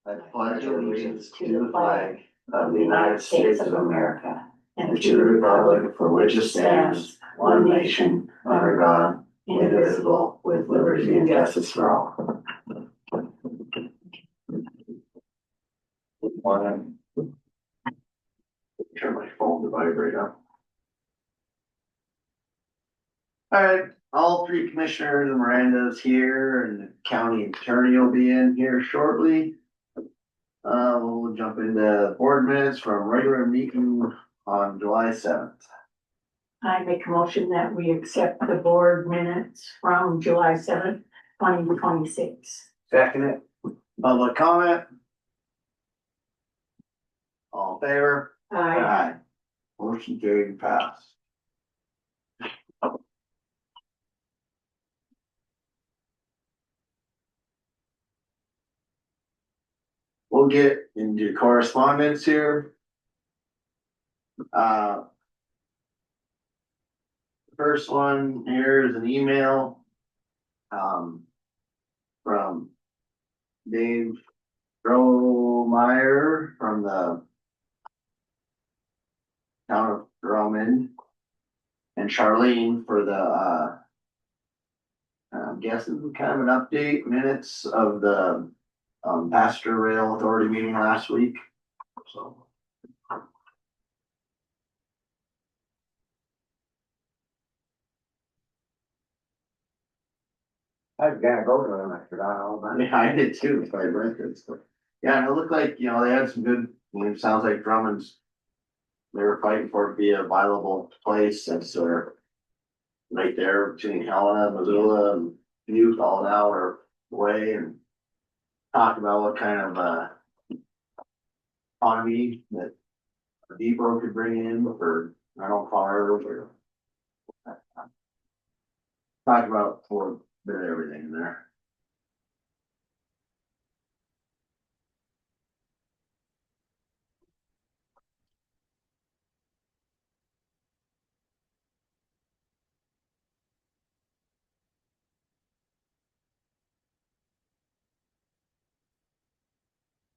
I pledge allegiance to the flag of the United States of America and to the republic for which it stands, one nation, under God, indivisible, with liberty and justice for all. Turn my phone to vibrate up. All right, all three commissioners and Miranda's here and the county attorney will be in here shortly. We'll jump into board minutes from regular meeting on July 7th. I make a motion that we accept the board minutes from July 7th, 2026. Second it. Public comment? All in favor? Aye. Motion carried and passed. We'll get into correspondence here. First one here is an email. From Dave Strohmeyer from the town of Drummond. And Charlene for the, I'm guessing kind of an update minutes of the Passenger Rail Authority meeting last week, so. I was gonna go to them, I forgot all about it. Yeah, I did too, if I read it, so. Yeah, and it looked like, you know, they had some good, it sounds like Drummond's. They were fighting for it to be a viable place since they're. Right there between Helena, Missoula and Butte, all an hour away and. Talk about what kind of economy that a depot could bring in for rental cars or. Talk about for a bit of everything in there.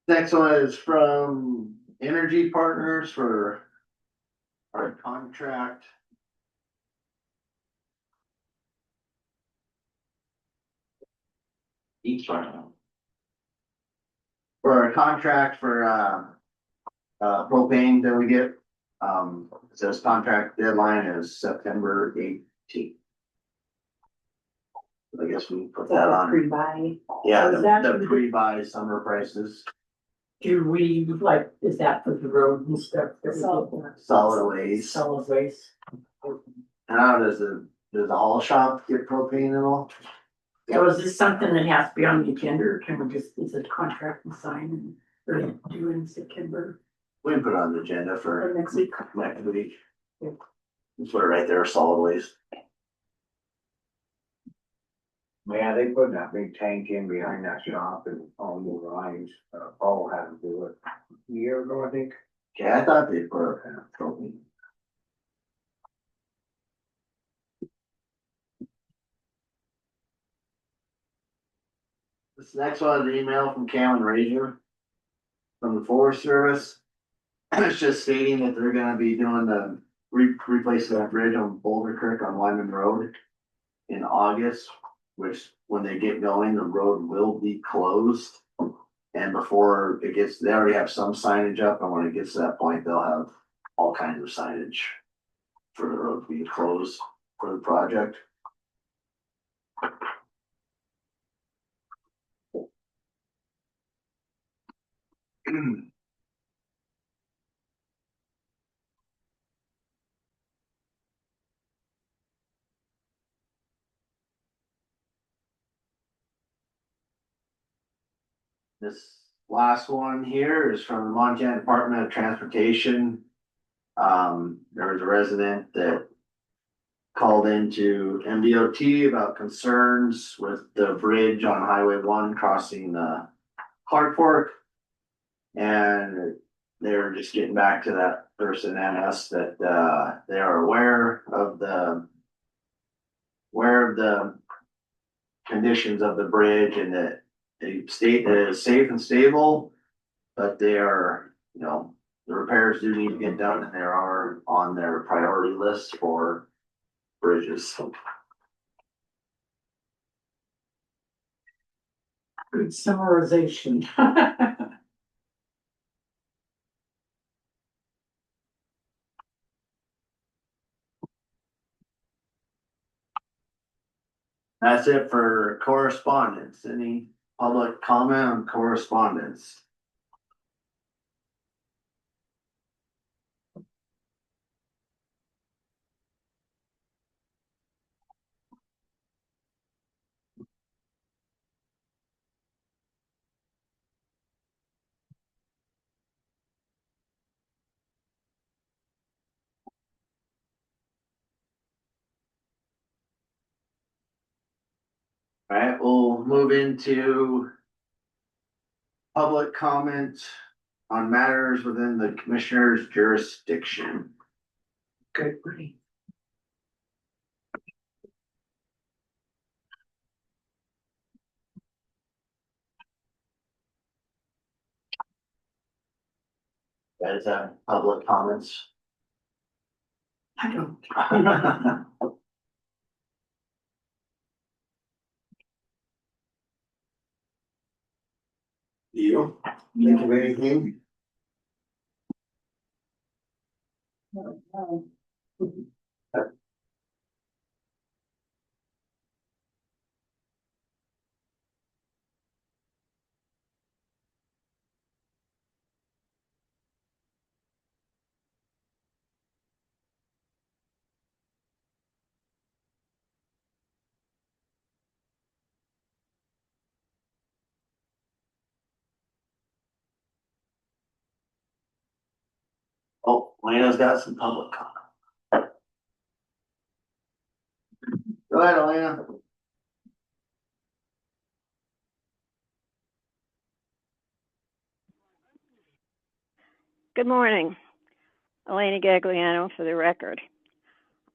Next one is from Energy Partners for our contract. Each one. For our contract for propane that we get, it says contract deadline is September 18th. I guess we put that on, Pre-buy. yeah, Is that- the pre-buy summer prices, Do we like, is that for the road and stuff? solid waste. Solid waste. How does the haul shop get propane and all? So is this something that has to be on the agenda or can we just, is it a contract and sign and or do in September We can put it on the agenda or for next week? next week. Yeah. Just put it right there, solid waste. Yeah, they put that big tank in behind that shop and all the lines, Paul had to do it a year ago, I think. Yeah, I thought they put propane. This next one is an email from Cameron Ranger from the Forest Service. It's just stating that they're gonna be doing the replacing that bridge on Boulder Creek on Lyman Road in August, which when they get going, the road will be closed. And before it gets, they already have some signage up, and when it gets to that point, they'll have all kinds of signage for the road to be closed for the project. This last one here is from the Montana Department of Transportation. There was a resident that called into MDOT about concerns with the bridge on Highway 1 crossing the Clark Fork. And they were just getting back to that person and us that they are aware of the conditions of the bridge and that they state that it is safe and stable. But they are, the repairs do need to get done and they are on their priority list for bridges. Good summarization. That's it for correspondence. Any public comment on correspondence? Alright, we'll move into public comment on matters within the commissioner's jurisdiction. Good, Brittany. That is public comments. I don't. You, think of anything? Oh, Lena's got some public comment. Go ahead, Elena. Good morning. Elena Gagliano for the record.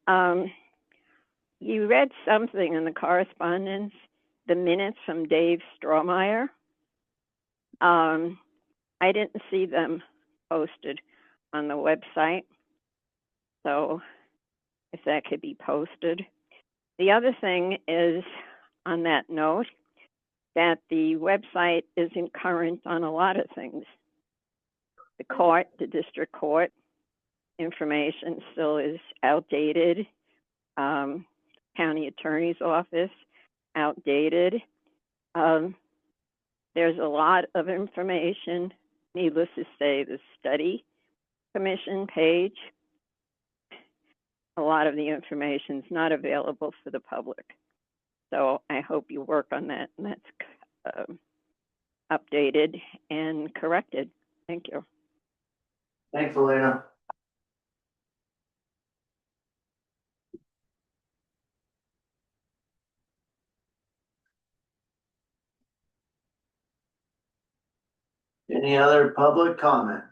You read something in the correspondence, the minutes from Dave Strohmeyer. I didn't see them posted on the website, so if that could be posted. The other thing is, on that note, that the website isn't current on a lot of things. The court, the district court information still is outdated. County attorney's office, outdated. There's a lot of information. Needless to say, the study commission page, a lot of the information is not available for the public. So I hope you work on that and that's updated and corrected. Thank you. Thanks, Elena. Any other public comment?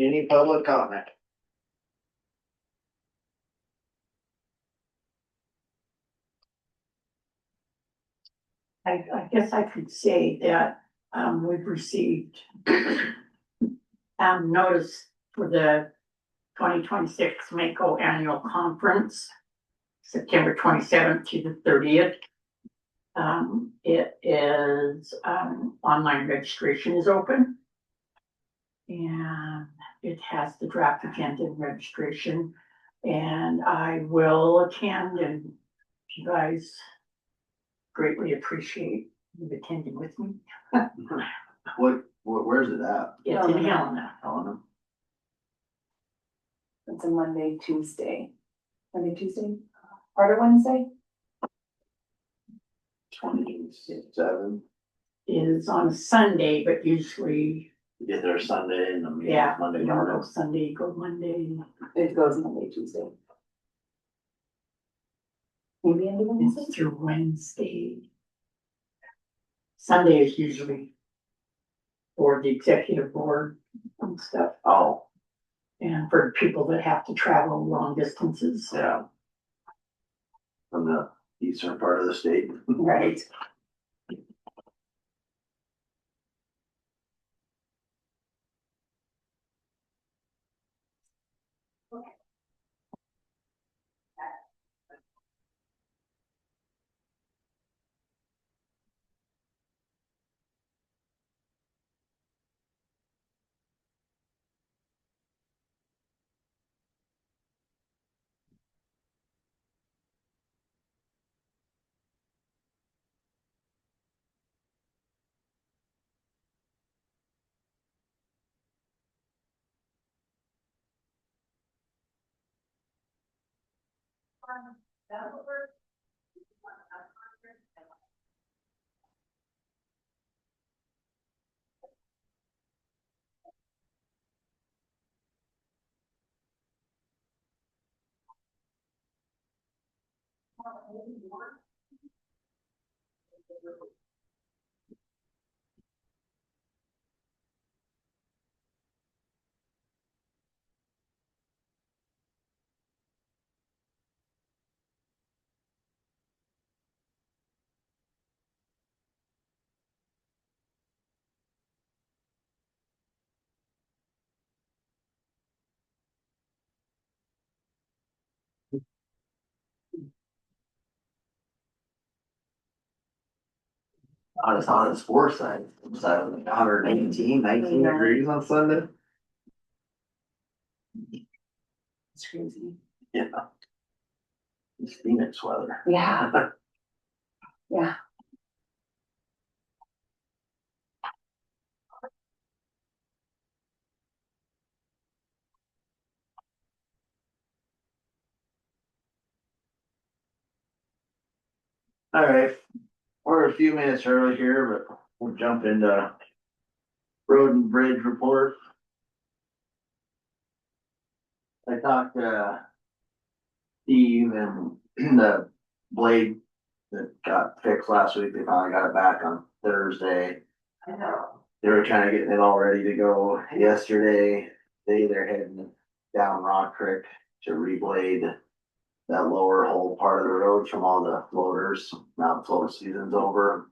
Any public comment? I guess I could say that, we've received notice for the 2026 Mako Annual Conference, September 27th to the 30th. It is, online registration is open. And it has the draft agenda and registration, and I will attend, and you guys greatly appreciate you attending with me. Where's it at? It's in Helena. Helena? It's a Monday, Tuesday, Harder Wednesday? 27, It is on a Sunday, but usually, you get there Sunday and then yeah, Monday you don't go morning. Sunday, go Monday. It goes Monday, Tuesday. Maybe end of Wednesday? It's through Wednesday. Sunday is usually for the executive board and stuff, Oh, and for people that have to travel long distances. yeah. From the eastern part of the state. Right. On its fourth side, it's like 118, 19 degrees on Sunday. It's crazy. Yeah. It's Phoenix weather. Yeah. Yeah. All right, we're a few minutes early here, but we'll jump into road and bridge report. I talked to Steve and the blade that got fixed last week, they finally got it back on Thursday. I know. They were trying to get it all ready to go yesterday. They're heading down Rock Creek to reblade that lower whole part of the road from all the floaters. Now the float season's over.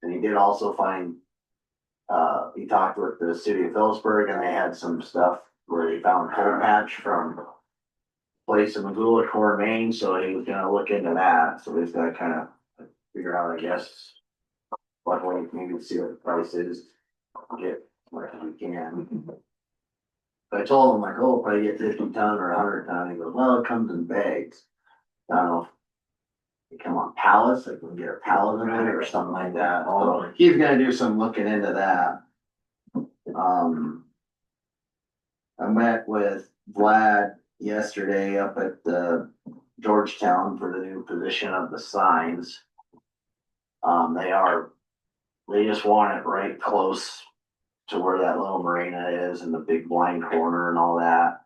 And he did also find, he talked with the city of Phillipsburg and they had some stuff where they found coal patch from place in Missoula, Core, Maine, so he was gonna look into that, so he's gotta kind of figure out, I guess, what way, maybe see what the price is, get what we can. I told him like, oh, probably get 50 ton or 100 ton, he goes, well, it comes in bags. I don't know if they come on pallets, like we can get a pallet in it or something like that, so he's gonna do some looking into that. I met with Vlad yesterday up at the Georgetown for the new position of the signs. They just want it right close to where that little marina is and the big blind corner and all that.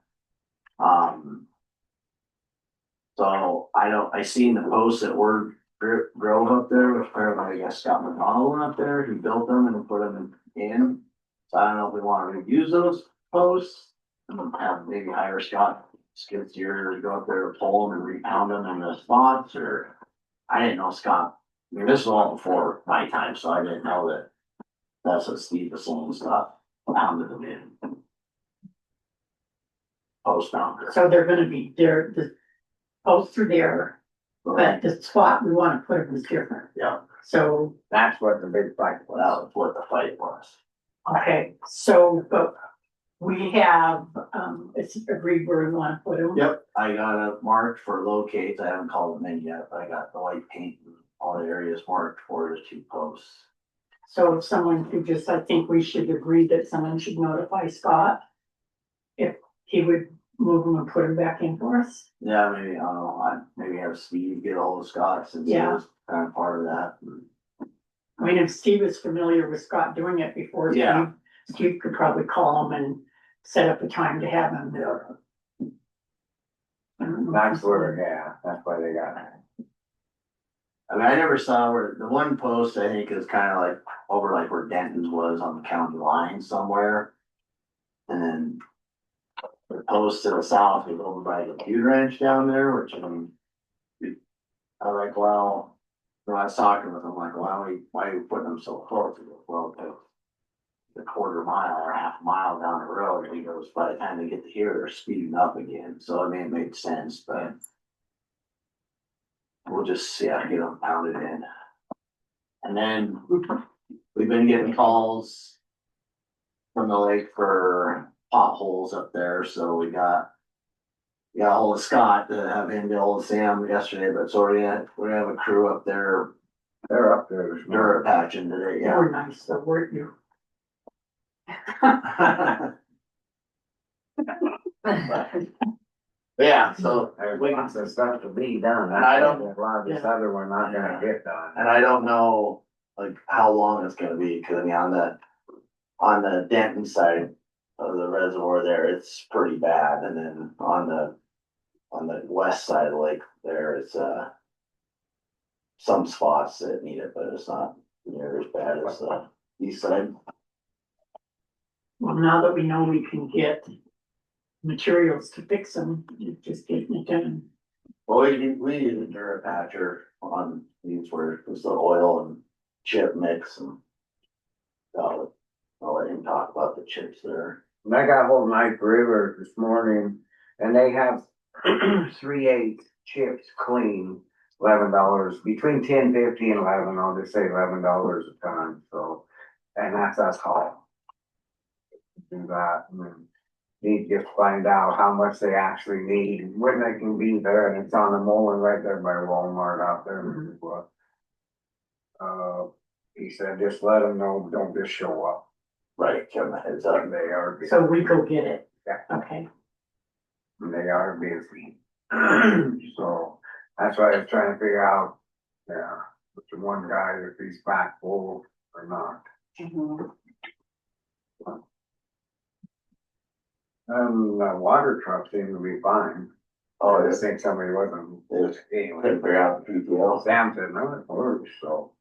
I seen the posts that were drove up there, which apparently I guess Scott McDonald went up there, he built them and put them in. So I don't know if we wanna reuse those posts and have maybe hire Scott skid steer to go up there, pull them and repound them in the spots, or I didn't know Scott. I mean, this was all before my time, so I didn't know that that's what Steve was saying, Scott pounded them in. Post pounder. So they're gonna be there, the posts are there, but the spot we wanna put them is different. Yeah, So, That's what the big fight well, that was. was what the fight was. okay, so, but we have, it's agreed where we wanna put them. Yep, I got it marked for locates, I haven't called them in yet, but I got the white paint and all the areas marked for the 2 posts. So if someone could just, I think we should agree that someone should notify Scott if he would move them and put them back in for us. Yeah, maybe, I don't know, maybe have Steve get all the Scott since he Yeah. was kind of part of that. I mean, if Steve is familiar with Scott doing it before, Yeah. Steve could probably call him and set up a time to have him there. I don't know if That's he's- where, yeah, that's why they got it. I mean, I never saw where, the one post I think is kind of like over like where Denton's was on the county line somewhere. And then the post to the south is over by the Butte Ranch down there, which I mean, I was like, well, when I was talking with him, like, why are you putting them so close? He goes, well, the 1/4 mile or 1/2 mile down the road, and he goes, by the time they get to here, they're speeding up again, so I mean, it made sense, but we'll just, yeah, get them pounded in. And then we've been getting calls from the lake for potholes up there, so we got ahold of Scott to have him get ahold of Sam yesterday, but so we have a crew up there, They're up there this dirt morning. patching today, You yeah. were nice, though, weren't you? Yeah, so, There's lots of stuff to be done. And I don't- That's why A lot of this other we're not gonna get done. and I don't know, like, how long it's gonna be, cause I mean, on the Denton side of the reservoir there, it's pretty bad, and then on the west side of the lake there, it's, some spots that need it, but it's not near as bad as the east side. Well, now that we know we can get materials to fix them, you're just getting it done. Well, we use a Durapatcher on these where it's the oil and chip mix and. I'll let him talk about the chips there. And I got hold of Knife River this morning and they have 3/8 chips clean, $11, between 10.50 and 11, I'll just say $11 a ton, so. And that's us haul. Do that and then need to just find out how much they actually need, and when they can be there, and it's on the mowing right there by Walmart out there. in Missoula. He said, just let them know, don't just show up. Right, give him a heads up. They are, So we go get it. Yeah. Okay, they are busy. So that's why I was trying to figure out, yeah, with the one guy, if he's back full or not. Mhm. The water truck seemed to be fine. Oh, I it's, just think somebody wasn't. Couldn't Anyway, figure out the PTO. Sam said, no, it works, so.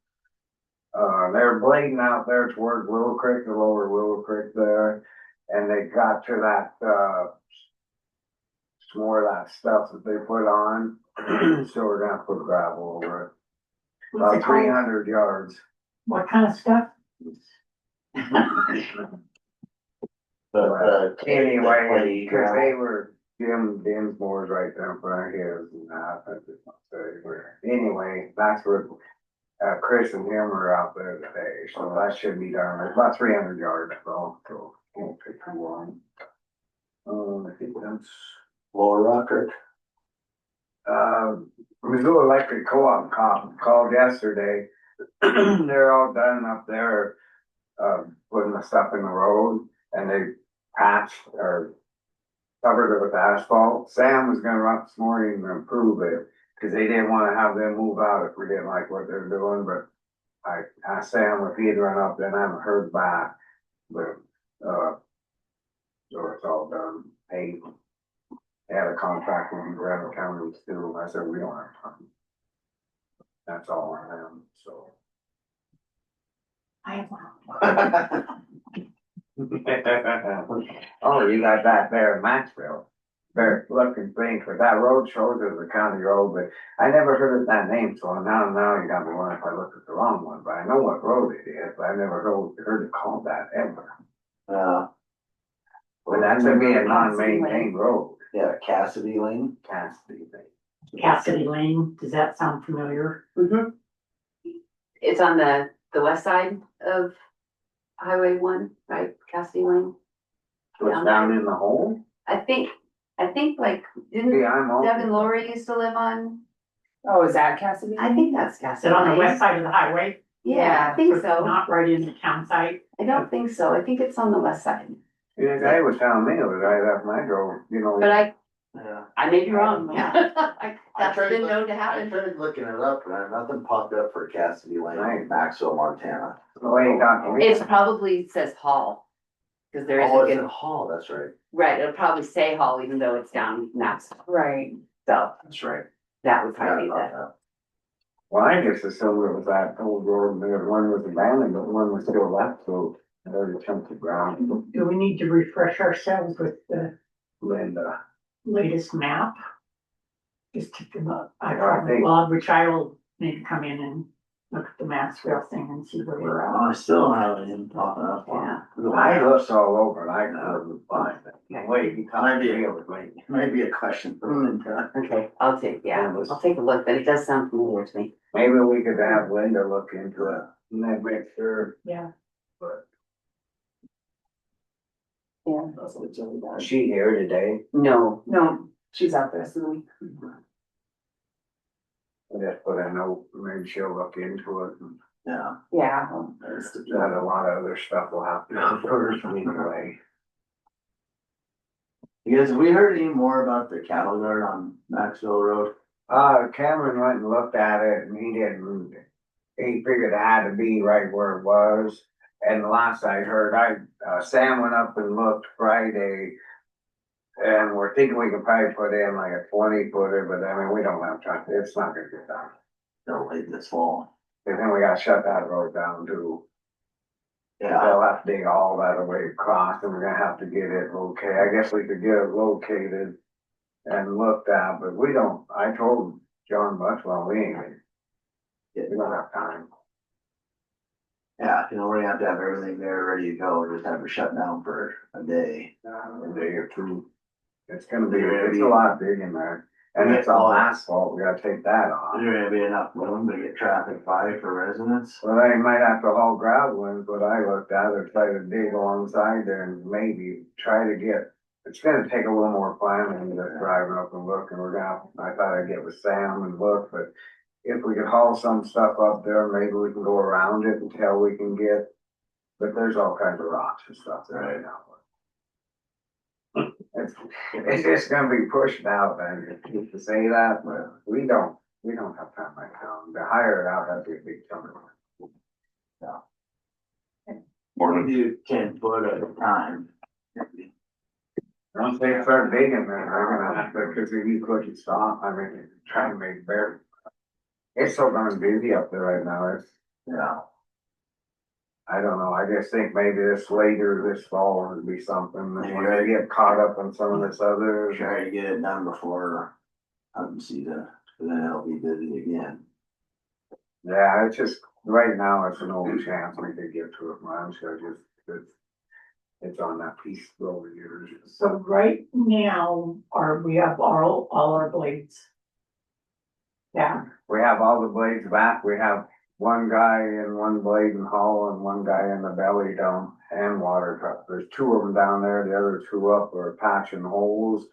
They're blading out there toward Willow Creek, the lower Willow Creek there, and they got to that, some more of that stuff that they put on, so we're gonna put gravel over it. what's it About 300 called? yards. What kind of stuff? Anyway, cause they were, Jim Dinsmore's right there in front of his and that, I just want to say, anyway, that's where, Chris and him are out there today, so that should be done, it's about 300 yards, so won't take too long. I think that's, Lower Rocker. Missoula Electric Co-op called yesterday, they're all done up there, putting the stuff in the road, and they patched or covered it with asphalt. Sam was gonna run this morning and improve it, cause they didn't wanna have them move out if we didn't like what they're doing, but I asked Sam if he'd run up, then I haven't heard back, but, so it's all done, paid. They had a contract with Grand County too, and I said, we don't have time. That's all I have, so. I have one. Oh, you got that there in Maxville. They're looking thing, for that road shows as a county road, but I never heard of that name, so now you got me wondering if I looked at the wrong one, but I know what road it is, but I never heard it called that ever. But that's gonna be a non-maintained road, Yeah, Cassidy Lane. Cassidy thing. Cassidy Lane, does that sound familiar? Mhm. It's on the west side of Highway 1, right, Cassidy Lane? So it's down in the hole? I think like, didn't See, I'm Doug and open. Lori used to live on? Oh, is that Cassidy? I think that's Is Cassidy. it on the Lane. west side of the highway? Yeah, I think so. Not right in the town site? I don't think so. I think it's on the west side. The guy was telling me it was right after I drove, you know. But Yeah. I may be wrong, yeah. That's tried been look- known to I happen. tried looking it up, and nothing popped up for Cassidy Lane Right. in Maxwell, Montana. The way he got to me. It's probably says Hall. Cause there is Oh, a it's in good, Hall, that's right. right, it'll probably say Hall even though it's down Knoxville. Right. So That's right. that would Forgot probably be about the, that. Well, I just assumed it was that old road, and the one was abandoned, but one was still left, so I already jumped the ground. Do we need to refresh ourselves with the Linda, latest map? Just to come up, I Yeah, I probably, think- well, which I will need to come in and look at the Maxwell thing and see where we're Oh, I at. still don't have anything popping up on. I looked all over, and I couldn't find it. Wait, he called Maybe me, it it was late. Maybe a question for Linda. okay, I'll take a look, but it does sound familiar to me. Maybe we could have Linda look into it, and then make sure, Yeah, but Yeah. That's what Joey does. is she here today? No, No, she's out there, so I just put a note, maybe she'll look into it, and Yeah. yeah. There's the then a lot of other stuff will have to go first anyway. You guys, have we heard any more about the cattle guard on Maxwell Road? Cameron went and looked at it and he figured it had to be right where it was. And the last I heard, Sam went up and looked Friday. And we're thinking we could probably put in like a 20-footer, but I mean, we don't have time, it's not gonna get done. No, late this fall. And then we gotta shut that road down too. Yeah. They'll have to dig all that away across and we're gonna have to get it located. I guess we could get it located and looked at, but we don't, I told John Butchwell, we don't have time. Yeah, we're gonna have to have everything there ready to go, just have it shut down for a day. A day or two. It's gonna be, it's a lot big in there. And it's all asphalt, we gotta take that off. Is there gonna be enough room to get traffic by for residents? Well, they might have to haul gravel in, but I looked at it, try to dig alongside there and maybe try to get, it's gonna take a little more planning than just driving up and looking. I thought I'd get with Sam and look, but if we could haul some stuff up there, maybe we can go around it until we can get, but there's all kinds of rocks and stuff there right now. It's just gonna be pushed out, and I hate to say that, but we don't have time right now. To hire it out, that'd be a big chunk of money. Or do 10 foot at a time. Once they start digging, then they're gonna have to, cause if you couldn't stop, I mean, try to make better. It's so darn busy up there right now, Yeah. I don't know, I just think maybe this fall would be something, and we're gonna get caught up on some of this other. Try to get it done before hunting season, and then it'll be busy again. Yeah, it's just, right now, it's an old chance we could get to it, I'm sure it's on that piece over years. So right now, we have all our blades. Yeah, We have all the blades back, we have one guy in one blade and hull and one guy in the belly down and water truck. There's two of them down there, the other two up are patching holes.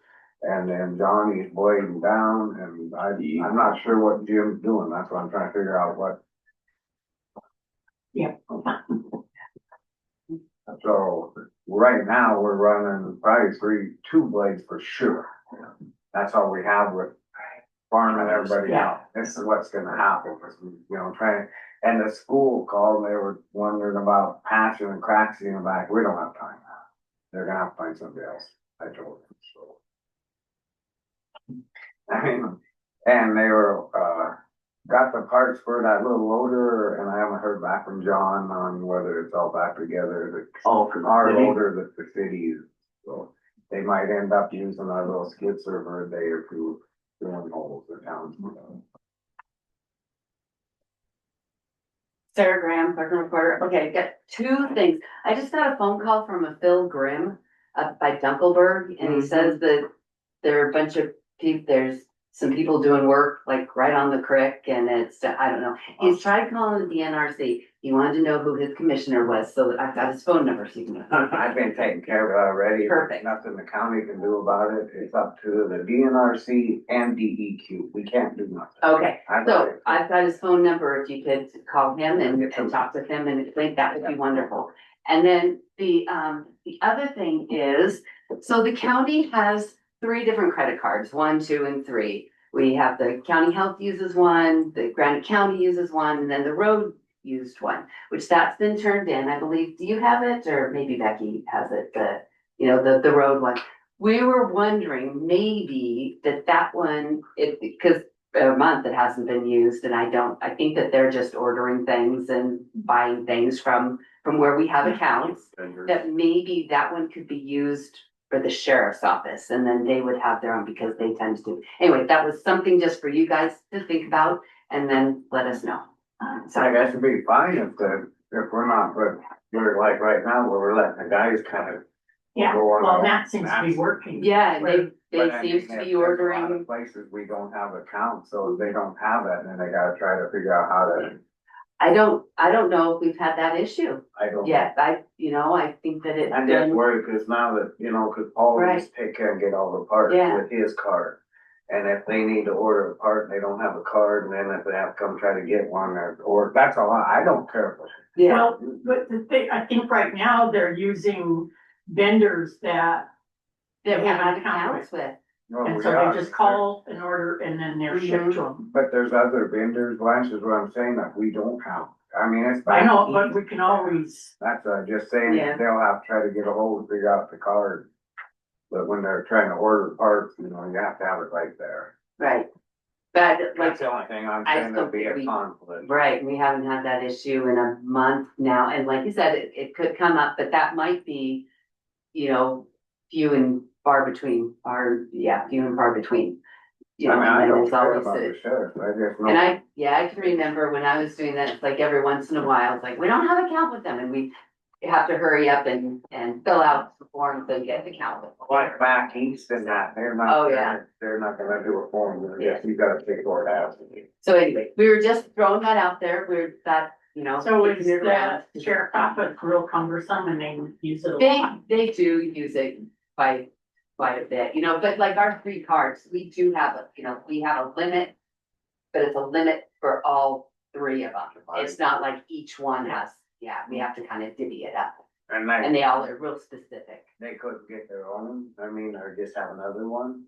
And then Johnny's blading down and I'm not sure what Jim's doing, that's what I'm trying to figure out what. yeah. So right now, we're running probably two blades for sure. That's all we have with farming everybody out. This is what's gonna happen, trying, and the school called, they were wondering about patching and cracks in the back. We don't have time now. They're gonna have to find somebody else, I told them, so. I mean, and they were, got the parts for that little loader, and I haven't heard back from John on whether it's all back together. Oh, for Our city? loader that the city uses, so they might end up using our little skid server a day or two doing holes in towns. Sarah Graham, parking reporter. Okay, got two things. I just got a phone call from a Phil Grimm up by Dunkelberg, and he says that there are a bunch of people, there's some people doing work like right on the creek, and it's, I don't know. He's tried calling the NRC. He wanted to know who his commissioner was, so I've got his phone number, so you can. I've been taking care of it already. Perfect. Nothing the county can do about it. It's up to the DNRC and DEQ. We can't do nothing. Okay, I've so got it. I've got his phone number. If you could call him and talk with him and explain, that would be wonderful. And then the other thing is, so the county has 3 different credit cards, 1, 2, and 3. We have the county health uses one, the Granite County uses one, and then the road used one, which that's been turned in, I believe. Do you have it? Or maybe Becky has it, the road one. We were wondering maybe that one, because a month it hasn't been used, and I think that they're just ordering things and buying things from where we have accounts, that maybe that one could be used for the sheriff's office, and then they would have their own, because they tend to do. Anyway, that was something just for you guys to think about, and then let us know. So I guess it'd be fine if we're not, but we're like right now where we're letting the guys kind of. Yeah, go on well, their that own. seems to be working. Yeah, and But they I seems mean, to if be there's a lot ordering. of places we don't have accounts, so if they don't have it, then they gotta try to figure out how to. I don't know if we've had that issue I don't. yet. I think that it's I'm just been, worried, cause now that, cause Paul Right. just take care and get all the parts Yeah. with his card. And if they need to order a part and they don't have a card, and then if they have to come try to get one, or that's all, I don't care. yeah, Well, but the thing, I think right now they're using vendors that, that we have have an account accounts with. No, and we so are. they just call an order and then they're shipped to them. But there's other vendors, Blanche, is what I'm saying, that we don't have. I mean, it's. I know, but we can always, That's, just saying, Yeah. they'll have to try to get a hold and figure out the card. But when they're trying to order parts, you have to have it right there. Right. But like, That's the only thing I'm I saying, there'll be still a think conflict. right, we haven't had that issue in a month now, and like you said, it could come up, but that might be, few and far between, few and far between. I mean, I and don't there's care always about a- the sheriff, I just know. And I can remember when I was doing that, it's like every once in a while, it's like, we don't have account with them, and we have to hurry up and fill out the forms and get the account with them. Like back east and that, they're not. Oh, yeah. They're not gonna do a form, you gotta take or have. So anyway, we were just throwing that out there, so is kicking it around. that sheriff office real cumbersome and they use it a lot? They do use it quite a bit, but like our 3 cards, we do have we have a limit. But it's a limit for all 3 of them. It's not like each one has, we have to kind of divvy it up. And they all are real specific. They couldn't get their own, or just have another one,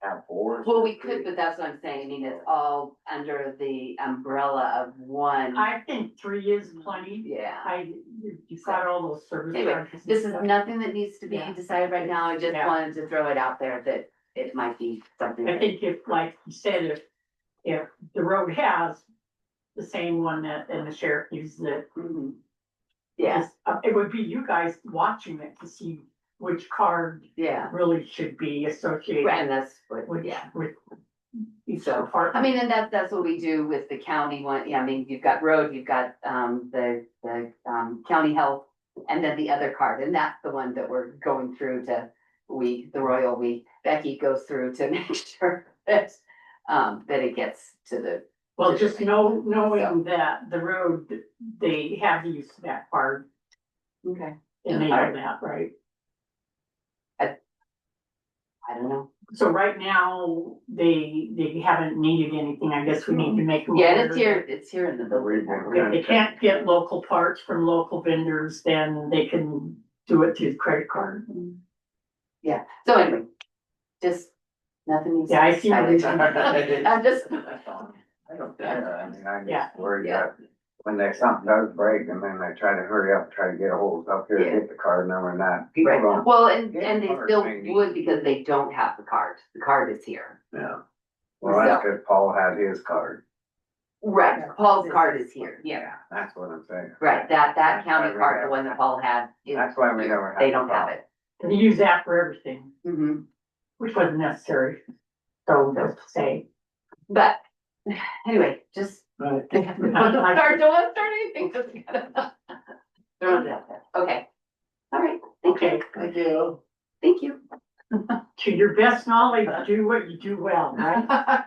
have 4. Well, we could, but that's what I'm saying. I mean, it's all under the umbrella of one. I think 3 is plenty. Yeah. You've got all those service Anyway, charges. and this is stuff. nothing that needs to be Yeah. decided right now. I just Yeah. wanted to throw it out there that it might be something. I think if, like you said, if the road has the same one and the sheriff uses it. Mhm. Yeah, It would be you guys watching it to see which card yeah. really should be associated Right, and that's what, with, yeah. with, each So, department. I mean, and that's what we do with the county one, yeah, I mean, you've got road, you've got, the county health. And then the other card, and that's the one that we're going through to, the Royal Becky goes through to make sure that, that it gets to the. Well, just knowing that the road, they have used that part, Okay. and they know that, right? I don't know. So right now, they haven't needed anything, I guess we need to make them. Yeah, and aware it's here in the But we- building. If they can't get local parts from local vendors, then they can do it through credit card. Yeah, so anyway, just nothing. needs to Yeah, I be see what you're decided. saying. I'm just, I don't care, I mean, I Yeah. just worry Yeah. that when they, something does break, and then they try to hurry up, try to get a hold up here, Yeah. get the card number and that. People right, don't, well, and Yeah, they card still maybe. would because they don't have the card. The card is here. yeah. Well, that's because Paul had his card. Right, Paul's card is here, yeah. That's what I'm saying. Right, that That's why county we card, the have- one that Paul had. is That's why we here. never have They the don't have problem. it. They use that for everything, Mhm. which wasn't necessary. So just to say. But anyway, just. Right. Don't start anything, just gotta. Throw it out there. Okay. All right, thank Okay, you, Thank you. thank you. to your best knowledge, do what you do well, right?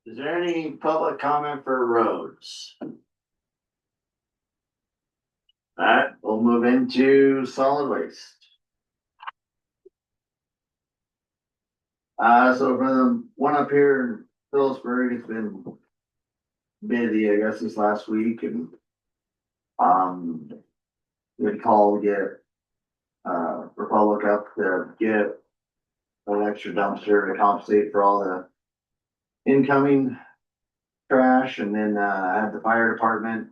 Is there any public comment for roads? Alright, we'll move into solid waste. So for the one up here in Phillipsburg, it's been busy, I guess, this last week and, good call to get, Republic up to get an extra dumpster to compensate for all the incoming trash, and then, I had the fire department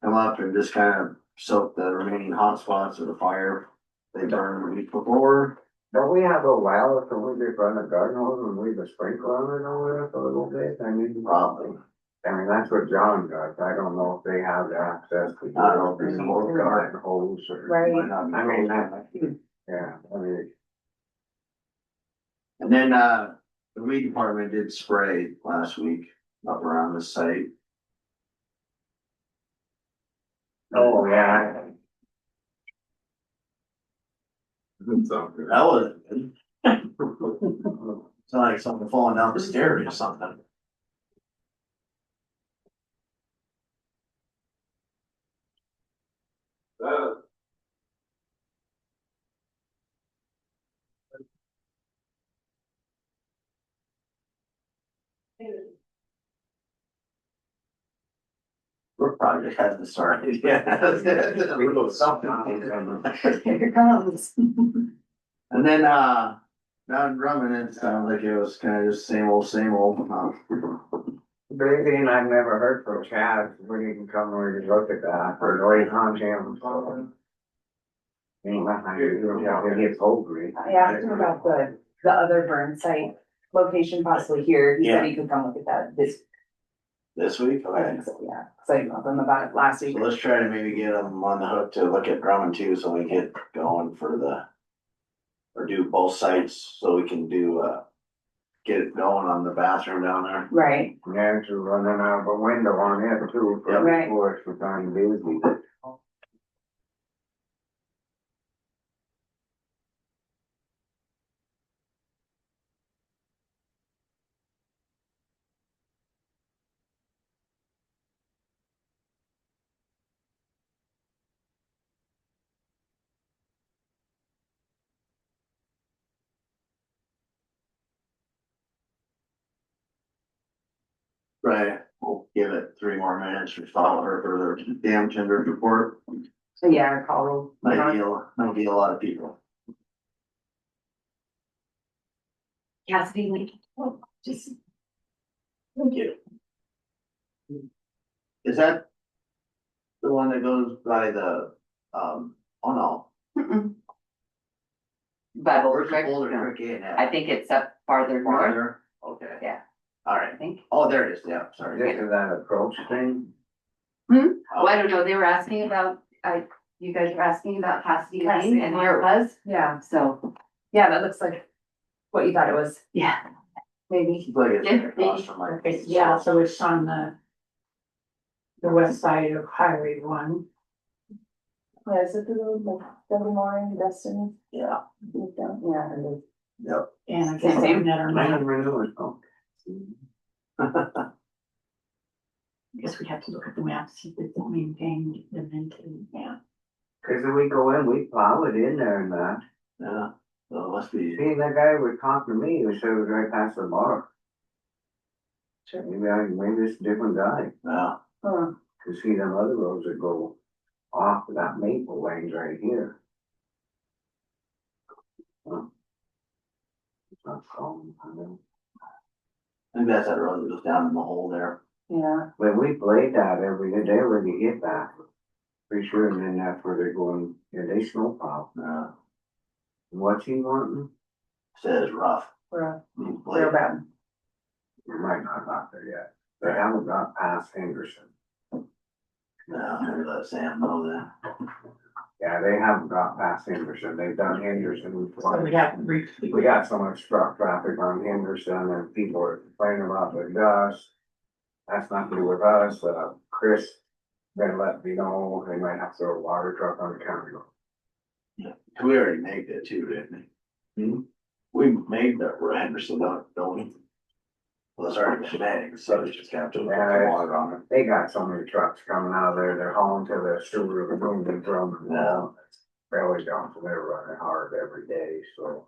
come up and just kind of soak the remaining hot spots of the fire they burned the week before. Don't we have a well, so we just run a garden hose and leave a sprinkler on it over there for a little bit? I mean, Probably. I mean, that's what John does. I don't know if they have the access to. I don't think so. Garden hose or. Right. Might not be I mean, cold. Yeah, I mean, And then, the weed department did spray last week up around the site. oh, yeah. That was good. It's like something falling down the stairs or something. Our project hasn't started yet. We go something. Here it comes. And then, down in Drummond, it sounded like it was kind of just same old, Brady, and I've never heard from Chad, when he can come over and look at that, or wait on him. Ain't nothing I can do, yeah, he gets hungry. I asked him about the other burn site location possibly here. He said he could come look at that This week, I okay. think so, yeah. So I emailed him about it last week. So let's try to maybe get them on the hook to look at Drummond too, so we get going for the. Or do both sites, so we can do, get it going on the bathroom down there. Right, Yeah, it's running out of a window on it too, for Right. before it's becoming busy. Right, we'll give it 3 more minutes for follow for the dam tender report. so yeah, call. Might be a lot of people. Cassidy, like, oh, just. Thank you. Is that the one that goes by the, oh no. mm-mm. But Where's the Boulder no, Creek at? I think it's up farther north, Farther? Okay. Yeah. All I right. think. Oh, there it is. Yeah, sorry. This is that approach thing. Oh, I don't know, they were asking about, you guys were asking about Cassidy Lane and where it was, Yeah, so, yeah, that looks like what you thought it was. yeah. maybe. It's like it's Yeah, across from like. Okay, yeah, so it's on the west side of Highway one. Yeah, is it the road like Devil Mooring, Destiny? Yeah, Yeah, it is. yep. And I guess Same. looking at our Land map, renewal, oh. I guess we have to look at the map, see if it's maintained, yeah. Cause if we go in, we plow it in there and that. Yeah, so it must be, See, that guy would talk to me, he said it was right past the bar. Maybe it's a different guy, yeah, Huh. to see them other roads that go off of that maple lane's right here. Huh. It's not calm, I know. I think that's that road that goes down in the hole there. Yeah, When we played that every day, they already hit that. Pretty sure, and then that's where they're going, yeah, they snowplow. What's he wanting? Says rough. we're, Needs we're blade. about, We might not got there yet. They haven't got past Henderson. Yeah, maybe let Sam know that. Yeah, they haven't got past Henderson. They've done Henderson. So we have to reach. We got so much truck traffic on Henderson and people are complaining about the dust. That's not to do with us, Chris then let me know they might have to throw a water truck on the county road. We already made that too, didn't we? Hmm? We made that, we're Henderson, don't we? Well, it's already been made, so it's just got to put the water on it. They got so many trucks coming out of there, they're hauling to the sewer, the boom and drum. Yeah. Belly dumps and they're running hard every day, so.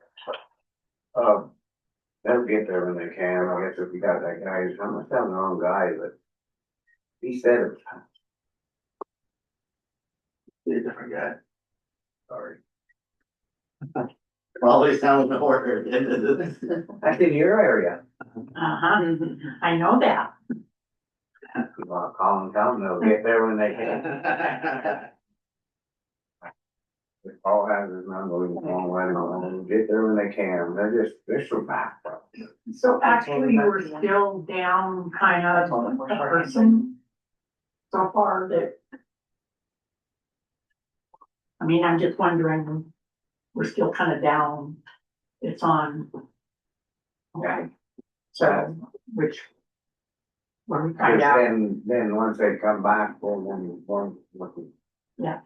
They'll get there when they can. I guess if you got that guy, I must have the wrong guy, but he said it was, Be a different guy. sorry. Well, at least I don't know where it is. That's in your area. Uh-huh, I know that. You wanna call them, tell them they'll get there when they can. If Paul has his number, we can let him know, they'll get there when they can. They're so back. So actually, we're still down kind of a person so far that. I mean, I'm just wondering, we're still kind of down, it's on. Okay, so, which. When we find out, Then once they come back, well, then one, looking. Yeah.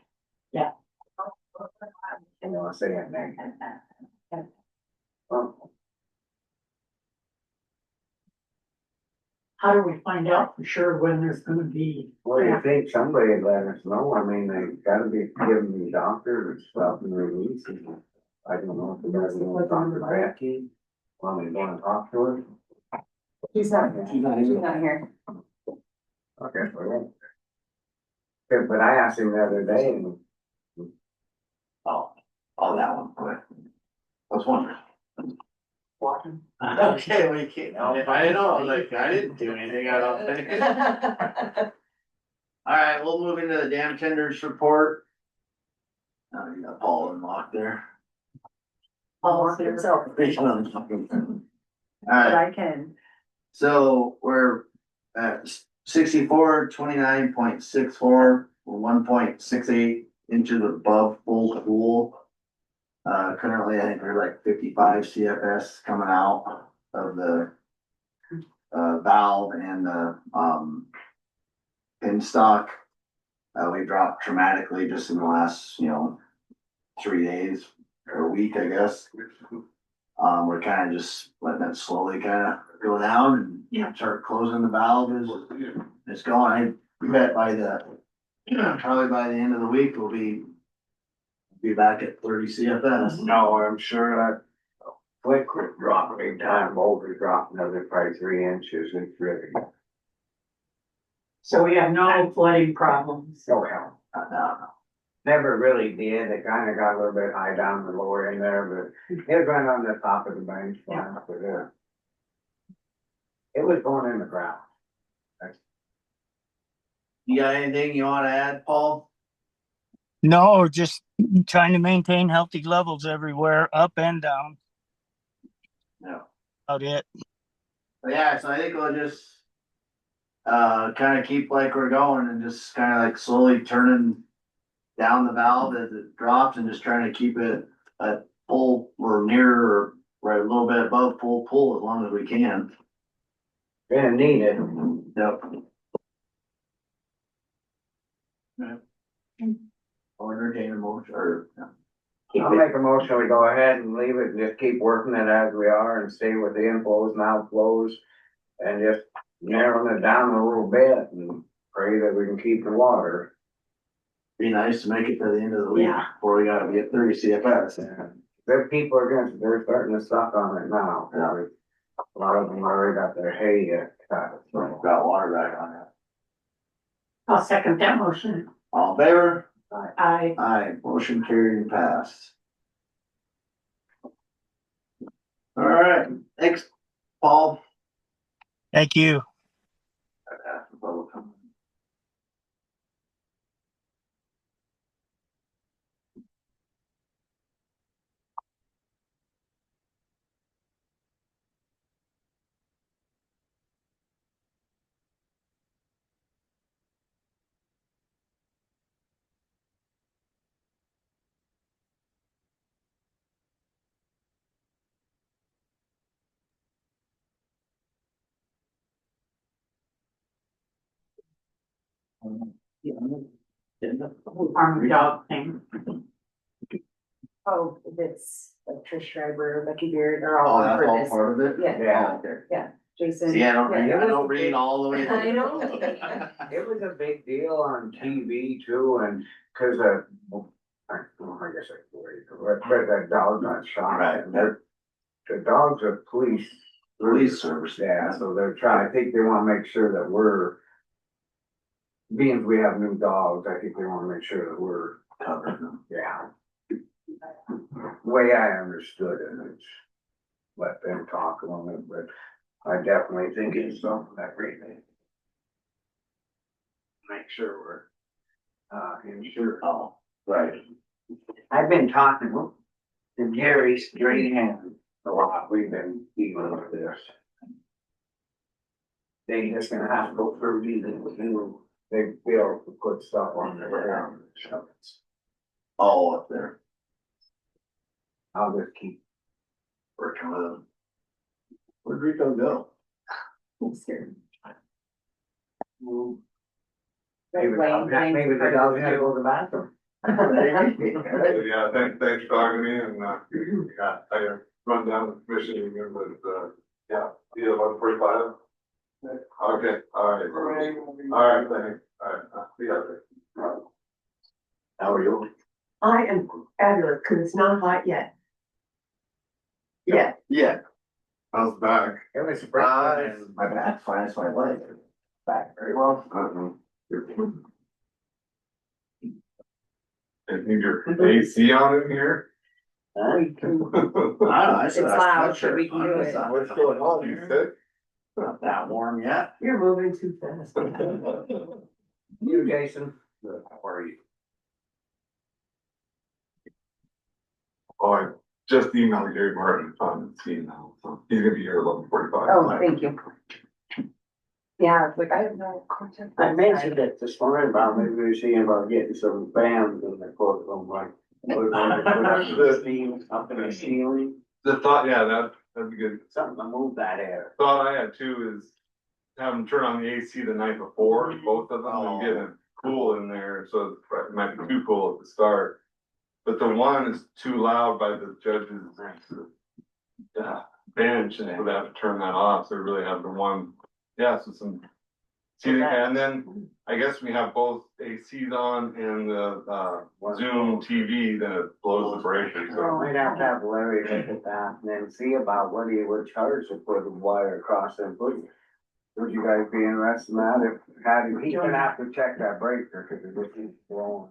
And I'll say it name. Oh, how do we find out for sure when there's gonna be? well, you think somebody would let us know, I mean, they gotta be giving the doctors and stuff and releases. I don't know if the guys want Dr. Becky, want me to go and talk to her? he's not here. She's not here. She's not here. Okay, so I won't. Yeah, but I asked him the other day and Oh, that one, okay. I was wondering. Walking. Okay, we can't, I know, like, I didn't do anything, I don't think. Alright, we'll move into the dam tenders report. You got Paul unlocked there. All himself, Alright, but I can. so we're at 6429.64, we're 1.68 inches above full pool. Currently, I think we're like 55 CFS coming out of the valve and the pin stock. We dropped dramatically just in the last, 3 days or a week, I guess. We're kind of just letting it slowly kind of go down and start closing the valve as it's going. I bet by probably by the end of the week, we'll be back at 30 CFS. no, I'm sure that liquid drop big time, boulder drop another probably 3 inches, it's really. So we have no flooding problems. Oh, hell. Never really did, it kinda got a little bit high down the lower end there, but it was right on the top of the bank. Yeah. It was going in the ground. You got anything you wanna add, Paul? No, just trying to maintain healthy levels everywhere, up and down. No. About it. Yeah, so I think we'll just kind of keep like we're going and just kind of like slowly turning down the valve as it drops and just trying to keep it at full or near or right a little bit above full pull as long as we can. Gonna need it. Yep. Or entertain a motion, or, I'll make a motion, we go ahead and leave it and just keep working it as we are and stay with the inflows and outflows. And just narrowing it down a little bit and pray that we can keep the water. be nice to make it to the end of the week Yeah. before we gotta get 30 CFS. And there people are gonna, they're starting to suck on it now. Yeah. A lot of them already got their hay cut. So, got water back on it. I'll second that motion. All in favor? I, Aye, motion carried and passed. All right, thanks, Paul. Thank you. farm dog thing. Oh, it's like Trish Schreiber, Becky Beard, are Oh, all that's for all this. part of it? Yeah. Yeah. Okay. Jason. See, I don't Yeah. read all the way. I know. It was a big deal on TV too, and cause I guess I worried, but that dog got shot. Right. And the dog's a police. Police service. Yeah, so they're trying, I think they wanna make sure that we're, being we have new dogs, I think they wanna make sure that we're, Covered them. yeah. Way I understood it, it's let them talk on it, but I definitely think it's something that we make sure we're, insured. Oh, right. I've been talking to Gary Strahan a lot, we've been dealing with this. They just gonna have to go through these, they feel to put stuff on their ground. All up there, I'll just keep, working with them. Where'd Rico go? maybe the dog had to go to the bathroom. Yeah, thanks for talking to me and, yeah, I run down the commission again, but, yeah, 11:45. Okay, all right, thanks, all right, see you out there. How are you? I am fabulous, cause it's not hot yet. Yeah, Yeah. How's the back? It was sprinkling. My back's fine, it's my leg. Back very well. I think your AC on in here? I don't know, I said It's I loud, was sure. but we can do it. What's going on, you sick? Not that warm yet. you're moving too fast. You, Jason. How are you? Oh, I just emailed Gary Martin, on the scene now, so he's gonna be here 11:45. Oh, thank you. Yeah, it's like I have no contact. I mentioned it this morning about maybe we were seeing about getting some fans in the courtroom, like. We're going to put up the steam up in the ceiling, The thought, yeah, that'd be good. something to move that air. Thought I had too is have them turn on the AC the night before, both of them, and get it cool in there, so it might be too cool at the start. But the one is too loud by the judge's bench, and so they have to turn that off, so we really have the one, yeah, so some seating, and then I guess we have both ACs on and the Zoom TV, then it blows the breaker, so. Might have to have Larry look at that and then see about what he would charge to put the wire across them footing. Would you guys be interested in that? He's gonna have to check that breaker, cause it just keeps blowing.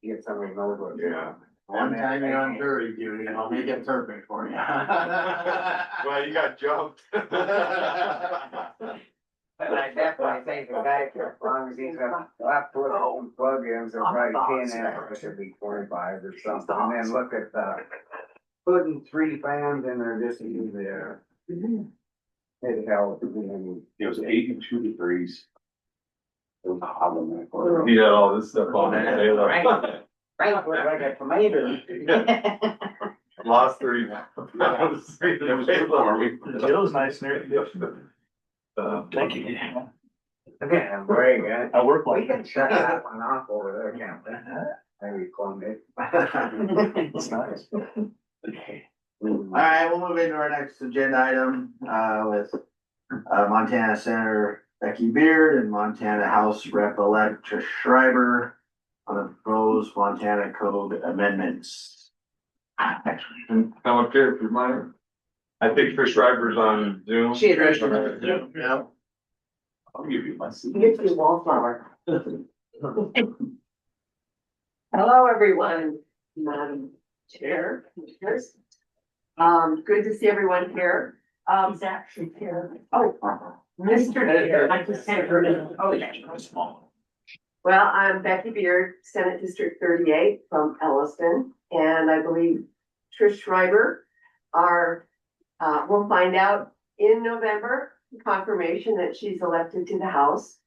Get somebody who knows what. Yeah. One time you're on jury duty, and I'll make it perfect for you. Well, you got jumped. But I definitely think the guy, as long as he's got left foot and plug-ins, or probably 10 amp, it should be 25 or something, and then look at putting 3 fans in there just to be there. It helps. It was 8 and 2 degrees. It was hot in that corner. He had all this stuff on it. Right, look like a tomato. Lost 30 pounds. It was good for me. It was nice and air conditioned. Thank you. Okay, very good. I work We like can that. shut that one off over there, can't we? Maybe clone it. It's nice. Alright, we'll move into our next agenda item, with, Montana Senator Becky Beard and Montana House Rep-elect Trish Schreiber on the proposed Montana Code amendments. And come up here if you mind. I think Chris Schreiber's on Zoom. She is. Yeah. I'll give you my seat. Get you wallflower. Hello, everyone, Madam Chair, Commissioners. Good to see everyone here. He's actually here. Oh, Mr. Chair, I just said her name. Oh, yeah. Well, I'm Becky Beard, Senate District 38 from Elliston, and I believe Trish Schreiber we'll find out in November, confirmation that she's elected to the House.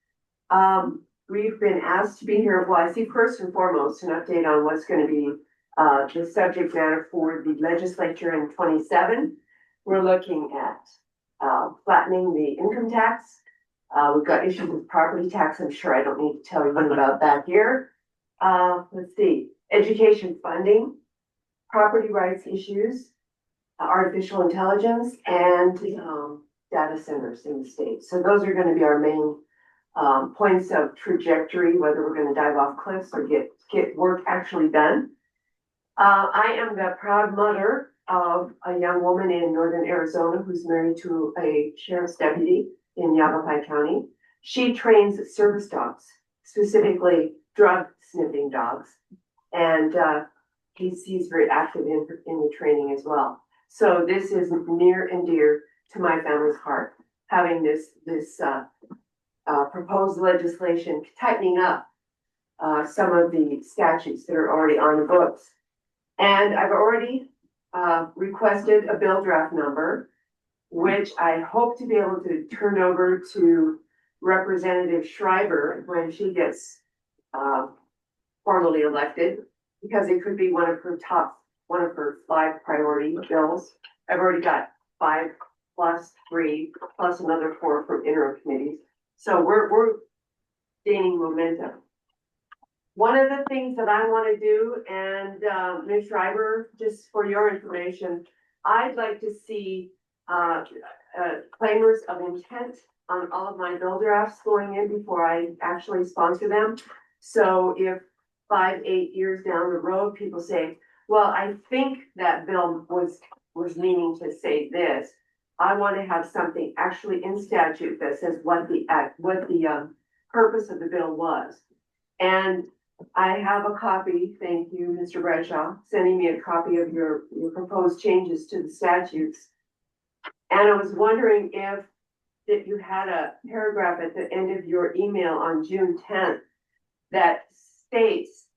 We've been asked to be here, well, I see first and foremost an update on what's gonna be the subject matter for the legislature in 27. We're looking at flattening the income tax. We've got issues with property tax. I'm sure I don't need to tell you about that here. Let's see, education funding, property rights issues, artificial intelligence, and data centers in the state. So those are gonna be our main points of trajectory, whether we're gonna dive off cliffs or get work actually done. I am the proud mother of a young woman in northern Arizona who's married to a sheriff's deputy in Yavapai County. She trains service dogs, specifically drug sniffing dogs. And he's very active in the training as well. So this is near and dear to my family's heart, having this proposed legislation tightening up some of the statutes that are already on the books. And I've already requested a bill draft number, which I hope to be able to turn over to Representative Schreiber when she gets formally elected, because it could be one of her 5 priority bills. I've already got 5 plus 3 plus another 4 from interim committees. So we're gaining momentum. One of the things that I want to do, and Ms. Schreiber, just for your information, I'd like to see claimers of intent on all of my bill drafts going in before I actually sponsor them. So if 5, 8 years down the road, people say, well, I think that bill was meaning to say this, I want to have something actually in statute that says what the purpose of the bill was. And I have a copy, thank you, Mr. Bradshaw, sending me a copy of your proposed changes to the statutes. And I was wondering if that you had a paragraph at the end of your email on June 10th that states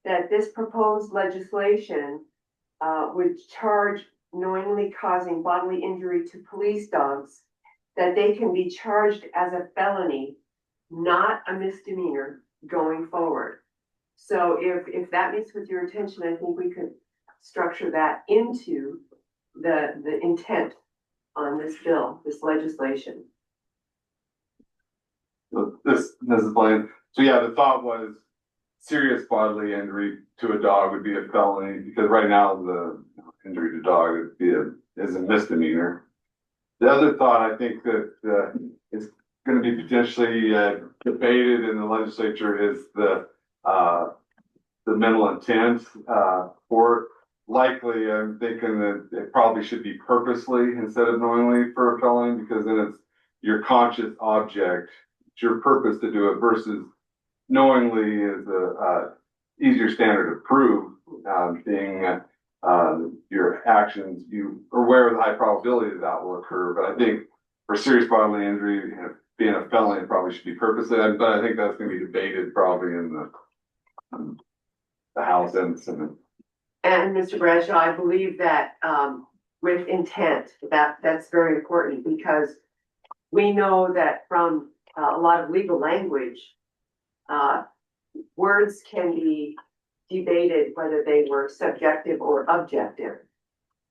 that this proposed legislation would charge knowingly causing bodily injury to police dogs, that they can be charged as a felony, not a misdemeanor going forward. So if that meets with your attention, I think we could structure that into the intent on this bill, this legislation. So this is Blaine. So yeah, the thought was serious bodily injury to a dog would be a felony, because right now the injury to dog is a misdemeanor. The other thought I think that is going to be potentially debated in the legislature is the mental intent for it. Likely, I'm thinking that it probably should be purposely instead of knowingly for a felony, because then it's your conscious object, it's your purpose to do it, versus knowingly is a easier standard of proof, being your actions, you are aware of the high probability that will occur. But I think for serious bodily injury, being a felony, it probably should be purposely. But I think that's going to be debated probably in the House and the Senate. And Mr. Bradshaw, I believe that with intent, that's very important, because we know that from a lot of legal language, words can be debated whether they were subjective or objective.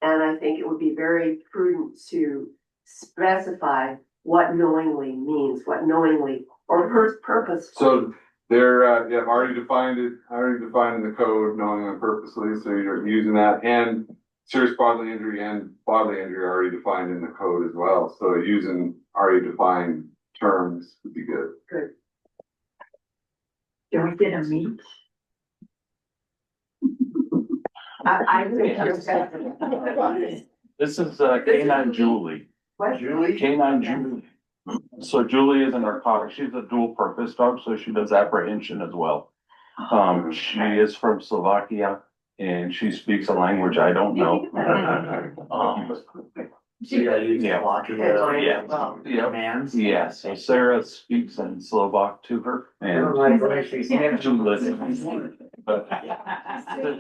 And I think it would be very prudent to specify what knowingly means, what knowingly or purpose. So they're, yeah, I've already defined it, in the code, knowing and purposely, so you're using that, and serious bodily injury and bodily injury are already defined in the code as well, so using already defined terms would be good. Can we get a meet? I think This is Canine Julie. Julie? Canine Julie. So Julie is a narcotic. She's a dual purpose dog, so she does apprehension as well. She is from Slovakia and she speaks a language I don't know. Commands. Yeah, so Sarah speaks in Slovak to her I don't and like the way she sniffs. she listens. But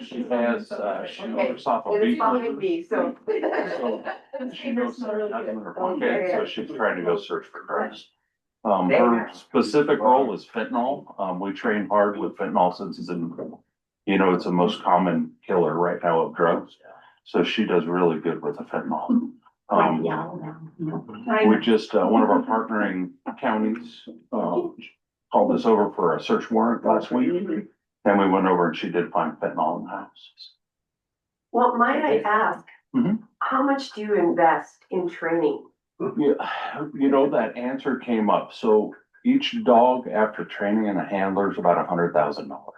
she has, she works off a it is beat. behind me, so. So she knows nothing in her pocket, so she's trying to go search for drugs. Her specific role is fentanyl. We train hard with fentanyl since it's it's the most common killer right now of drugs. So she does really good with the fentanyl. We just, one of our partnering counties, called us over for a search warrant last week. And we went over and she did find fentanyl in the house. Well, might I ask, Mhm. how much do you invest in training? Yeah, that answer came up. So each dog after training and a handler is about $100,000.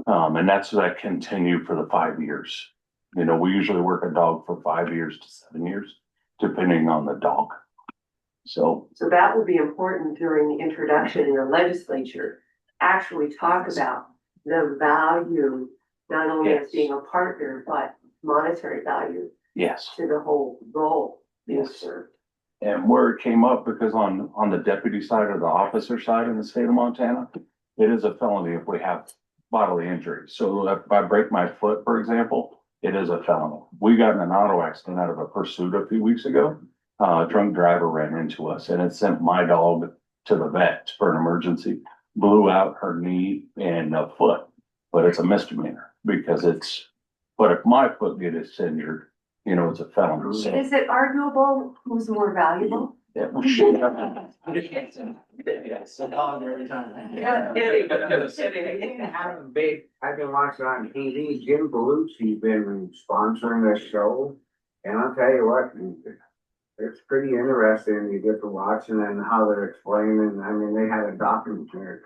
And that's that continue for the 5 years. We usually work a dog for 5 years to 7 years, depending on the dog. So, So that will be important during the introduction in the legislature, actually talk about the value, not only as Yes. being a partner, but monetary value yes. to the whole role being Yes. served. And where it came up, because on the deputy side or the officer side in the state of Montana, it is a felony if we have bodily injury. So if I break my foot, for example, it is a felony. We got in an auto accident out of a pursuit a few weeks ago. A drunk driver ran into us and it sent my dog to the vet for an emergency, blew out her knee and a foot. But it's a misdemeanor because but if my foot gets injured, it's a felony. So, Is it arguable who's more valuable? yeah, well, shit. Yes, a dog every time. Yeah. I've been watching on TV, Jim Belushi's been sponsoring this show. And I'll tell you what, it's pretty interesting. You get to watch and how they're explaining. I mean, they had a documentary.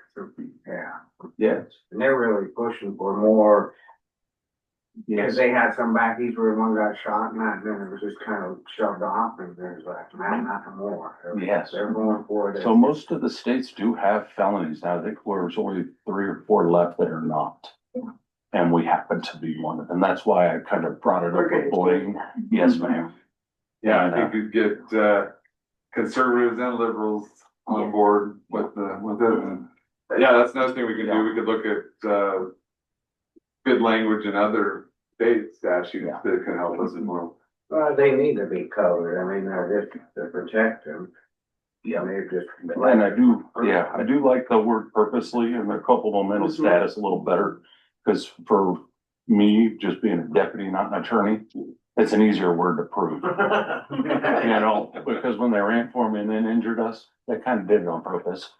Yeah. Yes. And they're really pushing for more. Because they had some backies where one got shot and then it was just kind of shoved off and there's like, man, nothing more. Yes. They're going for it. So most of the states do have felonies now. I think there's only 3 or 4 left that are not. And we happen to be one of them. That's why I kind of brought it up with Boeing. Yes, ma'am. Yeah, And, I think you'd get, conservatives and liberals on board with it, and, yeah, that's another thing we could do, we could look at, good language in other state statutes that can help us as well. Well, they need to be covered. I mean, they're just to protect them. Yeah. They're just. And I do like the word purposely and the culpable mental status a little better. Cause for me, just being a deputy, not an attorney, it's an easier word to prove. Because when they ran for me and then injured us, they kind of did it on purpose.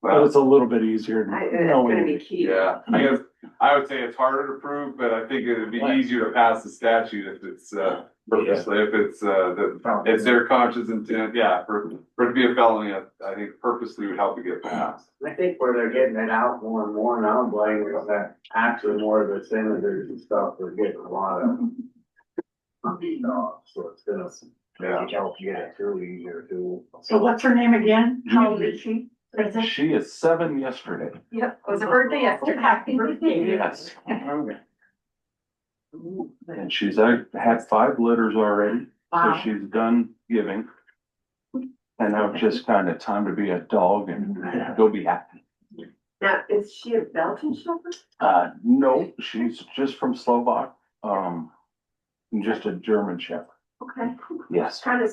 But it's a little bit easier. It's gonna be key. Yeah, I guess, I would say it's harder to prove, but I think it'd be easier to pass the statute if it's, purposely, if it's their conscious intent, for it to be a felony, I think purposely would help it get passed. I think where they're getting it out more and more now, Blaine, is that actually more of the senators and stuff are getting a lot of. So it's gonna help you get it through easier too. So what's her name again? How old is she? Is it? She is 7 yesterday. Yep, it was a birthday yesterday. Happy birthday. Yes. And she's had 5 litters already, so Wow. she's done giving. And now it's just kind of time to be a dog and go be happy. Now, is she a Belgian Shepherd? No, she's just from Slovak, just a German Shepherd. Okay, Yes, kind of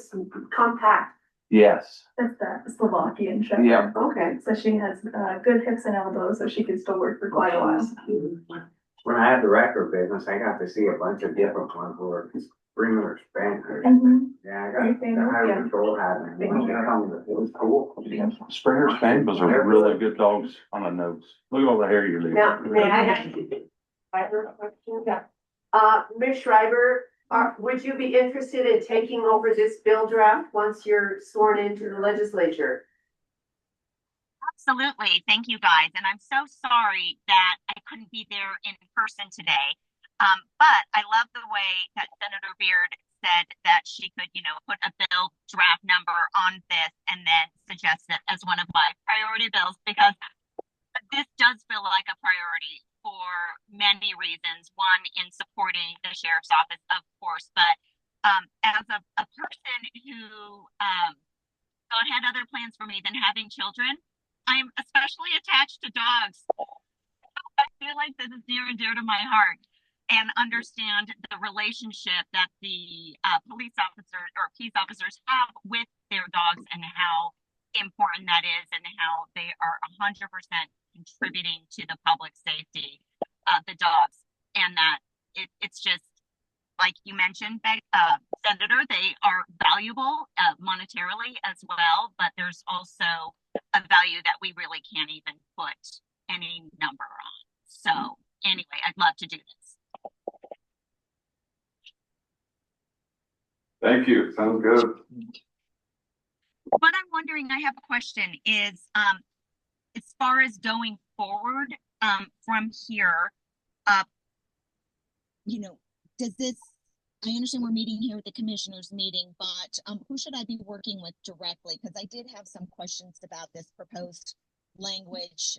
compact. yes, That's the Slovakian Shepherd. yeah. Okay. So she has good hips and elbows, so she can still work for quite a while. When I had the record business, I got to see a bunch of different ones where Springer Spanish. Mhm. Yeah, I got the high control hat and it was cool. Springer Spaniels are really good dogs on the nose. Look at all the hair you leave. Now, may I ask you? I have a question. Yeah. Ms. Schreiber, would you be interested in taking over this bill draft once you're sworn into the legislature? Absolutely. Thank you guys. And I'm so sorry that I couldn't be there in person today. But I love the way that Senator Beard said that she could, put a bill draft number on this and then suggest it as one of my priority bills because this does feel like a priority for many reasons. One, in supporting the sheriff's office, of course, but as a person who God had other plans for me than having children, I'm especially attached to dogs. I feel like this is near and dear to my heart and understand the relationship that the police officers or peace officers have with their dogs and how important that is and how they are 100% contributing to the public safety of the dogs. And that it's just, like you mentioned, Senator, they are valuable monetarily as well, but there's also a value that we really can't even put any number on. So anyway, I'd love to do this. Thank you. Sounds good. What I'm wondering, I have a question, is as far as going forward from here, does this, I understand we're meeting here at the commissioners meeting, but who should I be working with directly? Because I did have some questions about this proposed language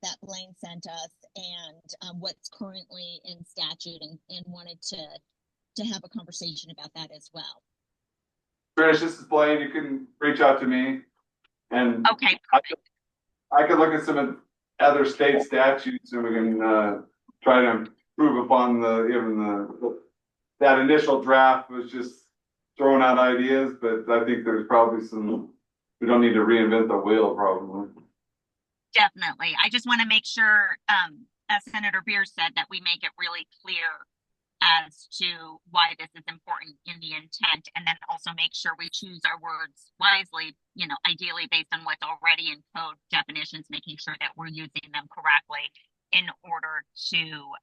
that Blaine sent us and what's currently in statute and wanted to have a conversation about that as well. Trish, this is Blaine. You can reach out to me and Okay. I could look at some other state statutes and we can try to improve upon that initial draft was just throwing out ideas, but I think there's probably we don't need to reinvent the wheel probably. Definitely. I just want to make sure, as Senator Beer said, that we make it really clear as to why this is important in the intent, and then also make sure we choose our words wisely, ideally based on what's already in code definitions, making sure that we're using them correctly in order to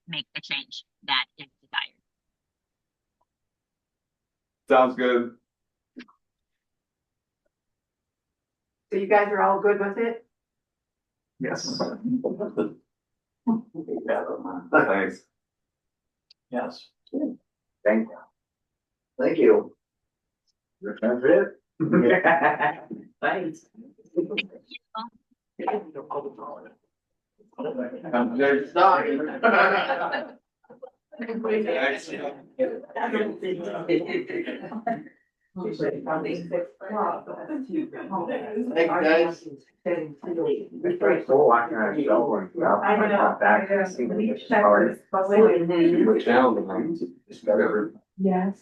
make the change that is desired. Sounds good. So you guys are all good with it? Yes. Thanks. Yes. Thank you. Thank you. That's it. Thanks. There's not. Thank you, guys. Oh, I can show and stuff. I know. Got back to see the start. Yes,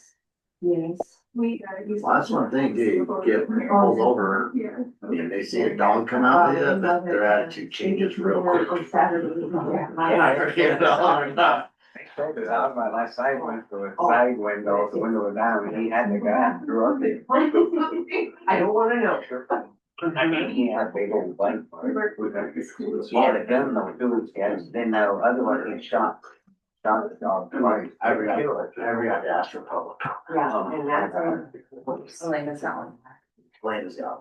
yes. Well, that's one thing, you get pulled over, I mean, they see a dog come out, their attitude changes real quick. My last side went to a side window, the window was down, and he had the guy threw up it. I don't wanna know. I mean, he had a big old bite for it. He had a gun though, too, he had, then no, otherwise he shot the dog twice. Every I asked for public. Yeah, and that's Elena's going. Explain this out.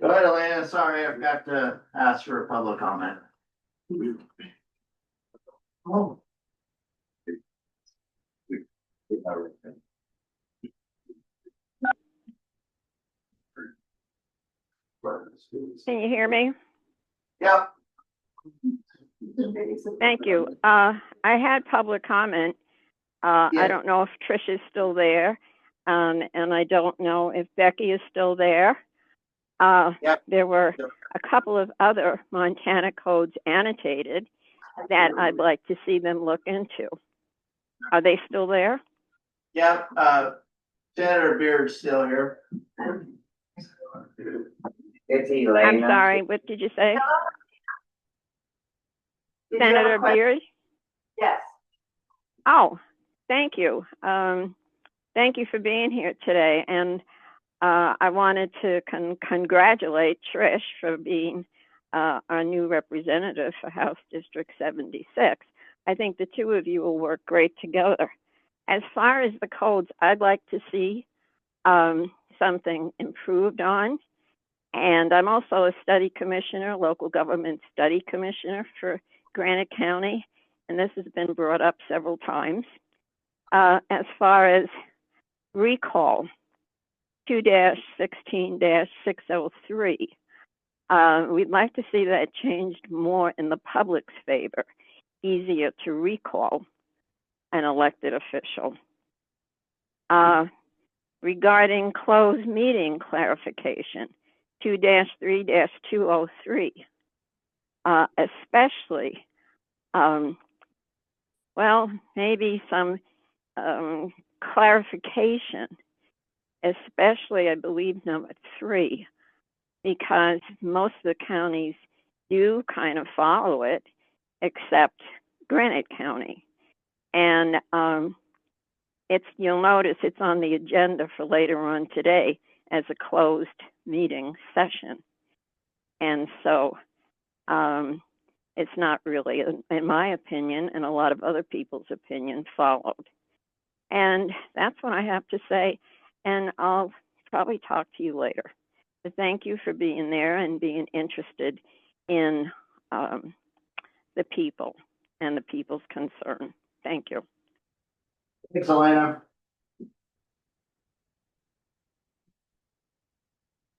Go ahead, Elena, sorry, I forgot to ask for a public comment. Oh. Can you hear me? Yep. Thank you. I had public comment. I don't know if Trish is still there, and I don't know if Becky is still there. Yep. There were a couple of other Montana codes annotated that I'd like to see them look into. Are they still there? Yep, Senator Beard's still here. It's Elena. I'm sorry, what did you say? Did you have a Senator question? Beard? Yes. Oh, thank you. Thank you for being here today. And I wanted to congratulate Trish for being our new representative for House District 76. I think the two of you will work great together. As far as the codes, I'd like to see something improved on. And I'm also a study commissioner, local government study commissioner for Granite County. And this has been brought up several times. As far as recall, 2-16-603, we'd like to see that changed more in the public's favor, easier to recall an elected official. Regarding closed meeting clarification, 2-3-203, especially, well, maybe some clarification, especially I believe number 3, because most of the counties do kind of follow it, except Granite County. And you'll notice it's on the agenda for later on today as a closed meeting session. And so it's not really, in my opinion, and a lot of other people's opinion, followed. And that's what I have to say. And I'll probably talk to you later. But thank you for being there and being interested in the people and the people's concern. Thank you. Thanks, Elena.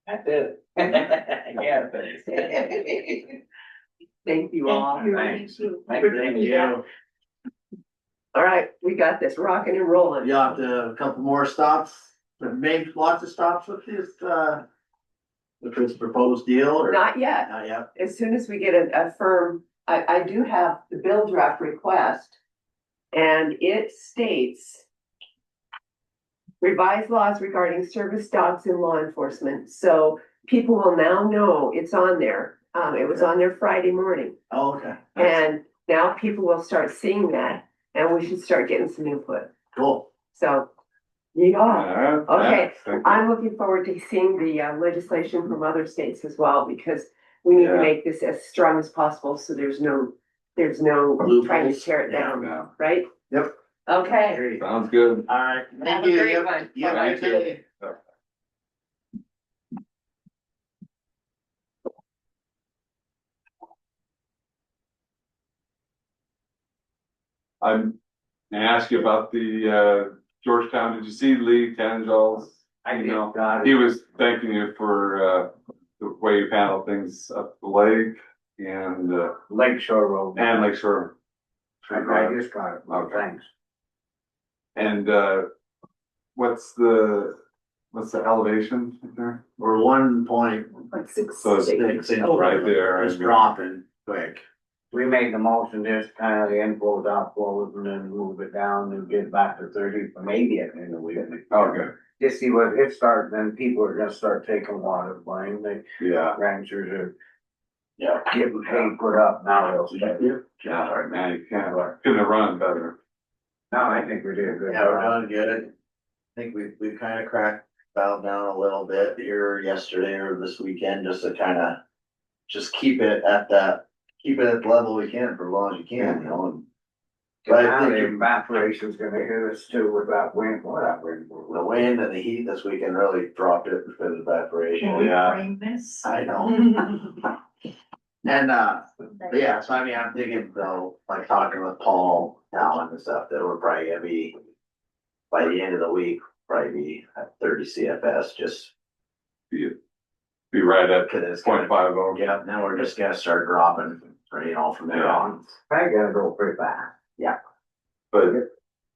That's it. Yeah. Thank you all. Thanks. Thank you. All right, we got this rocking and rolling. You have to, a couple more stops, maybe lots of stops with this proposed deal or? Not yet. Not yet. As soon as we get a firm, I do have the bill draft request. And it states revised laws regarding service dogs in law enforcement. So people will now know it's on there. It was on there Friday morning. Oh, okay. And now people will start seeing that and we should start getting some input. Cool. So, yeah, okay. Thank you. I'm looking forward to seeing the legislation from other states as well, because we need to Yeah. make this as strong as possible, so there's no trying to tear it down, Yeah. right? Yep. Okay. Sounds good. All right. Have Thank a you. great Yep. one. Yep. Thank you. Okay. I'm gonna ask you about the Georgetown. Did you see Lee Tangel's email? He was thanking you for the way you handled things up the lake and Lakeshore Road. Lakeshore. I just got it. Okay. Thanks. And what's the elevation there? We're 1.6 Like six. So it's inches right there. It's dropping quick. We made the motion, just kind of the inflows, outflows, and then move it down and get back to 30, maybe at the end of the week. Okay. Just see what it starts, then people are gonna start taking water, Brian, the Yeah. ranchers are Yeah. getting paid put up, now they'll start. Yeah. All right, man. You couldn't have run better. No, I think we did a good Yeah, we're job. doing good. I think we've kind of cracked valve down a little bit here yesterday or this weekend, just to kind of just keep it at the level we can for as long as you can, you know. And But I now think the if- evaporation's gonna hit us too with that wind, what that wind? the wind and the heat this weekend really dropped it because of evaporation. Can we Yeah. frame this? I know. And, but yeah, so I mean, I'm thinking though, like talking with Paul, Alan and stuff, that we're probably gonna be, by the end of the week, probably be at 30 CFS, just Be right at because it's gonna, 0.50. yeah, now we're just gonna start dropping, you know, from there on. Probably gonna go pretty fast. But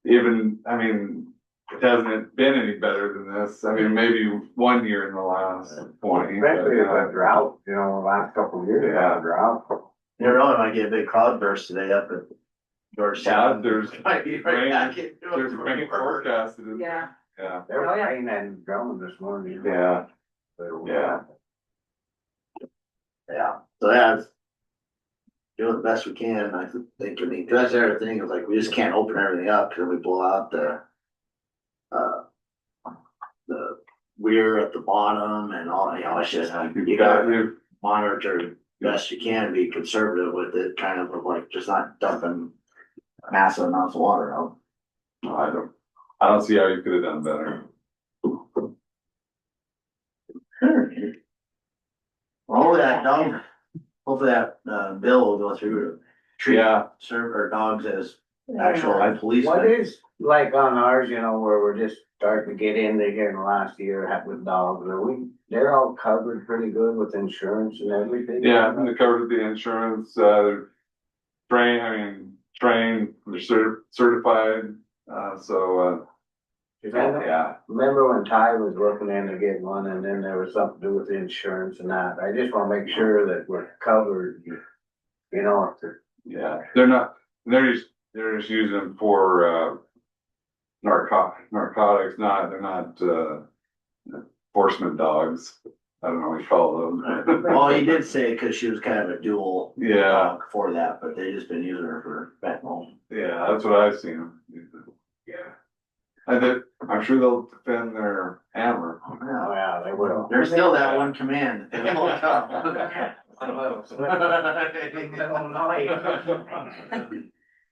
even, I mean, it hasn't been any better than this. I mean, maybe 1 year in the last 20. Especially with but, that drought, you know, the last couple of years, we had a drought. You never know, I might get a big cloud burst today up at Georgetown. Yeah, there's Might be right rain- back into it. There's rain forecasted. isn't there? Yeah. Yeah. There Oh, was yeah. rain and drumming this morning. Yeah. But, Yeah. Yeah, so that's. Doing the best we can, I think, I mean, 'cause that's the other thing, is like, we just can't open everything up, cause we blow out the weir at the bottom and all, you know, it's just, you gotta monitor best you can, be conservative with it, kind of like, just not dumping massive amounts of water out. No, I don't see how you could have done better. All that dog, hopefully that, bill will go through to treat Yeah. serve our dogs as actual What policemen. is, like on ours, you know, where we're just starting to get into here in the last year with dogs, they're all covered pretty good with insurance and everything? Yeah, and they covered the insurance, trained, they're certified, so, yeah. Remember when Ty was looking in to get one and then there was something to do with the insurance and that? I just wanna make sure that we're covered, you know, Yeah, they're just using them for, narcotics, they're not, enforcement dogs. I don't know what you call them. Well, he did say, cause she was kind of a dual. Yeah. dog for that, but they just been using her for fentanyl. Yeah, that's what I've seen them. Yeah. I'm sure they'll defend their hammer. oh yeah, they will. There's still that one command. that they won't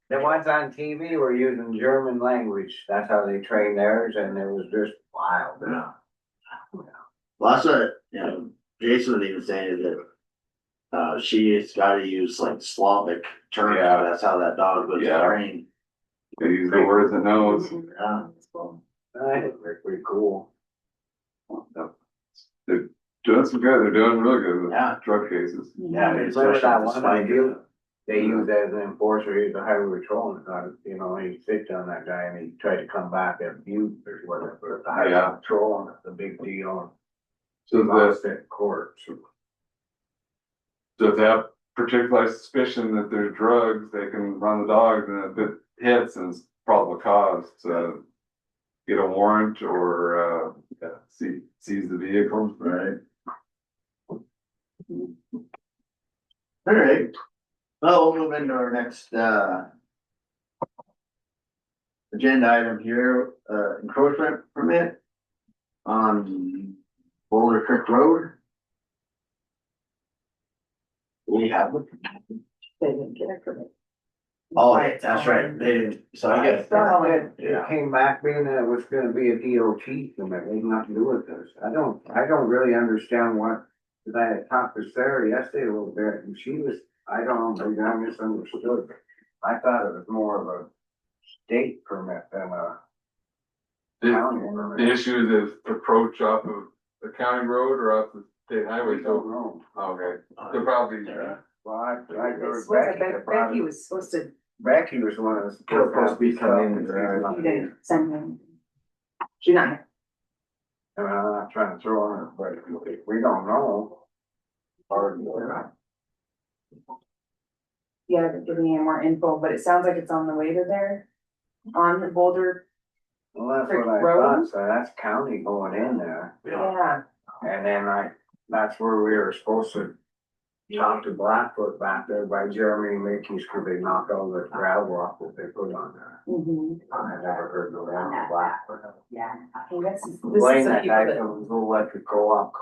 The ones on TV were using German language, that's how they trained theirs, and it was just wild. Yeah. Well, that's what, you know, Jason was even saying that, she's gotta use like Slavic terms, Yeah. that's how that dog was Yeah. trained. They use the words it knows. Yeah. I think they're pretty cool. They're doing some good, they're doing really good with Yeah. drug cases. Yeah, Remember especially that with the one spike. they used as an enforcer, he's a highway patrol, and you know, he picked on that guy and he tried to come back at Butte or whatever, the highway Yeah. patrol, and it's a big deal. So He lost it in court. So if they have particular suspicion that there's drugs, they can run the dogs, and if it hits and it's probable cause to get a warrant or, seize the vehicle. Right. All right, well, we'll move into our next, agenda item here, encroachment permit on Boulder Creek Road. We have them. They didn't get it from me. Oh, that's right, they didn't, so I guess. It came back being that it was gonna be a DOT permit, it had nothing to do with this. I don't really understand what, cause I had talked to Sarah yesterday a little bit, and she was, I don't know, maybe I misunderstood. I thought it was more of a state permit than a county The permit. issue is the approach off of the county road or off the state highway, I don't so, know. okay, they're probably, Well, I heard Becky was supposed to, Becky was one of the. Supposed to be coming in the you didn't send me. She's not here. And I'm not trying to throw on her, but if we don't know. Or, Yeah, haven't given me any more info, but it sounds like it's on the way to there. On the Boulder, well, that's what I Road? thought, so that's county going in there. yeah. And then that's where we were supposed to talk to Blackfoot back there by Jeremy and Mickey's, cause they knocked all the gravel off that they put on there. Mhm. I never heard the name of Blackfoot. Yeah. I think this is Blaine, some that people guy that- from the electric co-op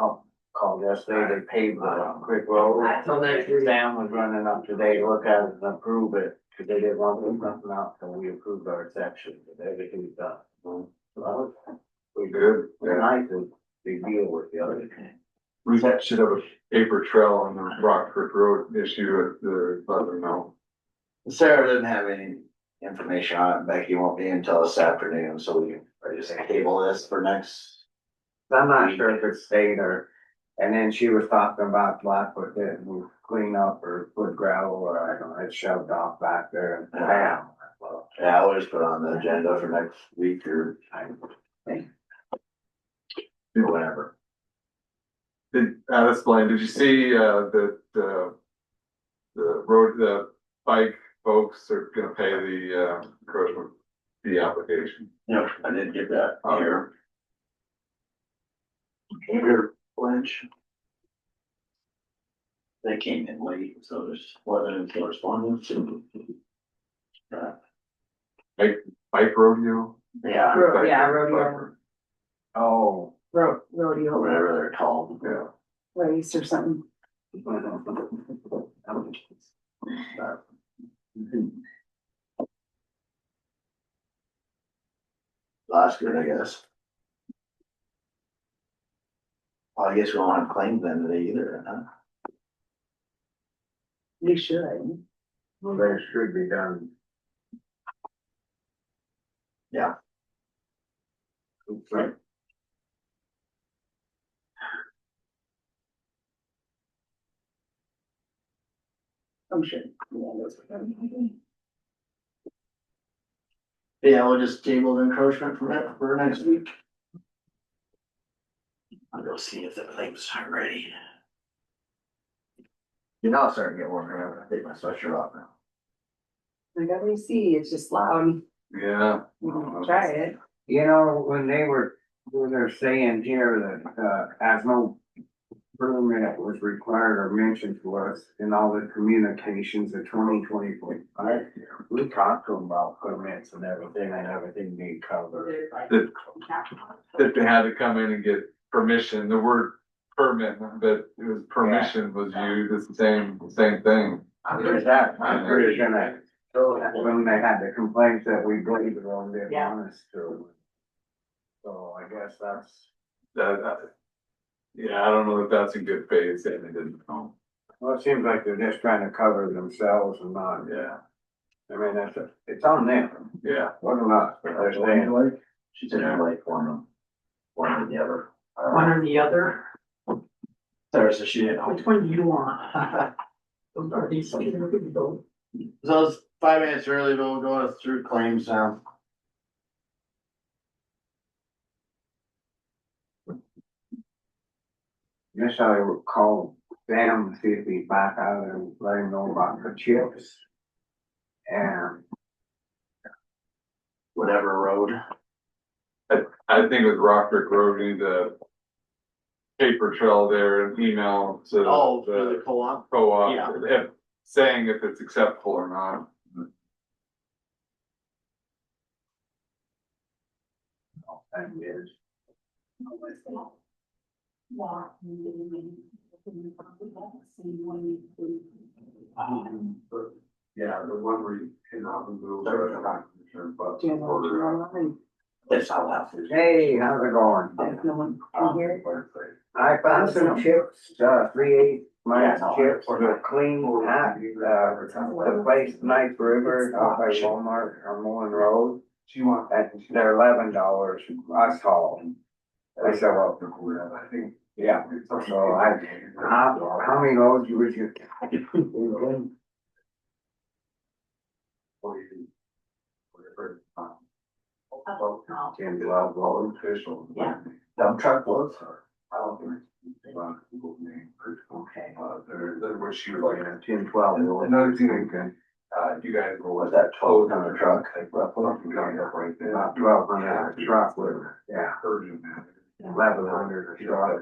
called yesterday, they paved the quick road. Sam was running up today to look at it and approve it, cause they didn't want to put nothing out till we approved our section, but everything's done. So that was pretty good, and I think big deal with the other. we should have a paper trail on the Rock Creek Road issue at the, let them know. Sarah didn't have any information on it, Becky won't be until this afternoon, so we are just gonna table this for next. I'm not sure if it's state or, and then she was talking about Blackfoot didn't clean up or put gravel or I don't know, it's shoved off back there and bam. Yeah, I'll just put it on the agenda for next week or whatever. That's Blaine, did you see, that, the bike folks are gonna pay the, encroachment fee application? Yep, I did get that here. Here, Lynch. they came in late, so there's wasn't any correspondence. Bike rodeo? Yeah, rodeo. Oh. Rodeo whatever they're called. Yeah. race or something. Last good, I guess. Well, I guess we won't have claims then today either, huh? We should. They should be done. Yeah. Right. I'm sure. Yeah, we'll just table the encroachment for next week. I'll go see if the claims are ready. You know, I'll start to get warm. I'm gonna take my sweatshirt off now. I got AC, it's just loud. Yeah. We can try it. You know, when they're saying here that, as no permit was required or mentioned to us in all the communications of 2024, we talked to them about permits and everything being covered. That they had to come in and get permission, the word permit, but it was permission was used, it's the same thing. There's that, I'm pretty gonna, when they had the complaints that we believe it on, they're Yeah. honest to. So I guess that's. Yeah, I don't know if that's in good faith, saying they didn't know. Well, it seems like they're just trying to cover themselves and not, Yeah, I mean, it's on them, yeah. wasn't us, but they're saying. She's in her like one or the other. One or the other, Sarah says she didn't know. which one do you want? Those are these, So it's 5 minutes early, but we'll go through claims now. Guess I would call Sam, see if he's back out and let him know about the chips. And Whatever road. I think with Rock Creek Road, we need the paper trail there and email to Oh, for the the co-op? co-op, Yeah. saying if it's acceptable or not. that is. Yeah, the one where you cannot remove. That's how that is. Hey, how's it going? There's no one in here. I found some chips, 3/8 minus chips, they're clean at, the place, Knife River, out by Walmart on Mullen Road. And they're $11, us haul. I said, well, yeah, so how many loads would you? 10, 12 loads. Yeah. Dump truck loads. I don't think. Okay. They're what she was like. 10, 12 loads. Another thing, you guys go Was with that that 12 12 on the truck? Like roughly? right there. About 1,200 a truck with, yeah, Urgent, man. 1,100 a truck.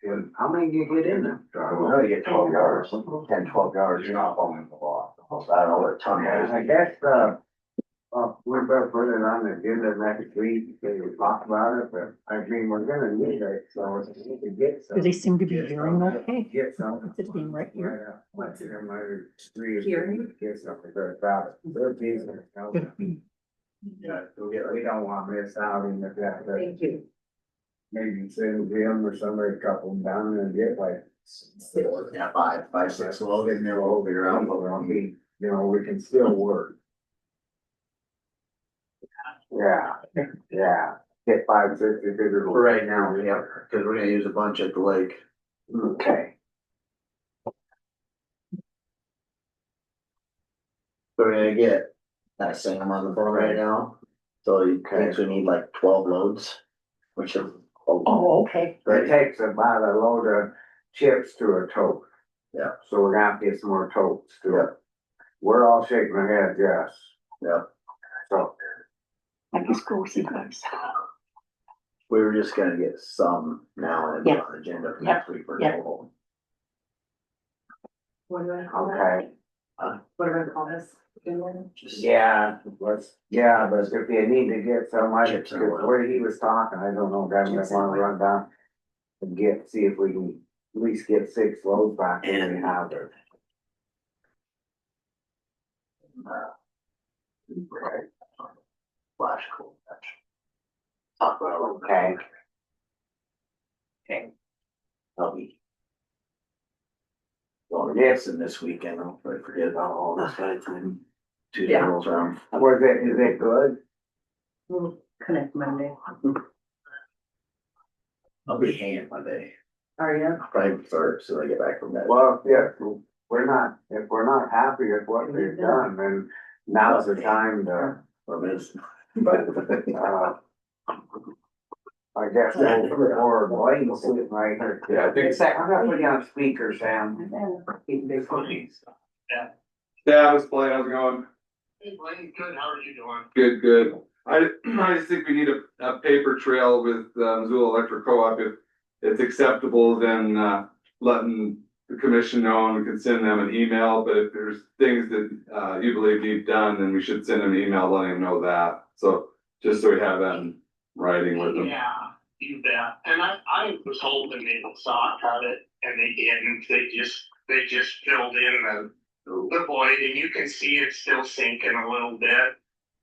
And how many do you get in them? Well, you get 12 yards, 10, 12 yards. You're not following the law. I don't know what a ton is. I guess, we better put it on the agenda next week, they will talk about it, but I mean, we're gonna need it, so if we can get some. Do they seem to be hearing okay? Get some. It's sitting right here. What's it, my three. Hearing? Get something for about it. They're decent. Yeah, go get We don't wanna miss out in the fact that Thank you. maybe send Jim or somebody, couple them down and get like. Yeah, 5, 6 loads in there, we'll be around, but we're on You know, we can still work. Yeah, get 5, 6, figure. For right now, yeah, cause we're gonna use a bunch at the lake. Okay. We're gonna get that same on the phone right now. So you think we need like 12 loads, which is. Oh, okay. It takes about a load of chips to a tote. Yeah. So we're gonna have to get some more totes to it. We're all shaking our head, yes. Yeah. So, I just go see guys. We were just gonna get some now and Yeah. on the agenda for Yeah. next week for Yeah. total. What do I call that? Okay, What do I call this? Just yeah, but if you need to get so much, Chips and oil. where he was talking, I don't know, guys, Chips I and wanna oil. run down. And see if we can at least get 6 loads back and we And- have it. Flash cool. Talk about it. Okay, I'll be. Going to Gibson this weekend, I'll probably forget about all this by the time Tuesday Yeah. rolls around. is it good? We'll connect Monday. I'll be hand Monday, Are you? probably first, so I get back from that. Well, yeah, if we're not happy with what they've done, then now's the time to, Or miss. I guess, or Blaine sitting right here. Yeah, I think- I'm gonna put you on speaker, Sam. Yeah, Miss Blaine, how's it going? Hey Blaine, good, how are you doing? Good, good. I just think we need a paper trail with, Missoula Electric Co-op. If it's acceptable, then, letting the commission know and we can send them an email. But if there's things that, you believe need done, then we should send them an email letting them know that. So, just so we have that in writing with them. Yeah, you bet. And I was hoping they would saw cut it and they didn't. They just filled in the void and you can see it's still sinking a little bit.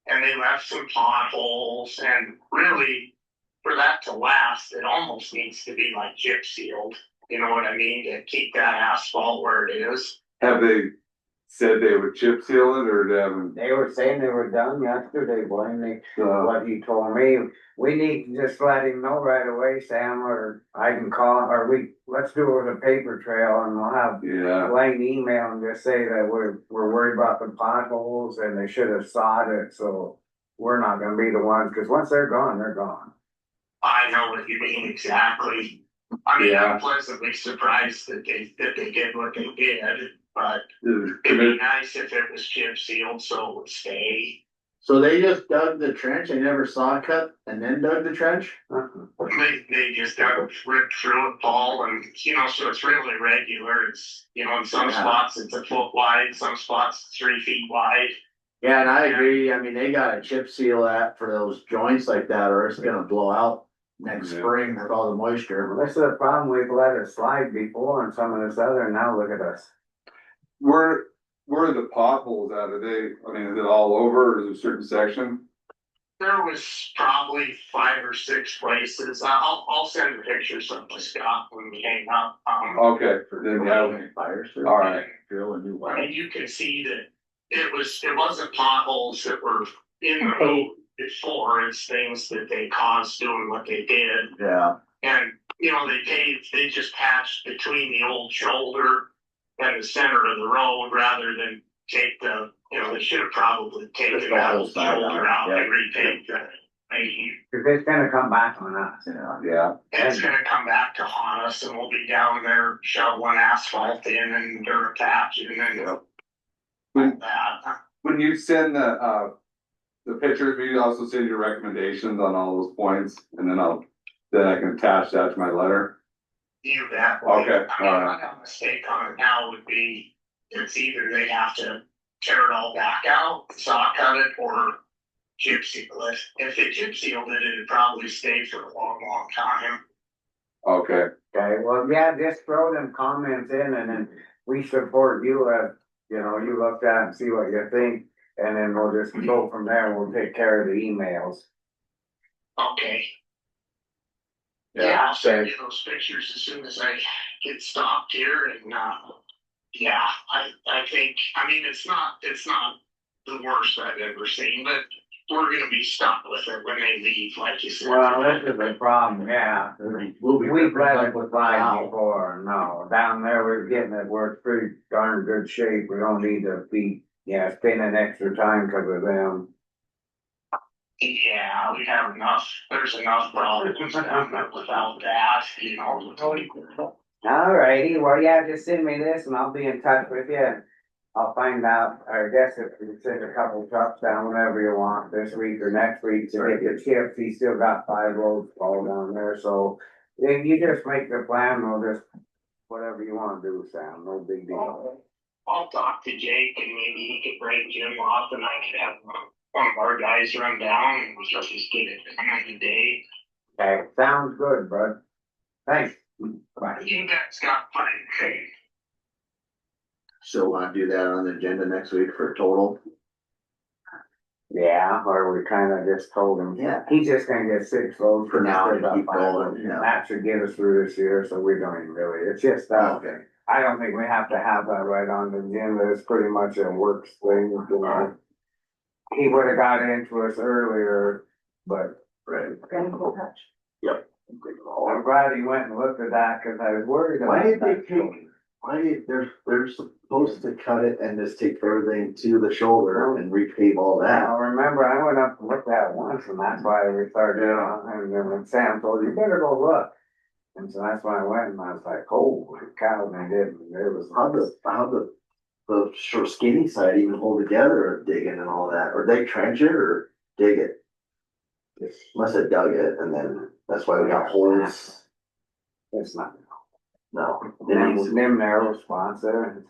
And they left some potholes and really for that to last, it almost needs to be like chip sealed. You know what I mean? To keep that asphalt where it is. Have they said they would chip seal it or they haven't? They were saying they were done yesterday, Blaine, Uh, what he told me. We need to just let him know right away, Sam, or I can call, let's do it with a paper trail and we'll have yeah. Blaine email and just say that we're worried about the potholes and they should have sawed it, so we're not gonna be the ones, cause once they're gone, they're gone. I know what you mean exactly. I mean, Yeah. I'm pleasantly surprised that they did what they did, but The it'd be commi- nice if it was chip sealed so it would stay. So they just dug the trench, they never saw cut and then dug the trench? They just ripped through it, Paul, and so it's really regular. It's in some Yeah. spots it's a foot wide, some spots 3 feet wide. Yeah, and I agree, I mean, they gotta chip seal that for those joints like that, or it's gonna blow out next Yeah. spring with all the moisture. This is the problem, we've let it slide before and some of this other, and now look at us. Where are the potholes at? Are they, I mean, is it all over or is it a certain section? There was probably 5 or 6 places. I'll send pictures of the Scott when we hang up. Okay, then yeah, Fires. all right. Drill a new I well. mean, you can see that it wasn't potholes that were in the road before, it's things that they caused doing what they did. Yeah, And, they just patched between the old shoulder and the center of the road rather than take they should have probably taken Just the that whole old side shoulder out, out yeah. and repaved it. I mean, Cause it's gonna come back on us. yeah. Yeah, it's gonna come back to haunt us and we'll be down there shoveling asphalt in and dirt patching and all that. when you send the pictures, will you also send your recommendations on all those points? And then I can attach that to my letter. You bet. Okay, I mean, alright. my mistake on it now would be, it's either they have to tear it all back out, saw cut it, or chip seal it. If they chip sealed it, it'd probably stay for a long, long time. Okay, Okay, well, yeah, just throw them comments in and then we support you you look at it and see what you think. And then we'll just go from there and we'll take care of the emails. Okay. Yeah, Yeah, I'll send thanks. you those pictures as soon as I get stopped here and, yeah, I think, I mean, it's not the worst I've ever seen, but we're gonna be stuck with it when they leave, like you said. Well, this is the problem, yeah. We'll be. We've let it slide before, no, down there we're getting it, we're pretty darn good shape, we don't need to be, spending extra time because of them. Yeah, we have enough, there's enough problems down there without that, Alrighty, well, yeah, just send me this and I'll be in touch with you. And I'll find out, I guess if you send a couple trucks down whenever you want, this week or next week to get the chips, he's still got 5 loads all down there, so. If you just make the plan, we'll just, whatever you wanna do, Sam, no big deal. I'll talk to Jake and maybe he could break Jim off and I could have one of our guys run down and we just get it done on the day. Okay, sounds good, bud. Thanks. Bye. You guys got fine. So wanna do that on the agenda next week for a total? Yeah, or we kinda just told him, Yeah. he's just gonna get 6 loads For now, instead of keep 5 going, loads. yeah. That should get us through this year, so we don't even really, it's just, Okay. I don't think we have to have that right on the agenda, it's pretty much a works thing, you know. He would've got into us earlier, but. Right. Yep. I'm glad he went and looked at that, cause I was worried about Why did they that. take, they're supposed to cut it and just take everything to the shoulder and repave all I that. remember I went up and looked at it once, and that's why we started, and then when Sam told you better go look. And so that's why I went, and I was like, holy cow, they did, and it was. How the short skinny side even hold together or digging and all that, or they trench it or dig it? Must have dug it and then that's why we got holes. It's not. No, it needs to be, Them narrow spots there.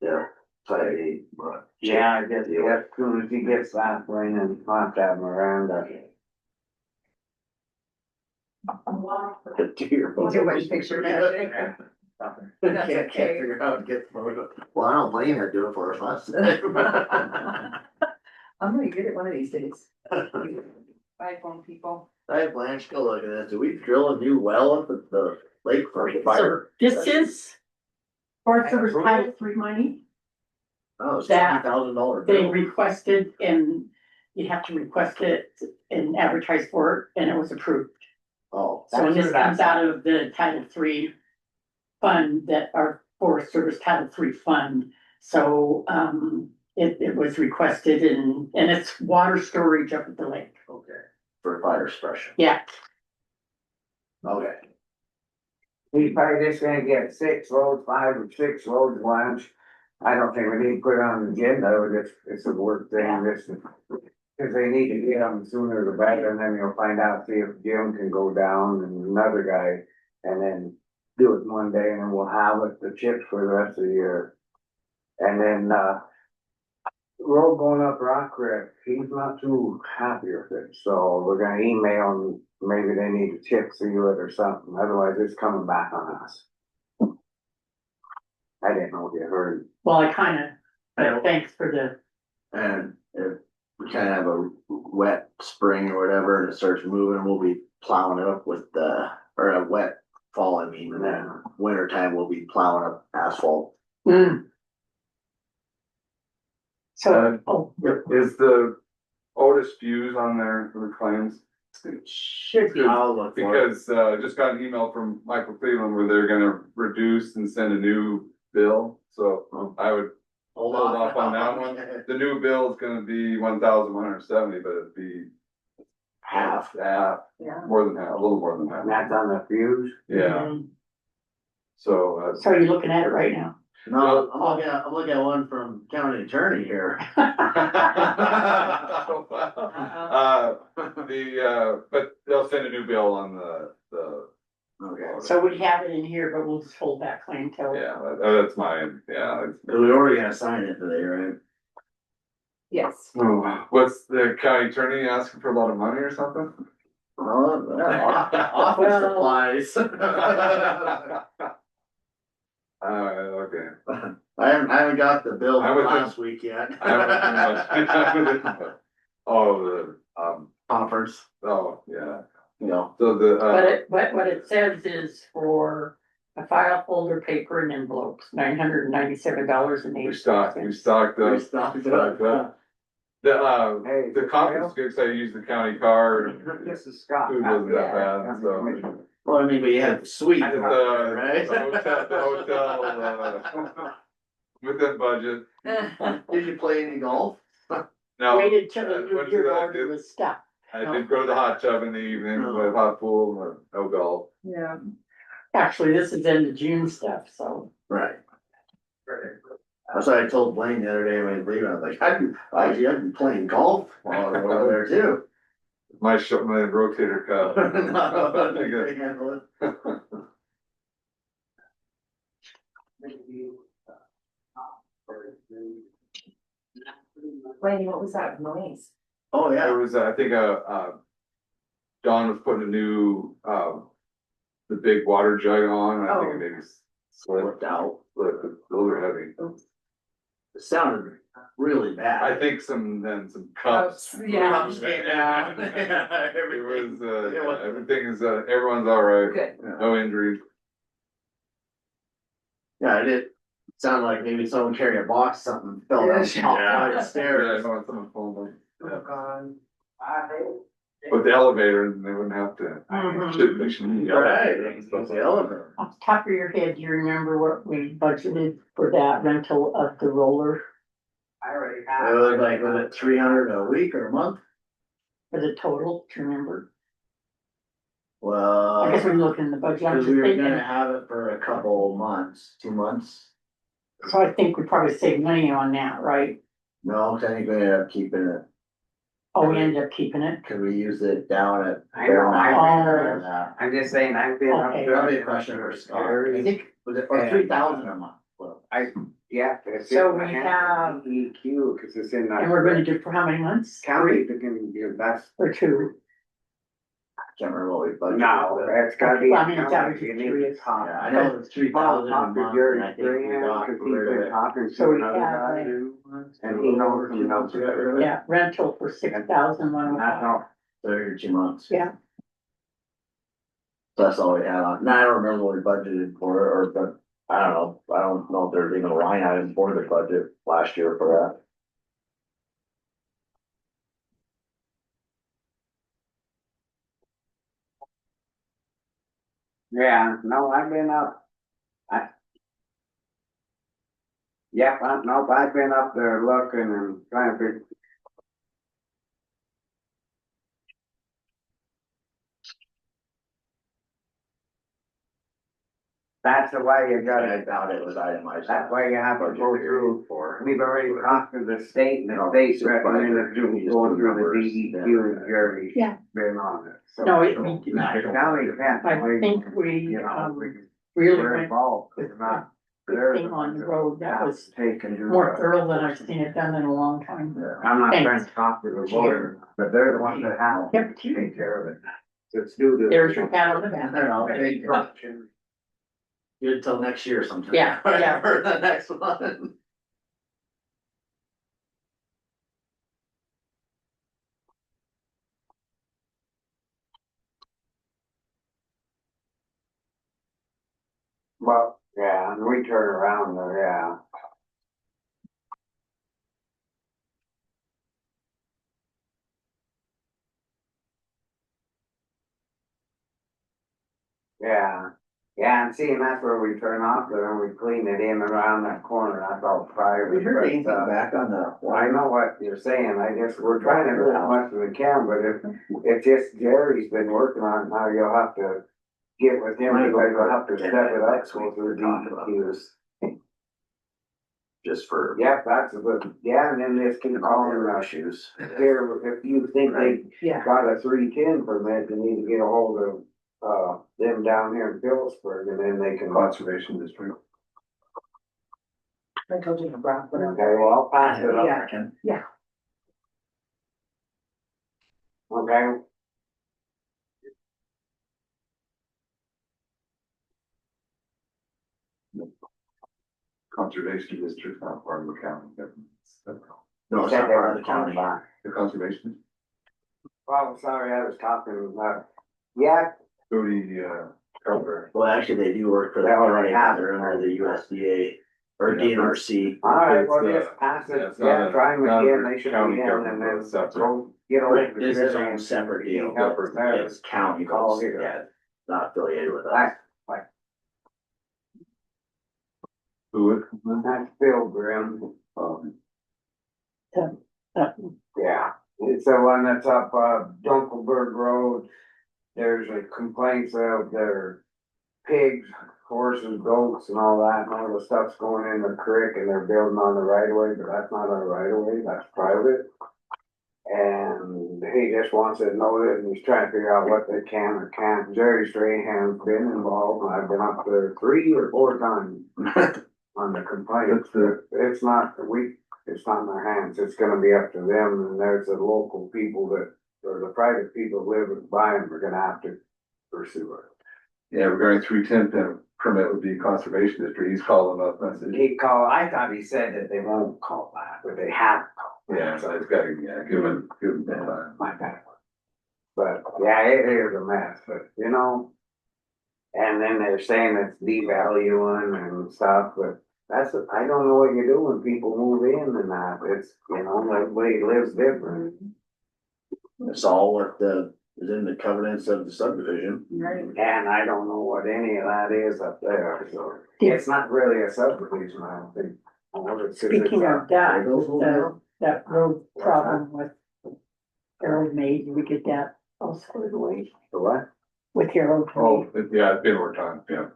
yeah, tight, but. Yeah, I guess, yeah, as soon as he gets that thing and I'll have to have Miranda. Deer. Too much picture magic. That's Can't okay. figure out how to get the photo. Well, I don't blame her doing it for us last time. I'm gonna get it one of these days. iPhone people. Hey Blanche, go look at this. Did we drill a new well up at the lake for the So fire? this is Forest Service Title III money. Oh, it's that $20,000. They requested and you have to request it and advertise for it and it was approved. Oh, So this comes out of the Title III fund that our Forest Service Title III fund. So, it was requested and it's water storage up at the lake. okay, for fire suppression. Yeah, Okay. He's probably just gonna get 6 loads, 5 or 6 loads lunch. I don't think we need to put it on the agenda, but it's a work thing, this. Cause they need to get them sooner the better, and then you'll find out, see if Jim can go down and another guy. And then do it one day and then we'll have it, the chips for the rest of the year. And then, road going up Rock Creek, he's not too happy with it, so we're gonna email him, maybe they need to chip seal it or something, otherwise it's coming back on us. I didn't know if you heard. well, but thanks for the, And if we kind of have a wet spring or whatever and it starts moving, we'll be plowing it up with or a wet fall, I mean, and then winter time we'll be plowing up asphalt. so, oh, Is the Otis Fuse on there for the claims? should be. I'll look for it. Because, just got an email from Michael Cleveland where they're gonna reduce and send a new bill, so I would Hold hold off on that one. The new bill is gonna be 1,170, but it'd be Half. half, Yeah. more than half, a little more than And half. that's on the fuse. Yeah, Mhm. so, So you're looking at it right now? No, I'm looking at one from county attorney here. but they'll send a new bill on the, Okay. So we have it in here, but we'll just hold that claim till. yeah, that's mine, yeah. Cause we already gotta sign it today, right? Yes. What's the county attorney asking for a lot of money or something? Office supplies. Okay. I haven't got the bill I from was last week yet. Oh, the, Conference, oh, yeah, you know, so the, But what it says is for a file folder, paper and envelopes, $997.80. we stocked we up. stocked The, Hey, the conference good, so I use the county car, This is Scott. food wasn't that Yeah. bad, so. well, I mean, but you had the suite, At right? the hotel, within budget, Did you play any golf? no. Waited till what your did I order do? was stuck. I did go to the hot tub in the evening, with hot pool, no golf. Yeah. Actually, this is in the June stuff, so. Right. That's what I told Blaine the other day when he was leaving, I was like, I'd be playing golf while I was over there too. My rotator cuff. No, they can handle it. Laney, what was that noise? Oh, yeah. There was, I think, Don was putting a new, the big water jug on, I think it maybe Slipped out. those are heavy. It sounded really bad. I think some cups. Yeah. Cups came down. It Everything. was, It was- everything is, everyone's all right, Good. no injuries. Yeah, it did. Sounded like maybe someone carried a box, something fell down. Yeah. the top flight of Yeah, I stairs. know someone phoned them. Oh, God. With the elevator, they wouldn't have to, Mhm. they should need the Right, elevator. it's supposed to elevator. Off the top of your head, do you remember what we budgeted for that rental of the roller It was like, was it 300 a week or a month? for the total? Do you remember? Well. I guess when you look in the budget, I'm Cause just we were thinking, gonna have it for a couple months, 2 months. so I think we probably saved money on that, right? No, 'cause I think we ended up keeping it, Oh, we ended up keeping it. cause we used it down at. I know, I- Yeah. I'm just saying, I've been up Okay. there. Probably a question for Scott. I think, was it, or 3,000 a month? Well, Yeah. it's So in we the have- EQ, cause it's in that. And we're gonna do for how many months? County, they can give that's, Or two? Can't remember what we budgeted. no, but- that's gotta be. Well, I mean, it's county, average you of need 3 to is- talk. Yeah, I know it's 3,000 a Talk to month, Jerry and I think we Strahan, got cause he's rid of been it. talking So to we another have, guy, and he And knows he some knows we got rid of it. Yeah, rental for 6,105. And that's all. 32 months. Yeah. So that's all we had on, now I don't remember what we budgeted for it, or, but, I don't know if there's even a line item for the budget last year for that. Yeah, no, I've been up. Yep, nope, I've been up there looking and trying to. That's the way you I gotta, doubt it was itemized. that's why you have to go through. For. We've already talked to the state and the state's recommended to go through the DEQ and Jerry's Yeah. been on it. So No, it, the county can't. I think we, You know, really we're went involved, with it's not. good they're thing on the road. That have was to take and do more the- thorough than I've seen it done in a long time. I'm not trying Thanks. to talk to the lawyer, but they're the ones that have to Yep. take care of it. It's due to. There's your pat on the I back. don't know, maybe good till next year sometime. Yeah, yeah. Whatever the next one. Well, yeah, and we turn around there, yeah. Yeah, yeah, and see, and that's where we turn off there and we clean it in around that corner, that's all private. We heard but, anything back on the. I know what you're saying, I guess we're trying to do as much as we can, but if just Jerry's been working on it, now you'll have to get with him, because you'll have to step it up, go through DEQs. Just for. Yep, that's a good, yeah, and then just keep calling Their Rush. issues. Here, if you think they Yeah. got a 310 permit, you need to get a hold of, them down here in Phillipsburg, and then they can. Conservation District. I told you to Brock, whatever. Okay, well, I'll pass it up. Yeah. Okay, Conservation District, not part of the county. No, it's not part of the county. The conservation, well, sorry, I was talking, yeah, Cody, Carver. Well, actually, they do work for the They already county, have. they're under the USDA or Yeah. DNRC. all right, well, It's, just pass yeah, it, it's not yeah, a- try them not a again, they should county be in, government, and then it's separate. go get over. to This is Jerry own and separate he deal, helps there. it's county, Call but here. yeah, not affiliated with us. That's, Who would? that's Pilgrim, yeah, it's the one that's up, Dunkelberg Road. There's a complaints of their pigs, horses, goats and all that, and all the stuff's going in the creek and they're building on the right of way, but that's not our right of way, that's private. And he just wants it noted and he's trying to figure out what they can or can't. Jerry Strahan's been involved and I've been up there 3 or 4 times. on the complaint. It's not in our hands. It's gonna be up to them, and there's the local people or the private people who live and buy them are gonna have to pursue it. Yeah, regarding 310 permit would be conservation district, he's calling up, I said, I thought he said that they won't call back, but they have called. yeah, so it's gotta, yeah, give him time. My bad. But, yeah, it is a mess, but, and then they're saying it's devaluing and stuff, but I don't know what you do when people move in and that, it's, everybody lives different. It's all what is in the covenants of the subdivision. Right. And I don't know what any of that is up there, so it's not really a subdivision, I don't think. I know it's- Speaking of that, that road problem with Harold May, we get that all squared away The what? with Harold May. Oh, yeah, it's been worked on, yeah.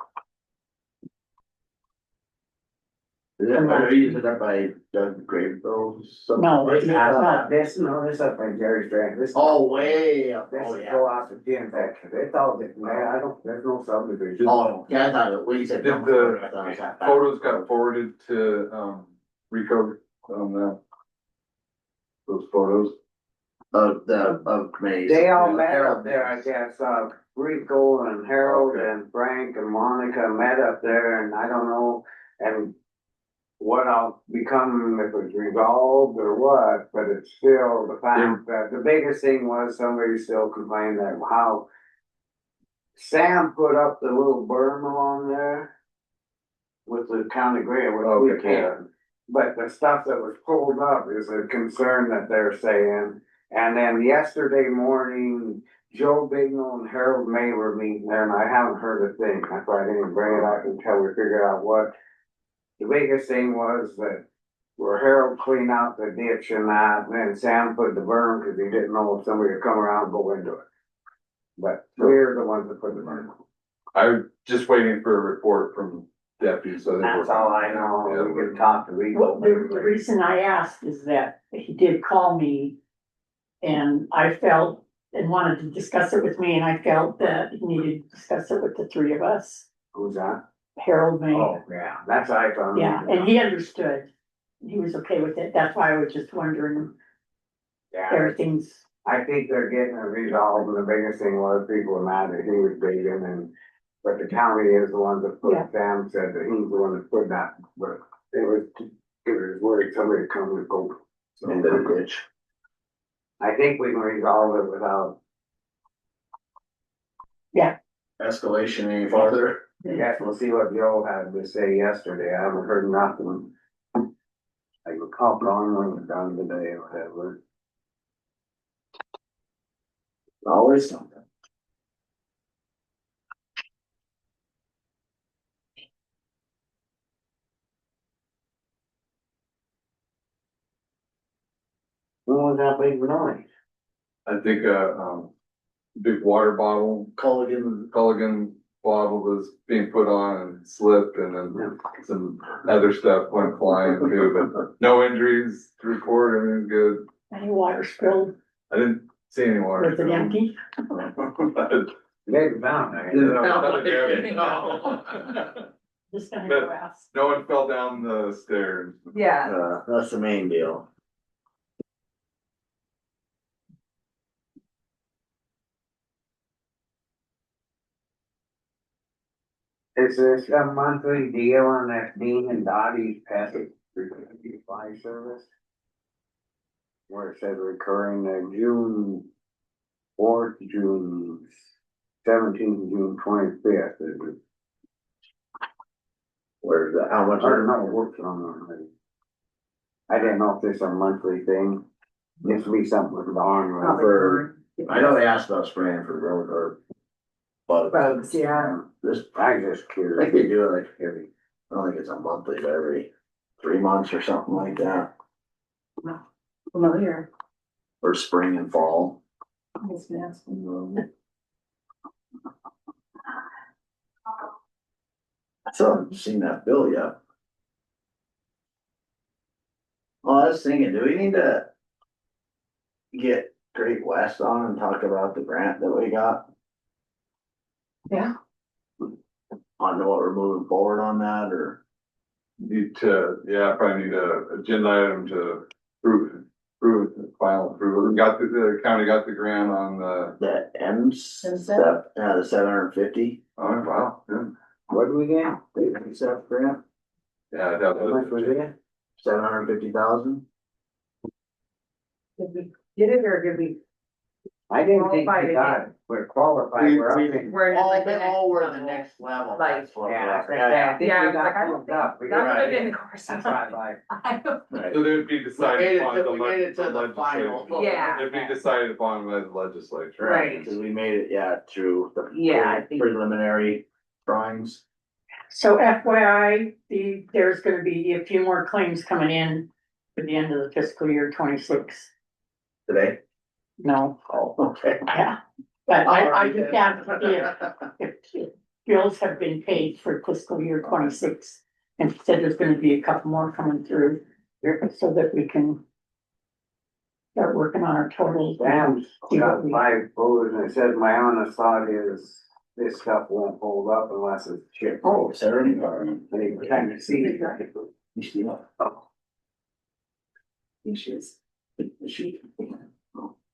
Are you using that by Doug Graveville? No, it's not. This up by Jerry Strand, this. Oh, way up, This oh, is yeah. go out to Jim Becker, it's all different, man, there's no subdivision. Oh, yeah, I thought, when you said. Did I thought it was the that bad. photos got forwarded to, Rico on those photos? Of Mays. They all met up there, I guess, Rico and Harold and Frank and Monica met up there, and I don't know, and what I'll become, if it's resolved or what, but it's still the fact that the biggest thing was somebody still complained that how Sam put up the little berm along there with the county grant, which we can. But the stuff that was pulled up is a concern that they're saying. And then yesterday morning, Joe Bignell and Harold May were meeting there, and I haven't heard a thing. That's why I didn't bring it up until we figured out what. The biggest thing was that where Harold cleaned out the ditch and that, and then Sam put the berm because he didn't know if somebody would come around and go into it. But we're the ones that put the berm. I'm just waiting for a report from deputies, so. That's all I know. We can talk to Well, Rico. the reason I asked is that he did call me and I felt and wanted to discuss it with me, and I felt that he needed to discuss it with the three of us. Who's that? Harold May. Oh, yeah, that's I found. Yeah, and he understood. He was okay with it. That's why I was just wondering, Yeah, everything's, I think they're getting it resolved, and the biggest thing was people were mad that he was digging and, but the county is the one that put, Yeah. Sam said that he's the one that put that, but it was worried somebody would come and go. In the ditch. I think we can resolve it without, Escalation any farther. I guess we'll see what Joe had to say yesterday, I haven't heard nothing. I will call on when we're done today or whatever. Always something. When was that big noise? I think, big water bottle, Culligan. bottle was being put on and slipped, and then some other stuff went flying too, but no injuries to report, everything's good. any water spilled, I didn't see any water. was it empty? They found it. Just gonna go ask. No one fell down the stairs. Yeah, That's the main deal. Is this a monthly deal on that Dean and Dottie's pet fly service? Where it says recurring June 4th, June 17th, June 25th, is it? Where's that? How much? I don't know, what's on already. I didn't know if this is a monthly thing. This would be something with Dawn. For, I know they asked about spraying for road or. bugs, yeah. This, I just I curious. think they do it like every, I don't think it's a monthly, but every 3 months or something like that, Familiar. or spring and fall. It's nasty. So I haven't seen that bill yet. Well, I was thinking, do we need to get Great West on and talk about the grant that we got? Yeah. On what we're moving forward on that, or? Need to, yeah, probably need a agenda item to prove the final approval. We got the county got the grant on The M's stuff, the 750. oh, wow, good. What do we get? The stuff grant, Yeah, that How much was was, it? 750,000. Did we get it or did we? I didn't think Qualified we got it. We're qualified, we're up in. We're All, like the they next all were the level. next level. Like, That's what it Yeah, was. I think Yeah, we I was like, got I don't moved up. We That would got- have been the course. That's why I like. Right. so they would be We made decided it upon to, the we made it to the final. Yeah. It'd be decided upon by the legislature. Right. Cause we made it, yeah, through the Yeah, I think- preliminary drawings So FYI, there's gonna be a few more claims coming in for the end of the fiscal year 26. today. No, Oh, okay. yeah, but I just asked if bills have been paid for fiscal year 26. And she said there's gonna be a couple more coming through so that we can start working on our totals. Sam's See what got we- 5 folders and it says my honest thought is this stuff won't hold up unless it's chipped. Oh, Sarah Department. And you can kind of see. You see that? Oh. Issues.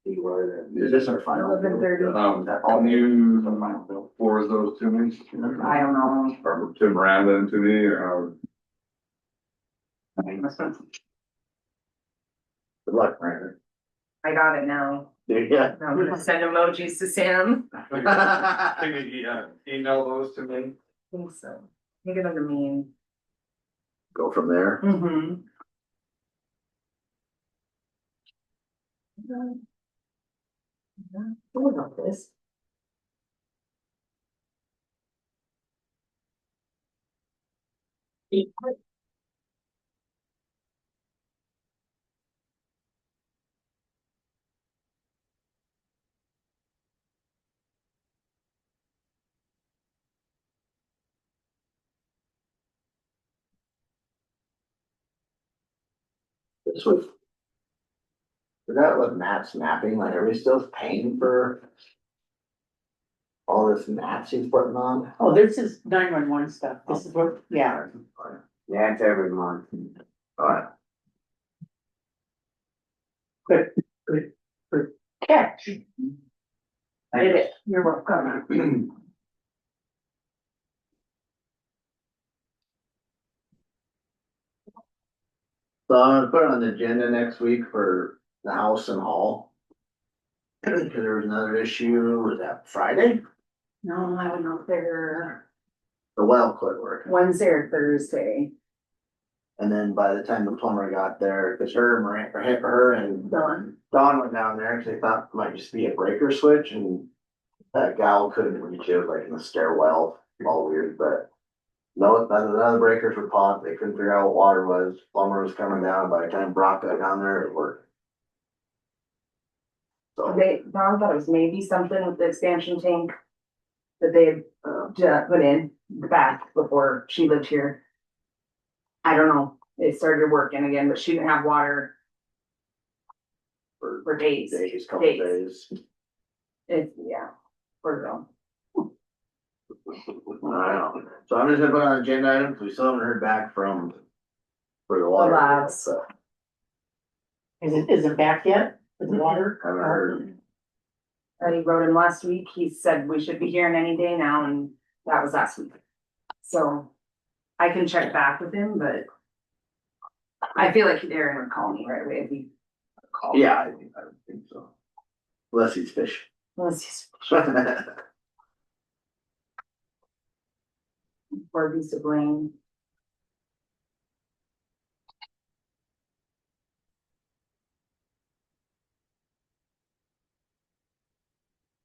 See where Is this our final? 11:30. Can you The final bill. forward those to me? I don't know. Or to Miranda and to me, or Good luck, Brandon. I got it now. Yeah. I'm gonna send emojis to Sam. can you email those to me? I think so. Think it under me. Go from there. Mm-hmm. What about this? This was. Forgot what Matt's mapping, like, are we still paying for? All this maps he's putting on? Oh, this is 911 stuff. This is what, yeah. Yeah, it's every month. Alright. Good catch. I did it. You're welcome. So I'm gonna put it on the agenda next week for the house and hall. Cause there was another issue, was that Friday? No, I don't know if they're The well quit working. Wednesday or Thursday. And then by the time the plumber got there, cause her and Dawn went down there, cause they thought it might just be a breaker switch and. That gal couldn't reach it, like in the stairwell, all weird, but. No, none of the breakers were popped, they couldn't figure out what water was, plumber was coming down, by the time Brock got down there, it worked. So, Don thought it was maybe something with the expansion tank. That they had put in the back before she lived here. I don't know, it started working again, but she didn't have water for days. couple Days. days. It's, yeah, for real. I don't know, so I'm just gonna put on agenda items, we still haven't heard back from. For the water. labs. So, Is it back yet with the water? Haven't heard. I wrote him last week, he said we should be hearing any day now, and that was last week. So, I can check back with him, but. I feel like Aaron would call me right away if he called. Yeah, I would think so. Unless he's fishing. Unless he's, or he's to blame.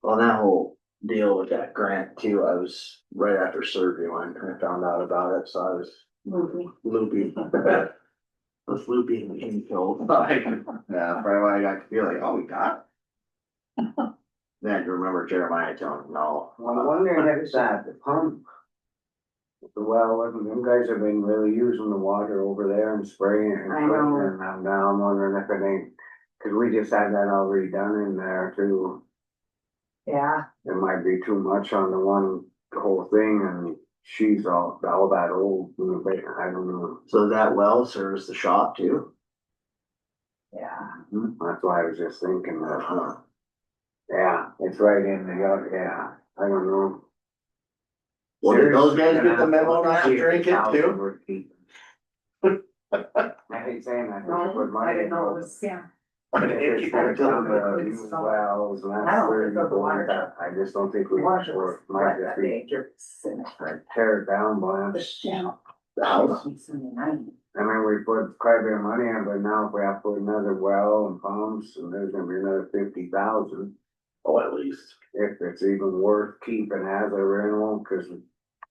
On that whole deal with that grant too, I was right after surgery when I found out about it, so I was loopy. Was loopy and getting killed. Like, yeah, right when I got to feel like, oh, we got it. Then I remember Jeremiah telling me, no. I'm wondering if it's that, the pump. The well, them guys have been really using the water over there and spraying it and I know. pushing it, and now I'm wondering if it ain't, cause we just had that already done in there too. Yeah, It might be too much on the whole thing and she's all that old, I don't know. So that well serves the shop too? Yeah. That's why I was just thinking that, Uh-huh. yeah, it's right in the, yeah, I don't know. Well, did those guys Seriously, get the memo not to drink it too? worth keeping. I hate saying that, don't put I money didn't in know it those. was, yeah. If it's gonna come to new wells and I that's don't where think you the water- go, I just don't think we Water can was work, right might that just be day, you're sitting there. tear it down, but. Yeah, The house? Sunday night. I mean, we put quite a bit of money in, but now if we have to put another well and pumps, and there's gonna be another 50,000. Oh, at least. If it's even worth keeping as a rental, cause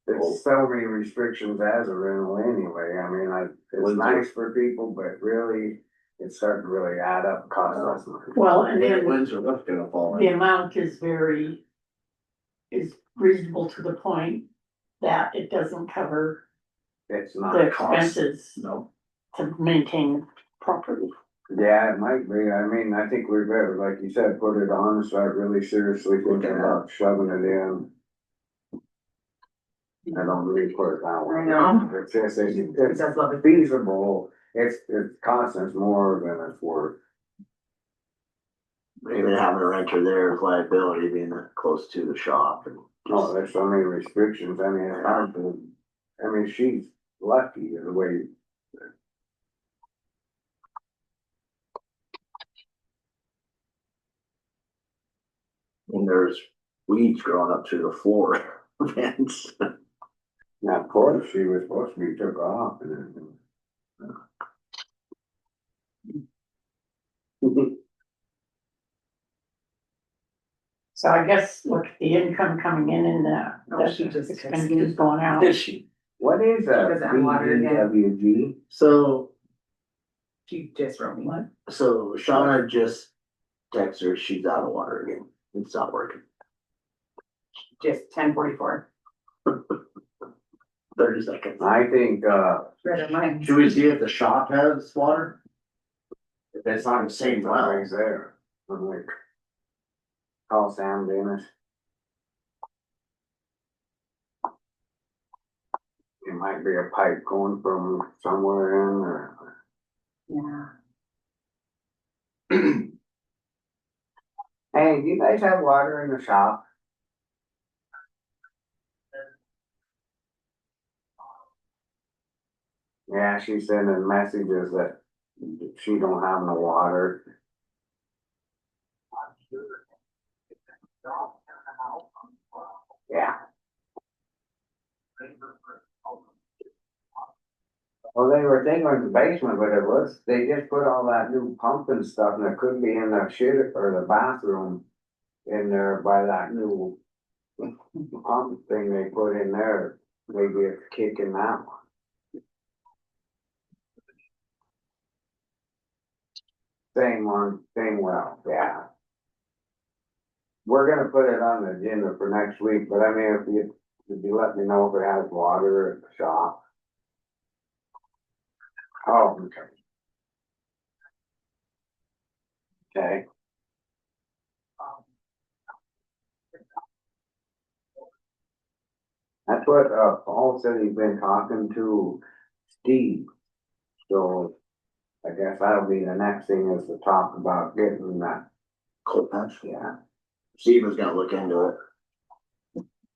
there's so many restrictions as a rental anyway, I mean, it's nice for people, but really, it's starting to really add up, and cost us money. well, and then When's the roof gonna fall the in? amount is reasonable to the point that it doesn't cover It's the not cost, expenses No. to maintain property. yeah, it might be, I mean, I think we better, like you said, put it on and start really seriously thinking about shoving it in. I don't really put it that way. I know. It's just, He it's does love it. feasible, it's costing us more than it's worth. Even having a renter there is liability being close to the shop and. Oh, there's so many restrictions, I mean, it's hard to, I mean, she's lucky in the way. And there's weeds growing up through the floor vents. Now, of course, she was supposed to be took off and everything. So I guess, look, the income coming in and Oh, she just the texted expenditures me. going out. Did she? What is a Doesn't have water again. BDWG? So, She just wrote me. What? so Shauna just texted her, she's out of water again. It's not working. Just 10:44. 30 seconds. I think, Read her mind. Should we see if the shop has water? If it's on the same well. somebody's there, I'm like, call Sam Dennis. It might be a pipe going from somewhere in or. Yeah. Hey, do you guys have water in the shop? Yeah, she's sending messages that she don't have no water. Yeah. Well, they were thinking in the basement, but they just put all that new pump and stuff, and it could be in the shit or the bathroom in there by that new pump thing they put in there. Maybe it's kicking that one. Same well, yeah. We're gonna put it on the agenda for next week, but I mean, if you let me know if it has water at the shop. Oh, okay. Okay. That's what, Paul said he's been talking to Steve. So I guess that'll be the next thing is to talk about getting that, Cold patch. yeah. Steven's gonna look into it.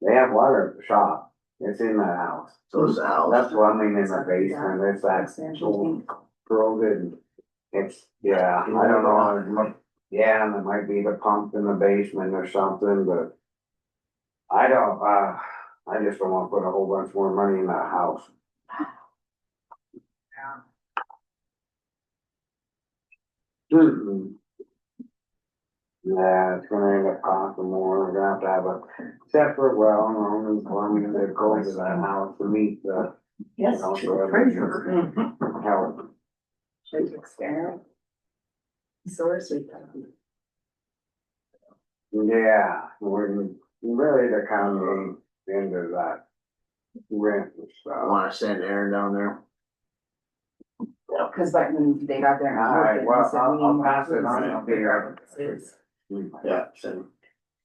They have water at the shop. It's in the house. So is the house. That's plumbing in the basement. It's that old corroded. It's, yeah, I don't know. Yeah, and it might be the pump in the basement or something, but I don't, I just don't wanna put a whole bunch more money in that house. Yeah, it's gonna end up costing more. We're gonna have a separate well, only plumbing that goes to that house to meet the. Yes, you know, to so the treasurer. everything- Help. Should we experiment? So sweet. Yeah, we're really the county into that rent and I stuff. wanna send Aaron down there. Cause like when they got there. All right, well, he said we need I'll more pass it food, on. so I'll be right. it's- Yeah, send.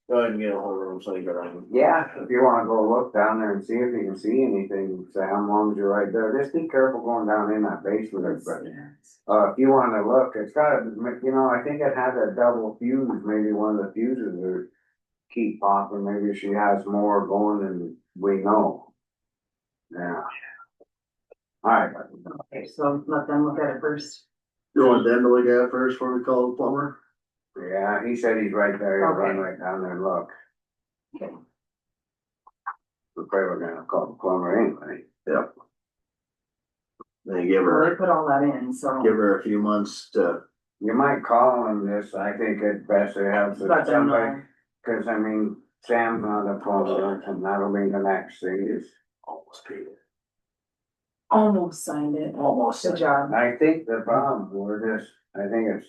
Go ahead and get a hold of them so you go down. Yeah, if you wanna go look down there and see if you can see anything, Sam, as long as you're right there, just be careful going down in that basement, but. If you wanna look, it's got, I think it has a double fuse, maybe one of the fuses are keep popping, maybe she has more going than we know. Yeah. Alright, Okay, so let them look at it first. You want them to look at it first before we call the plumber? yeah, he said he's right there, he'll run Okay. right down there and look. Okay. We're probably gonna call the plumber anyway. Yep. Then give Well, they her, put all that in, so. give her a few months to, You might call him this, I think it's best to have Let them somebody, know. cause I mean, Sam's on the plumber, and that'll be the next thing is. almost paid it. Almost signed it. Almost. Good job. I think the problem, I think it's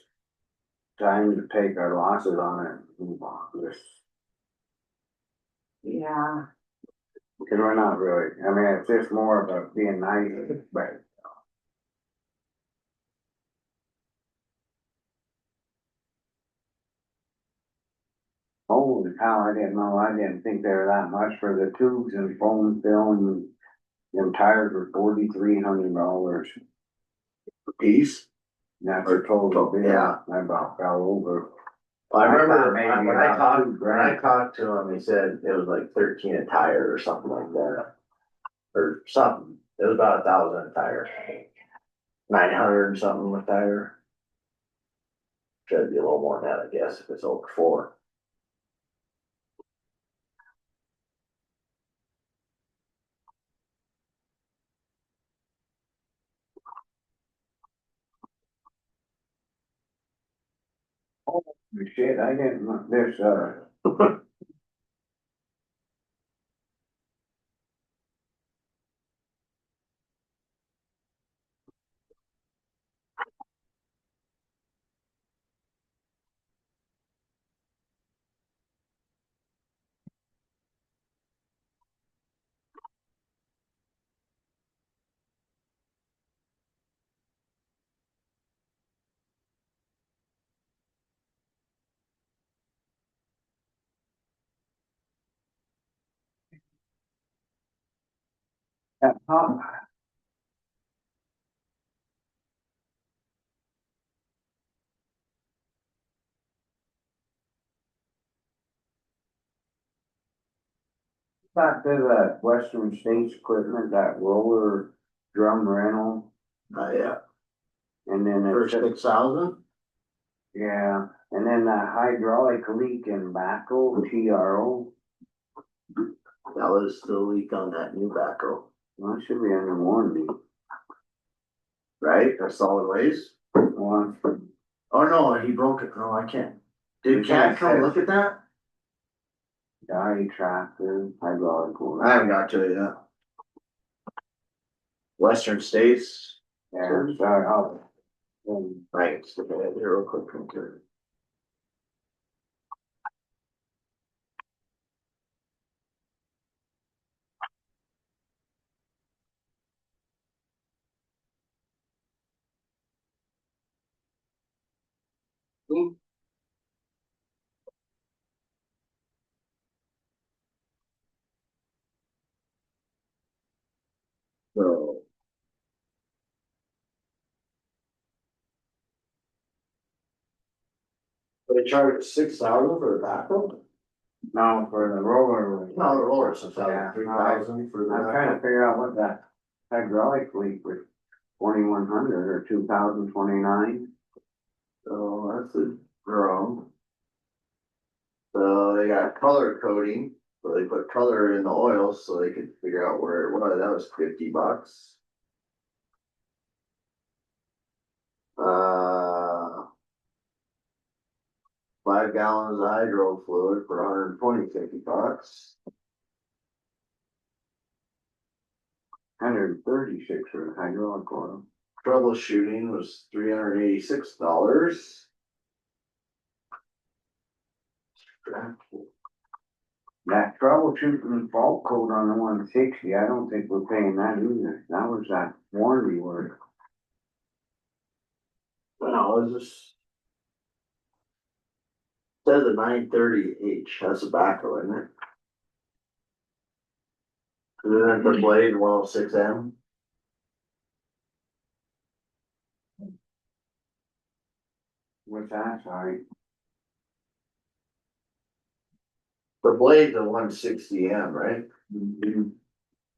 time to take our losses on it, and move on this, Yeah. because we're not really, I mean, it's just more about being nice, but. Holy cow, I didn't think they were that much for the tubes and foam film, them tires were $4,300. Piece? That's a total bill. Yeah. I about fell over. I remember thought maybe when I about talked, 2 when I grand. talked to him, he said it was like 13 a tire or something like that. Or something, it was about 1,000 a tire. 900 and something a tire. Should be a little more than that, I guess, if it's over 4. Shit, I didn't want this, huh? Back to that Western States Equipment, that roller drum rental, Yeah, and then first it's, 6,000? yeah, and then that hydraulic leak in backhoe, TRO, That was the leak on that new backhoe, well, it should be under warranty. right? That's solid waste? Well, Oh, no, he broke it. No, I can't. Did You Cat can't come say- look at that? Guy tractor, hydraulic. I haven't got to it yet. Western States. Yeah, sorry, Right, stick it in here real quick. Okay. So. They charged 6,000 for the backhoe? no, for the roller. No, the roller, so Yeah, 3,000 for the I'm trying to backhoe. figure out what that hydraulic leak was, 2,100 or 2,029. So that's a drum. So they got color coding, so they put color in the oil so they could figure out where it was. That was $50. 5 gallons of hydro fluid for $120.50. $136 for the hydraulic oil. Troubleshooting was $386. That troubleshooting fault code on the 160, I don't think we're paying that either. That was that warranty work. Well, it's just Says a 930H, that's tobacco, isn't it? Isn't it the blade 106M? What's that, sorry? The blade's a 160M, right?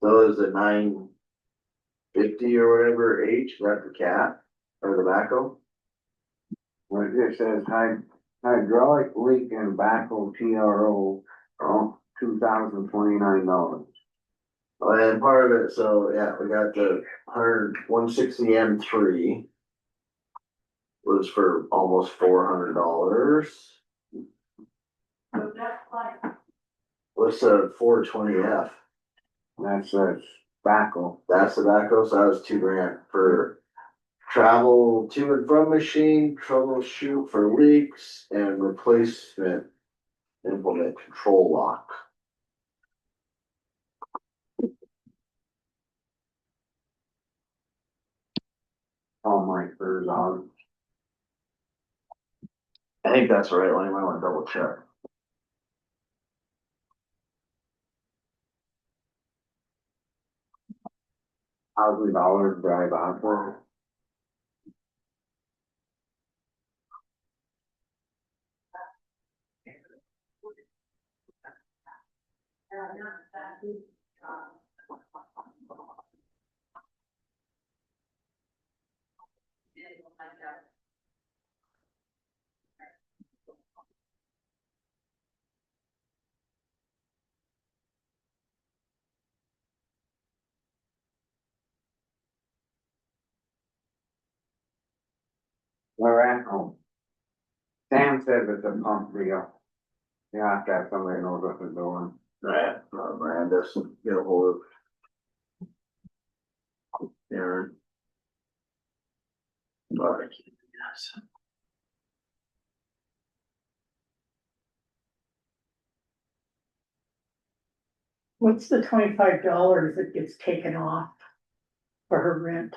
So is it 950 or whatever H, that the cat or tobacco? Well, it just says hydraulic leak and backhoe TRO, $2,029. And part of it, so yeah, we got the 160M3. Was for almost $400. What's the 420F? That's backhoe. That's tobacco, so that was $2,000 for travel to and from machine, troubleshoot for leaks, and replacement implement control lock. All my furs on. I think that's the right one, you might wanna double check. $1,000 drive out for. We're at home. Sam says it's a pump deal. You have to have somebody who knows what they're doing. Right, Miranda, get a hold of Aaron. Alright, yes. What's the $25 that gets taken off for her rent?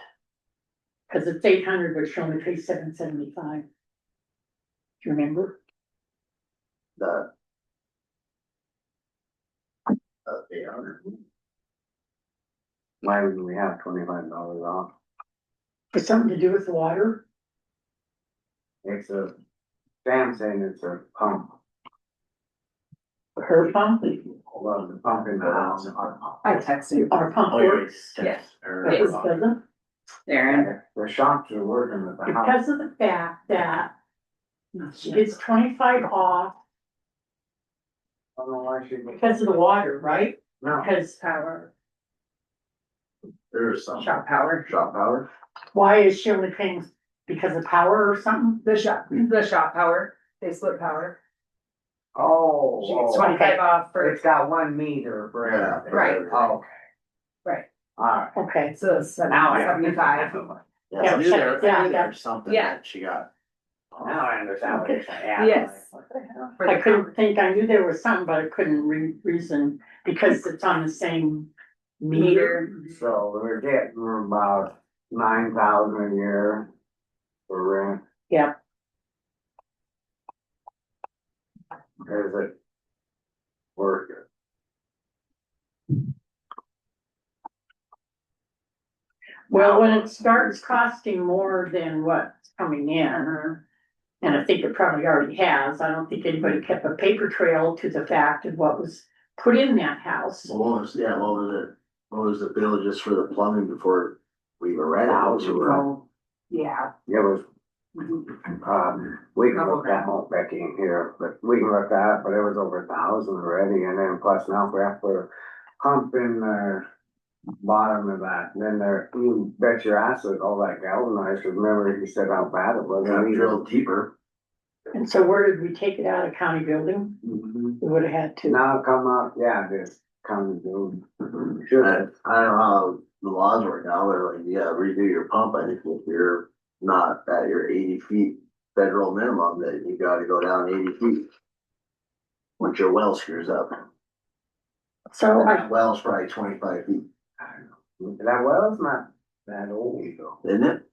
Cause it's 800, but she only pays $775. Do you remember? That. 800. Why would we have $25 off? For something to do with the water? Sam saying it's a pump. Her pump? Well, the pump in the house. I texted you. Our pump works? Yes. Hers doesn't? Aaron. The shops are working with the house. Because of the fact that she gets 25 off I don't know why she. because of the water, right? No. Because Power. There's some. Shop power. Shop power? why is she only paying because of power or something? The shop power, they split power. Oh. She gets oh. 25 off for, It's got 1 meter for Yeah. everything. Right. Oh, okay. right, Alright. Okay, so it's Now I 75. Yeah, Yeah, I knew there, yeah, I knew yeah. there was something Yeah. that she got. Now I understand what you're saying. Yes. For I the couldn't think, I knew there was something, but I couldn't reason, because it's on the same meter. meter. So we're getting about 9,000 a year for rent. Yeah, Is it worth it? well, when it starts costing more than what's coming in, and I think it probably already has, I don't think anybody kept a paper trail to the fact of what was put in that house. Well, what was, yeah, what was the bill just for the plumbing before we even rented out to her? Oh, yeah. It was, we can look that won't Becky in here, but we can look that, but it was over 1,000 already, and then plus now we have to put a pump in the bottom of that, and then there, you bet your ass that all that galvanized, remember he said how bad it was. Yeah, drilled deeper. And so where did we take it out of county building? Mhm. We would have had to. Now come up, yeah, this county building. I Should don't know how the laws work now, they're like, yeah, redo your pump, I think if you're not at your 80 feet federal minimum, that you gotta go down 80 feet. Once your well screws up, So and I, that well's probably 25 feet, that well's not that old though. isn't it?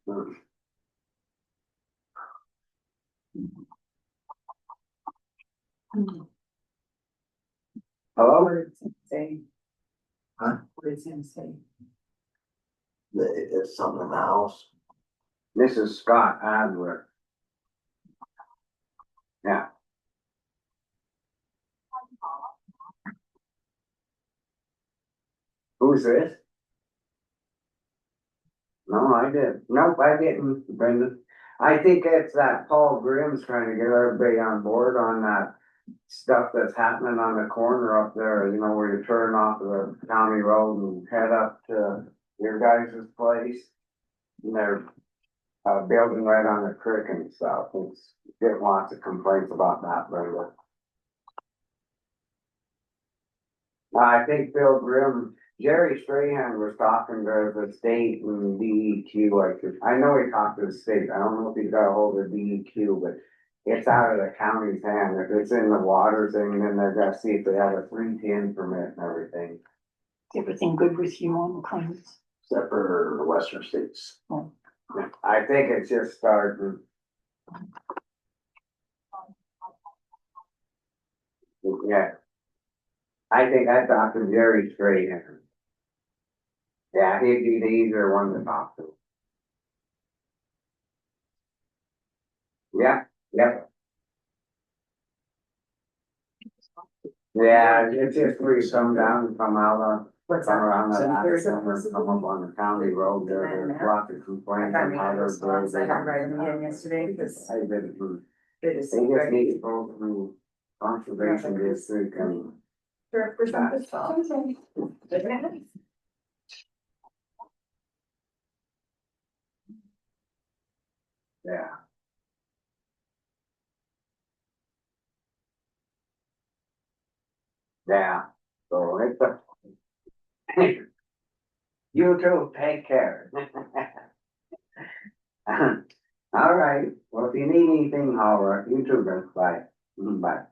Hello? What did Sam say? Huh? What did Sam say? It's something in the house. This is Scott Adler. Yeah. Who's this? No, I didn't. Nope, I didn't, Brendan. I think it's that Paul Grimm's trying to get everybody on board on that stuff that's happening on the corner up there, you know, where you turn off the county road and head up to your guys' place. And they're building right on the creek and stuff. It's getting lots of complaints about that, Brenda. I think Bill Grimm, Jerry Strahan was talking to the state and DEQ. I know he talked to the state. I don't know if he got a hold of DEQ, but it's out of the county's hand. If it's in the water thing, then they're gonna see if they have a 310 permit and everything. Is everything good with you on the claims? Except for the western states. I think it's just starting. Yeah. I think I talked to Jerry Strahan. Yeah, he'd be the easier one to talk to. Yeah, yep. Yeah, it's just where you come down and come out on, What's come that? around the There's a- last come up on the county road there, there's lots of I complaints got on me how they're response. I had building. right again yesterday because I did, they just. they just need to go through conservation district and. Representative. Yeah. Yeah, so it's a. You too, take care. All right, well, if you need anything, holler, you too, then, bye. Bye.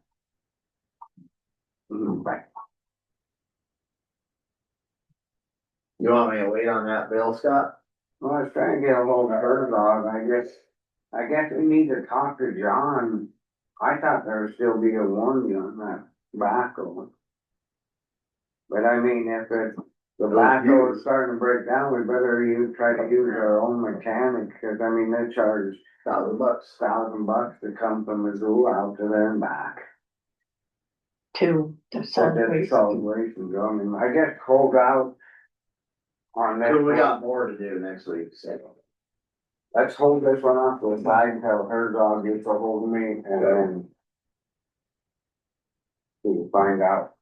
Bye. You want me to wait on that bill, Scott? Well, I was trying to get a hold of her dog, I guess we need to talk to John. I thought there would still be a warranty on that backhoe. But I mean, if the backhoe is starting to break down, we better try to use our own mechanic, cause I mean, they charge $1,000 to come from Missoula out to there and back. To the So solid that's waste. solid waste and go, I mean, I guess hold out on this. So we got more to do next week, so. Let's hold this one off to the side until her dog gets a hold of me and then we can find out.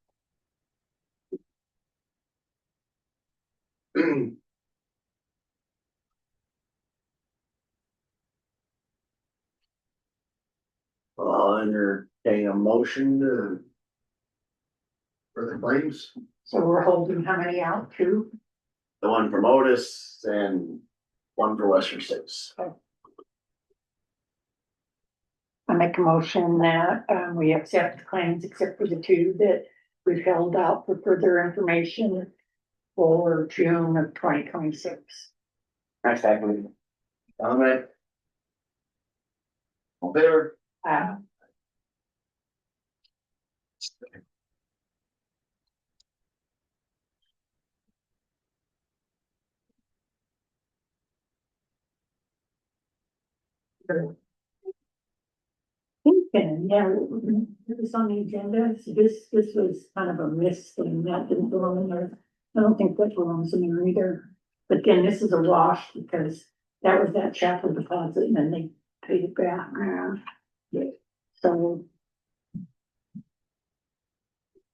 I'll entertain a motion to. For the claims, So we're holding how many out? Two? the one from Otis and one for Western States. I make a motion that, we accept the claims except for the two that we've held out for further information for June of 2026. Next second. All right. All in favor? Thinking, yeah, it was on the agenda, so this was kind of a miss thing, that didn't belong in there. I don't think that belongs in there either, but again, this is a wash because that was that chapel deposit and then they paid it back. Yeah. So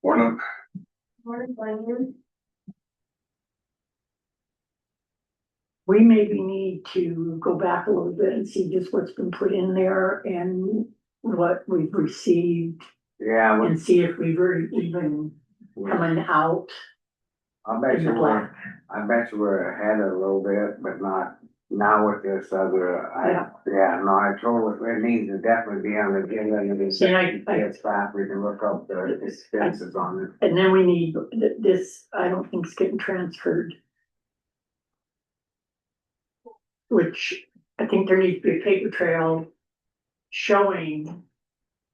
Morning. we maybe need to go back a little bit and see just what's been put in there and what we've received Yeah, and see if we were even coming out I bet in you the black. we're ahead a little bit, but not now with this other, Yeah. no, I told it needs to definitely be on the agenda and it's. See, I- It's back, we can look up the expenses on it. And then we need this, I don't think it's getting transferred. Which I think there needs to be a paper trail showing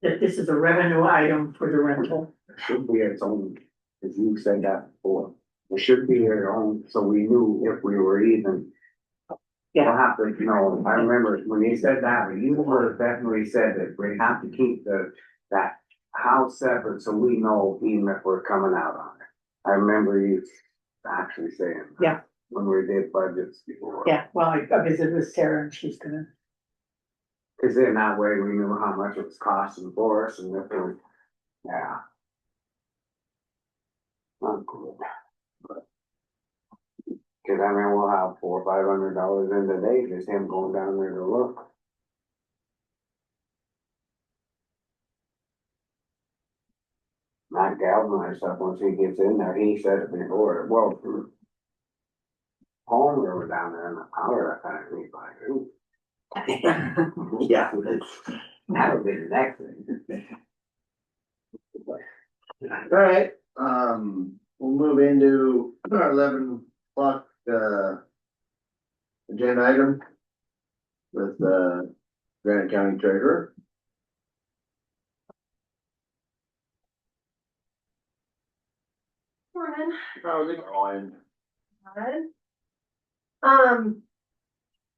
that this is a revenue item for the rental. It should be its own, as you said that before. It should be our own, so we knew if we were even. We'll have to, you know, I remember when he said that, you would have definitely said that we have to keep that house separate, so we know even if we're coming out on it. I remember you actually saying. that Yeah. When we did budgets before. Yeah, well, I visited with Sarah and she's gonna, Cause then that way we knew how much it was costing for us and if it was, yeah. Not cool. But. Cause I mean, we'll have $400 or $500 in today, just him going down there to look. Not galvanized stuff, once he gets in there, he said it before, well. Palmer was down there in the power, I kind of think like, ooh. Yeah, that would be the next thing. All right, we'll move into our 11 o'clock, agenda item with, Granite County Treasurer. Morning. How's it going? Good.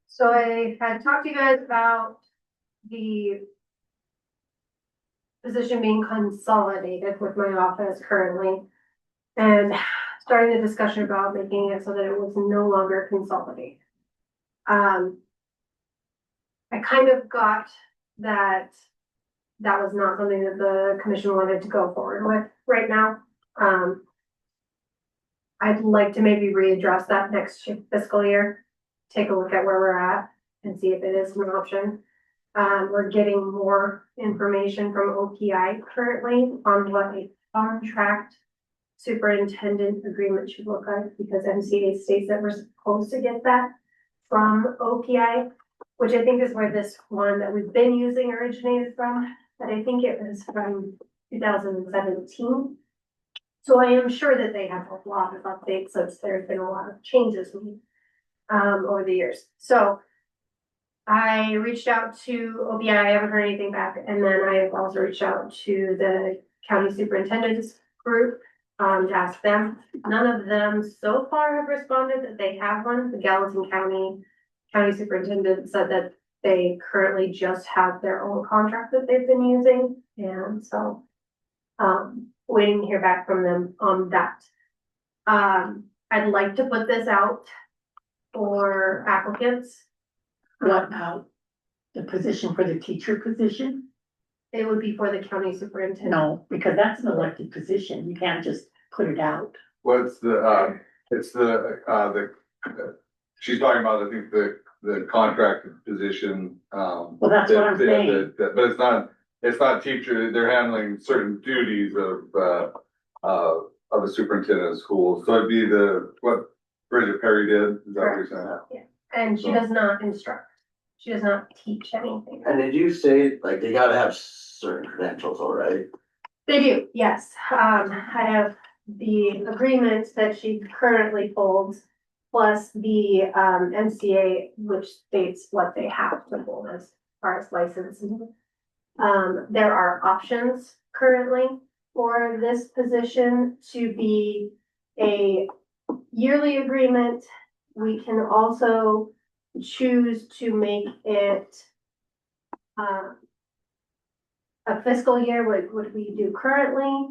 So I had talked to you guys about the position being consolidated with my office currently. And starting the discussion about making it so that it was no longer consolidated. I kind of got that was not something that the commission wanted to go forward with right now. I'd like to maybe readdress that next fiscal year, take a look at where we're at and see if it is an option. We're getting more information from OPI currently on what a contract superintendent agreement should look like, because MCA states that we're supposed to get that from OPI, which I think is where this one that we've been using originated from, but I think it was from 2017. So I am sure that they have a lot of updates since there's been a lot of changes over the years. So I reached out to OPI, I haven't heard anything back, and then I have also reached out to the county superintendent's group to ask them. None of them so far have responded that they have one. The Gallatin County Superintendent said that they currently just have their own contract that they've been using, and so waiting to hear back from them on that. I'd like to put this out for applicants. what about the position for the teacher position? It would be for the county superintendent. No, because that's an elected position. You can't just put it out. What's the, it's she's talking about, I think, the contracted position, Well, that's what I'm saying. but it's not teacher, they're handling certain duties of a superintendent of schools. So it'd be what Bridget Perry did, is that what you're saying? Yeah, and she does not instruct. She does not teach anything. And did you say, like, they gotta have certain credentials, all right? They do, yes. I have the agreement that she currently holds, plus the MCA, which states what they have to hold as far as licensing. There are options currently for this position to be a yearly agreement. We can also choose to make it a fiscal year, what we do currently.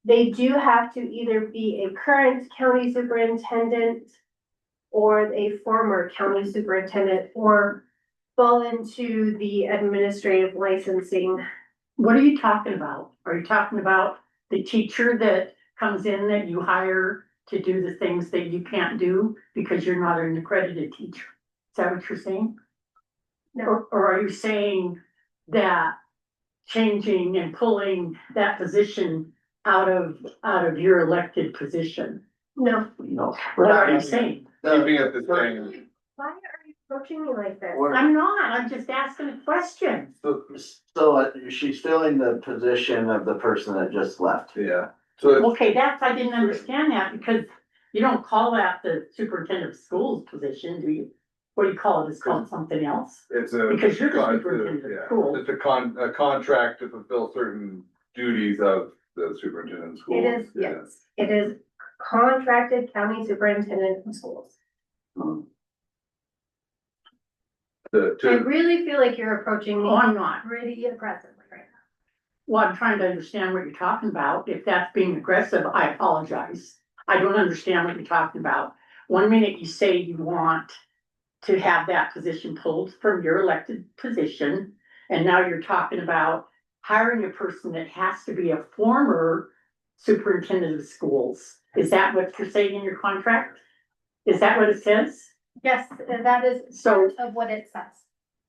They do have to either be a current county superintendent or a former county superintendent, or fall into the administrative licensing. What are you talking about? Are you talking about the teacher that comes in that you hire to do the things that you can't do because you're not an accredited teacher? Is that what you're saying? No, Or are you saying that changing and pulling that position out of your elected position? no. No. What are you saying? Keeping it the same. Why are you approaching me like this? I'm not, I'm just asking a question. So she's filling the position of the person that just left. Yeah. So Okay, I didn't understand that because you don't call that the superintendent of schools position, do you? what do you call it? It's called something else. It's a. Because you're the con- superintendent of yeah, schools. It's a contract to fulfill certain duties of the superintendent of schools. It is, Yeah. yes, it is contracted county superintendent of schools. I To, really feel like you're approaching me Oh, I'm not. pretty aggressively right now. Well, I'm trying to understand what you're talking about. If that's being aggressive, I apologize. I don't understand what you're talking about. One minute you say you want to have that position pulled from your elected position, and now you're talking about hiring a person that has to be a former superintendent of schools. Is that what you're saying in your contract? Is that what it says? Yes, that is So part of what it says,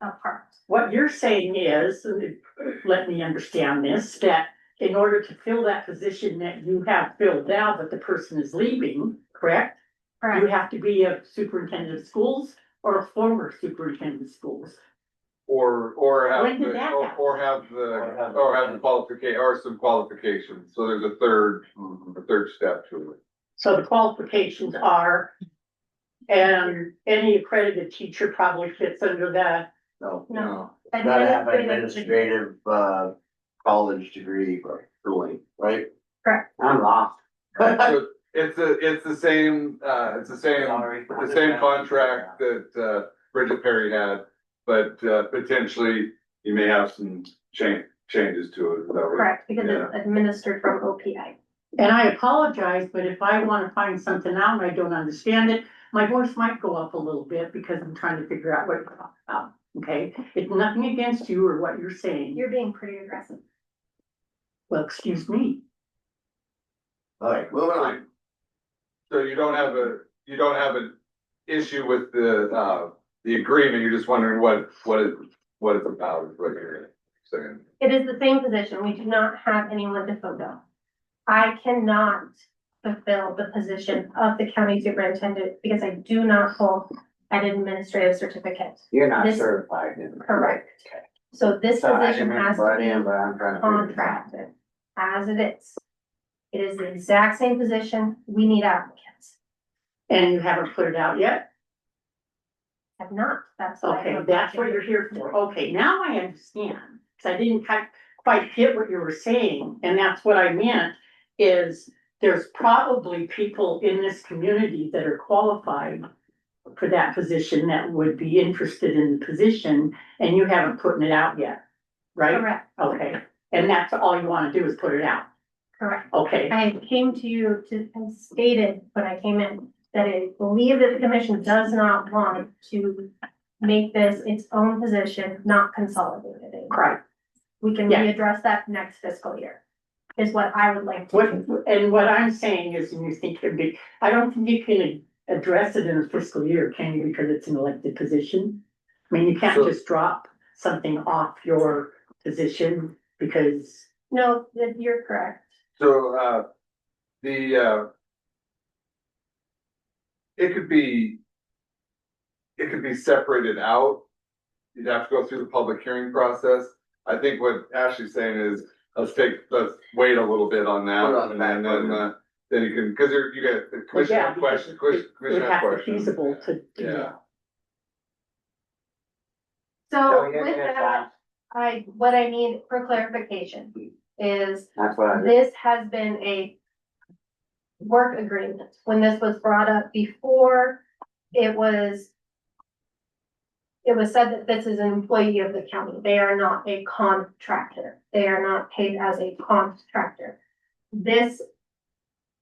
a part. what you're saying is, let me understand this, that in order to fill that position that you have filled now, but the person is leaving, correct? You Correct. have to be a superintendent of schools or a former superintendent of schools. or have When did the, that happen? or have the qualification, or some qualifications. So there's a third step to it. So the qualifications are, and any accredited teacher probably fits under that. No. Gotta have an administrative, college degree, right? I'm lost. So it's the same, the same contract that, Bridget Perry had, but, potentially you may have some changes to it. Is that right? Correct, because Yeah. it's administered from OPI. And I apologize, but if I wanna find something out and I don't understand it, my voice might go up a little bit because I'm trying to figure out what you're talking about, okay? It's nothing against you or what you're saying. You're being pretty aggressive. Well, excuse me. Alright, moving on. So you don't have an issue with the agreement, you're just wondering what it's about, is what you're saying. It is the same position. We do not have anyone to fulfill. I cannot fulfill the position of the county superintendent because I do not hold an administrative certificate. You're not This- certified in. Correct. Okay. So this So I position didn't has butt to in, be but I'm trying to figure it out. contracted as it is. It is the exact same position. We need applicants. And you haven't put it out yet? Have not, that's why. Okay, I'm that's what you're here for. Okay, now I understand, because I didn't quite get what you were saying, and that's what I meant, is there's probably people in this community that are qualified for that position that would be interested in the position, and you haven't put it out yet, right? Correct, Okay, and that's all you wanna do is put it out, correct. okay? I came to you and stated when I came in that I believe that the commission does not want to make this its own position, not consolidated. Right. We can Yeah. readdress that next fiscal year, is what I would like to. What I'm saying is, and you think it'd be, I don't think you can address it in a fiscal year, can you, because it's an elected position? I mean, you can't So- just drop something off your position because, No, that you're correct. So, it could be separated out. You'd have to go through the public hearing process. I think what Ashley's saying is, let's wait a little bit on that. Put it on the back burner. Then you can, cause you get the well, commission yeah, have because questions, it would commission have have to be questions. feasible to do Yeah. that. So you're with good, that, what I need for clarification is That's what I did. this has been a work agreement. When this was brought up before, it was said that this is an employee of the county. They are not a contractor. They are not paid as a contractor. This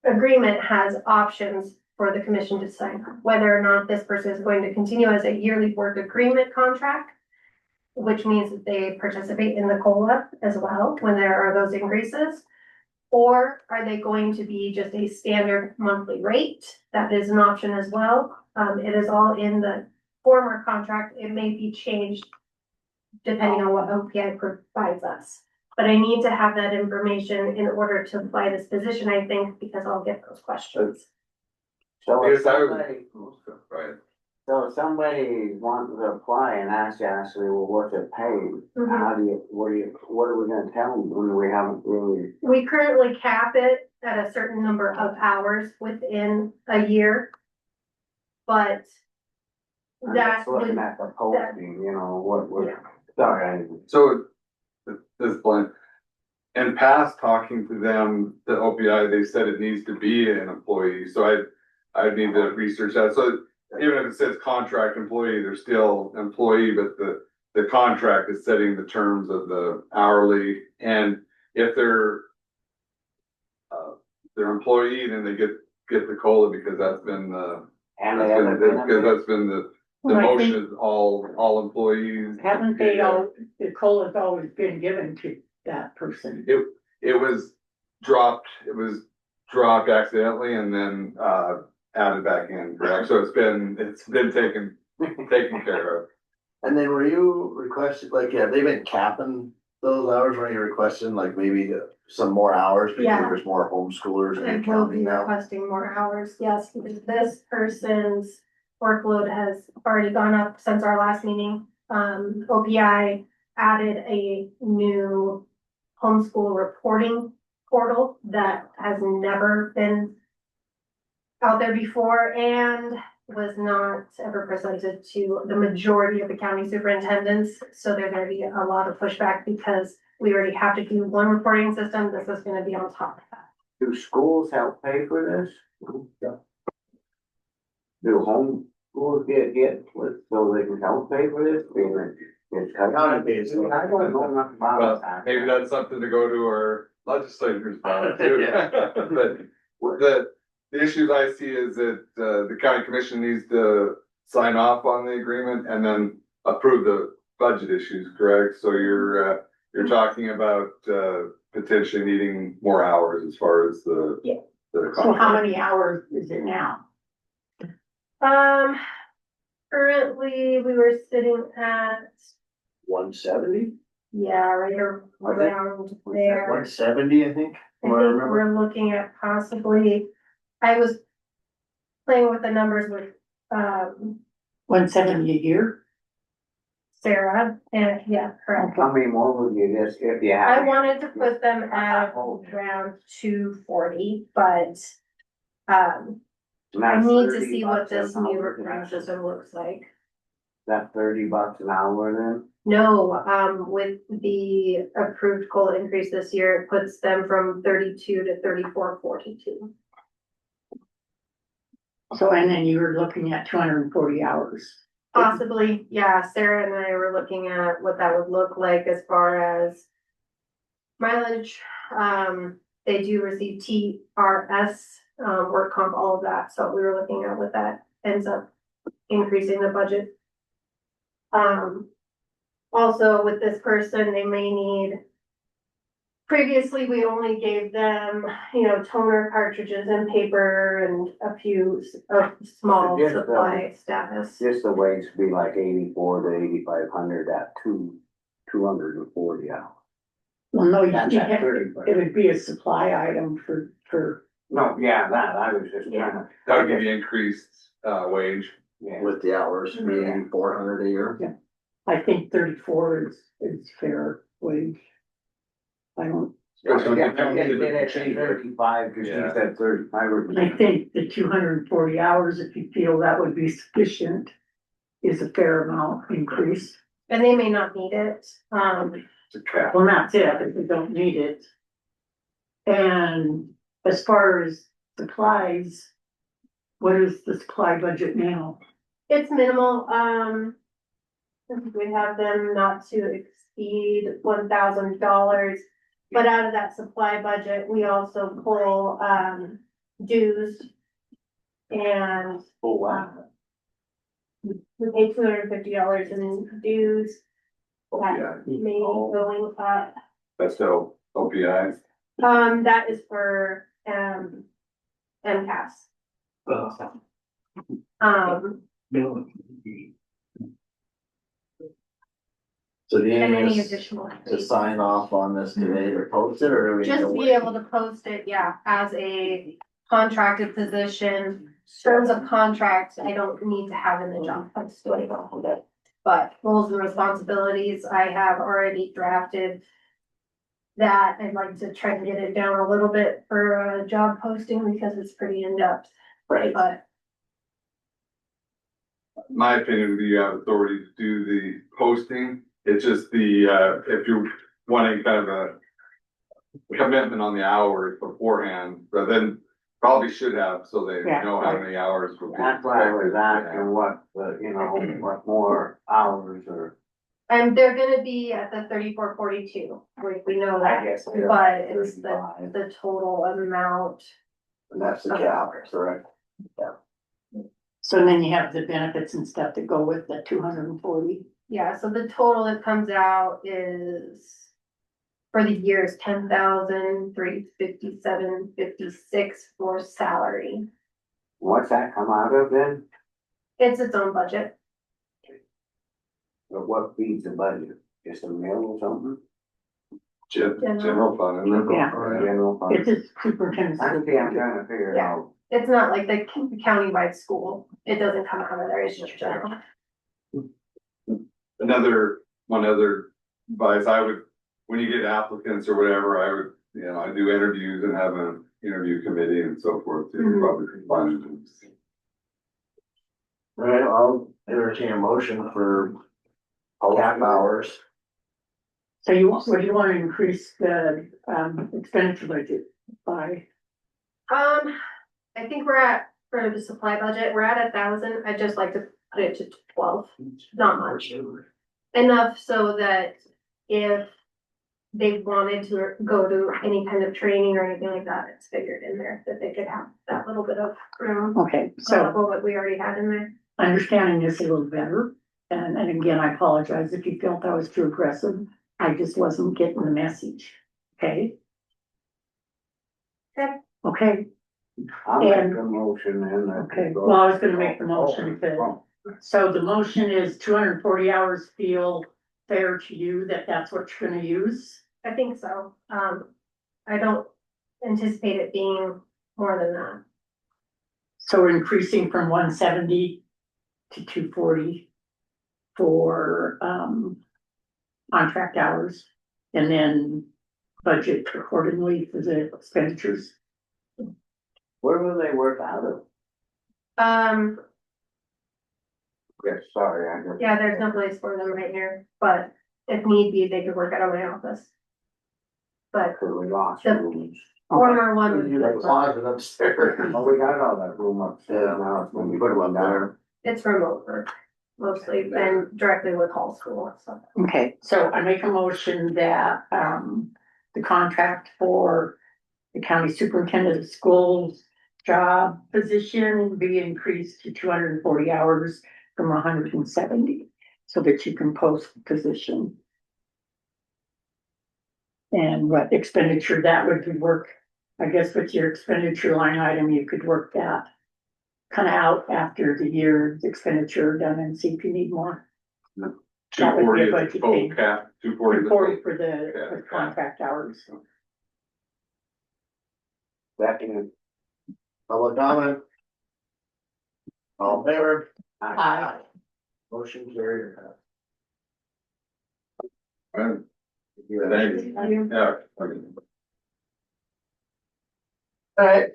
agreement has options for the commission to decide whether or not this person is going to continue as a yearly work agreement contract, which means that they participate in the COLA as well when there are those increases. Or are they going to be just a standard monthly rate? That is an option as well. It is all in the former contract. It may be changed depending on what OPI provides us. But I need to have that information in order to apply this position, I think, because I'll get those questions. So if Yes, I would- somebody, Right. so if somebody wants to apply and ask Ashley, well, what's it paid? Mhm. What are we gonna tell them when we haven't really? We currently cap it at a certain number of hours within a year. But I'm That just looking would- at the posting, you know, what, Yeah. sorry. So, this blunt, in past talking to them, the OPI, they said it needs to be an employee, so I'd need to research that, so even if it says contract employee, they're still employee, but the contract is setting the terms of the hourly, and if they're employee, then they get the COLA, because that's been the, And the other because benefit, that's been the Well, I motion think, is all employees. haven't they all, the COLA's always been given to that person? It was dropped accidentally and then, added back in, correct? So it's been taken care of. And then were you requested, like, yeah, they've been capping those hours, were you requesting like maybe some more hours because Yeah. there's more homeschoolers in I the will county be now? requesting more hours, yes, because this person's workload has already gone up since our last meeting. OPI added a new homeschool reporting portal that has never been out there before and was not ever presented to the majority of the county superintendents. So there's gonna be a lot of pushback because we already have to do one reporting system. This is gonna be on top of that. do schools help pay for this? Do home schools get with, so they can help pay for this? It's County pays for it. I don't know enough about Well, that. maybe that's something to go to our legislators about too. Yeah. But the issues I see is that, the county commission needs to sign off on the agreement and then approve the budget issues, correct? So you're talking about, potentially needing more hours as far as the. Yeah. The So how contract. many hours is it now? Currently, we were sitting at, 170? yeah, right around there. 170, I think. I What think remember. we're looking at possibly, I was playing with the numbers with, 170 a year? Sarah, and yeah, correct. How many more would you just, if you I have? wanted to put them at around 240, but, I need to see what this new recruiting system looks like. That $30 an hour then? No, with the approved COLA increase this year, it puts them from 32 to 34.42. So, and then you were looking at 240 hours. Possibly, yeah, Sarah and I were looking at what that would look like as far as mileage. They do receive TRS, work comp, all of that, so we were looking at what that ends up increasing the budget. Also with this person, they may need. Previously, we only gave them, toner cartridges and paper and a few small Just, supply status. Just the wage would be like 84 to 8,500 at 240 hours. Well, no, That's at 30. it would be a supply item for, No, yeah, that, I was just trying to. That would be the increased, wage. Yeah. With the hours being 400 a year. I think 34 is fair wage. I don't, Especially Yeah, if you they did did it it change. 35, cause you Yeah. said 35. I think the 240 hours, if you feel that would be sufficient, is a fair amount increase. And they may not need it, It's a cap. Well, that's it, if you don't need it. And as far as supplies, what is the supply budget now? it's minimal, we have them not to exceed $1,000. But out of that supply budget, we also pull, dues. And, Oh, wow. we pay $250 in dues. That Yeah, may be going up. that's still OPI. That is for, MCAS. So do you And any need us additional. to sign off on this today or post it, or do we? need to Just be wait? able to post it, yeah, as a contracted position. Terms of contract, I don't need to have in the job post, so I don't hold it. But roles and responsibilities, I have already drafted. That I'd like to try to get it down a little bit for a job posting because it's pretty in-depth, Right. but. my opinion, you have authority to do the posting. It's just the, if you're wanting kind of a commitment on the hours beforehand, but then probably should have, so they Yeah. know how many hours. will be That's why I was expected. asking what, what more hours or. And they're gonna be at the 3442. We know I that, guess. but it's 35. the total amount. And that's the cap, correct? So then you have the benefits and stuff that go with the 240. Yeah, so the total that comes out is for the year is 10,357.56 for salary. What's that come out of then? It's its own budget. Or what feeds the budget? Just a meal or something? General fund, isn't it? Yeah. General fund? It's a superintendent's. I think I'm trying to figure it Yeah. out. It's not like the countywide school. It doesn't come out of there, it's just general. One other advice, I would, when you get applicants or whatever, I would, I do interviews and have an interview committee and so forth, too, Mhm. probably can find them. All right, I'll entertain a motion for cap hours. So what do you want to increase the, expenditure budget by? I think we're at, for the supply budget, we're at 1,000. I'd just like to put it to 12, not much. Enough so that if they wanted to go to any kind of training or anything like that, it's figured in there, that they could have that little bit of room. Okay, On so top of what we already had in there. understanding this a little better. And again, I apologize if you felt I was too aggressive. I just wasn't getting the message. Okay? Okay. Okay, I'll make And- a motion and. okay. Well, I was gonna make the motion, but, so the motion is 240 hours feel fair to you that that's what you're gonna use? I think so. I don't anticipate it being more than that. So we're increasing from 170 to 240 for, contract hours. And then budget accordingly for the expenditures. Where will they work out of? Yes, sorry, I just. Yeah, there's no place for them right here, but if need be, they could work out of my office. But We lost The- rooms. former one would You be, have a closet upstairs. Oh, we got all that room upstairs now. It's gonna be Put them up there. it's remote work mostly and directly with Hall School, so. Okay, so I make a motion that, the contract for the county superintendent of schools job position be increased to 240 hours from 170, so that you can post the position. And what expenditure that would be work, I guess with your expenditure line item, you could work that kind of out after the year's expenditure done and see if you need more. That would be 240 a is budget the total thing. cap, 240. is the 240 total. for the Yeah, for contract hours. Second. Public comment? All in favor? Aye. Motion carried. Right. Thank you. Yeah. Okay. Alright.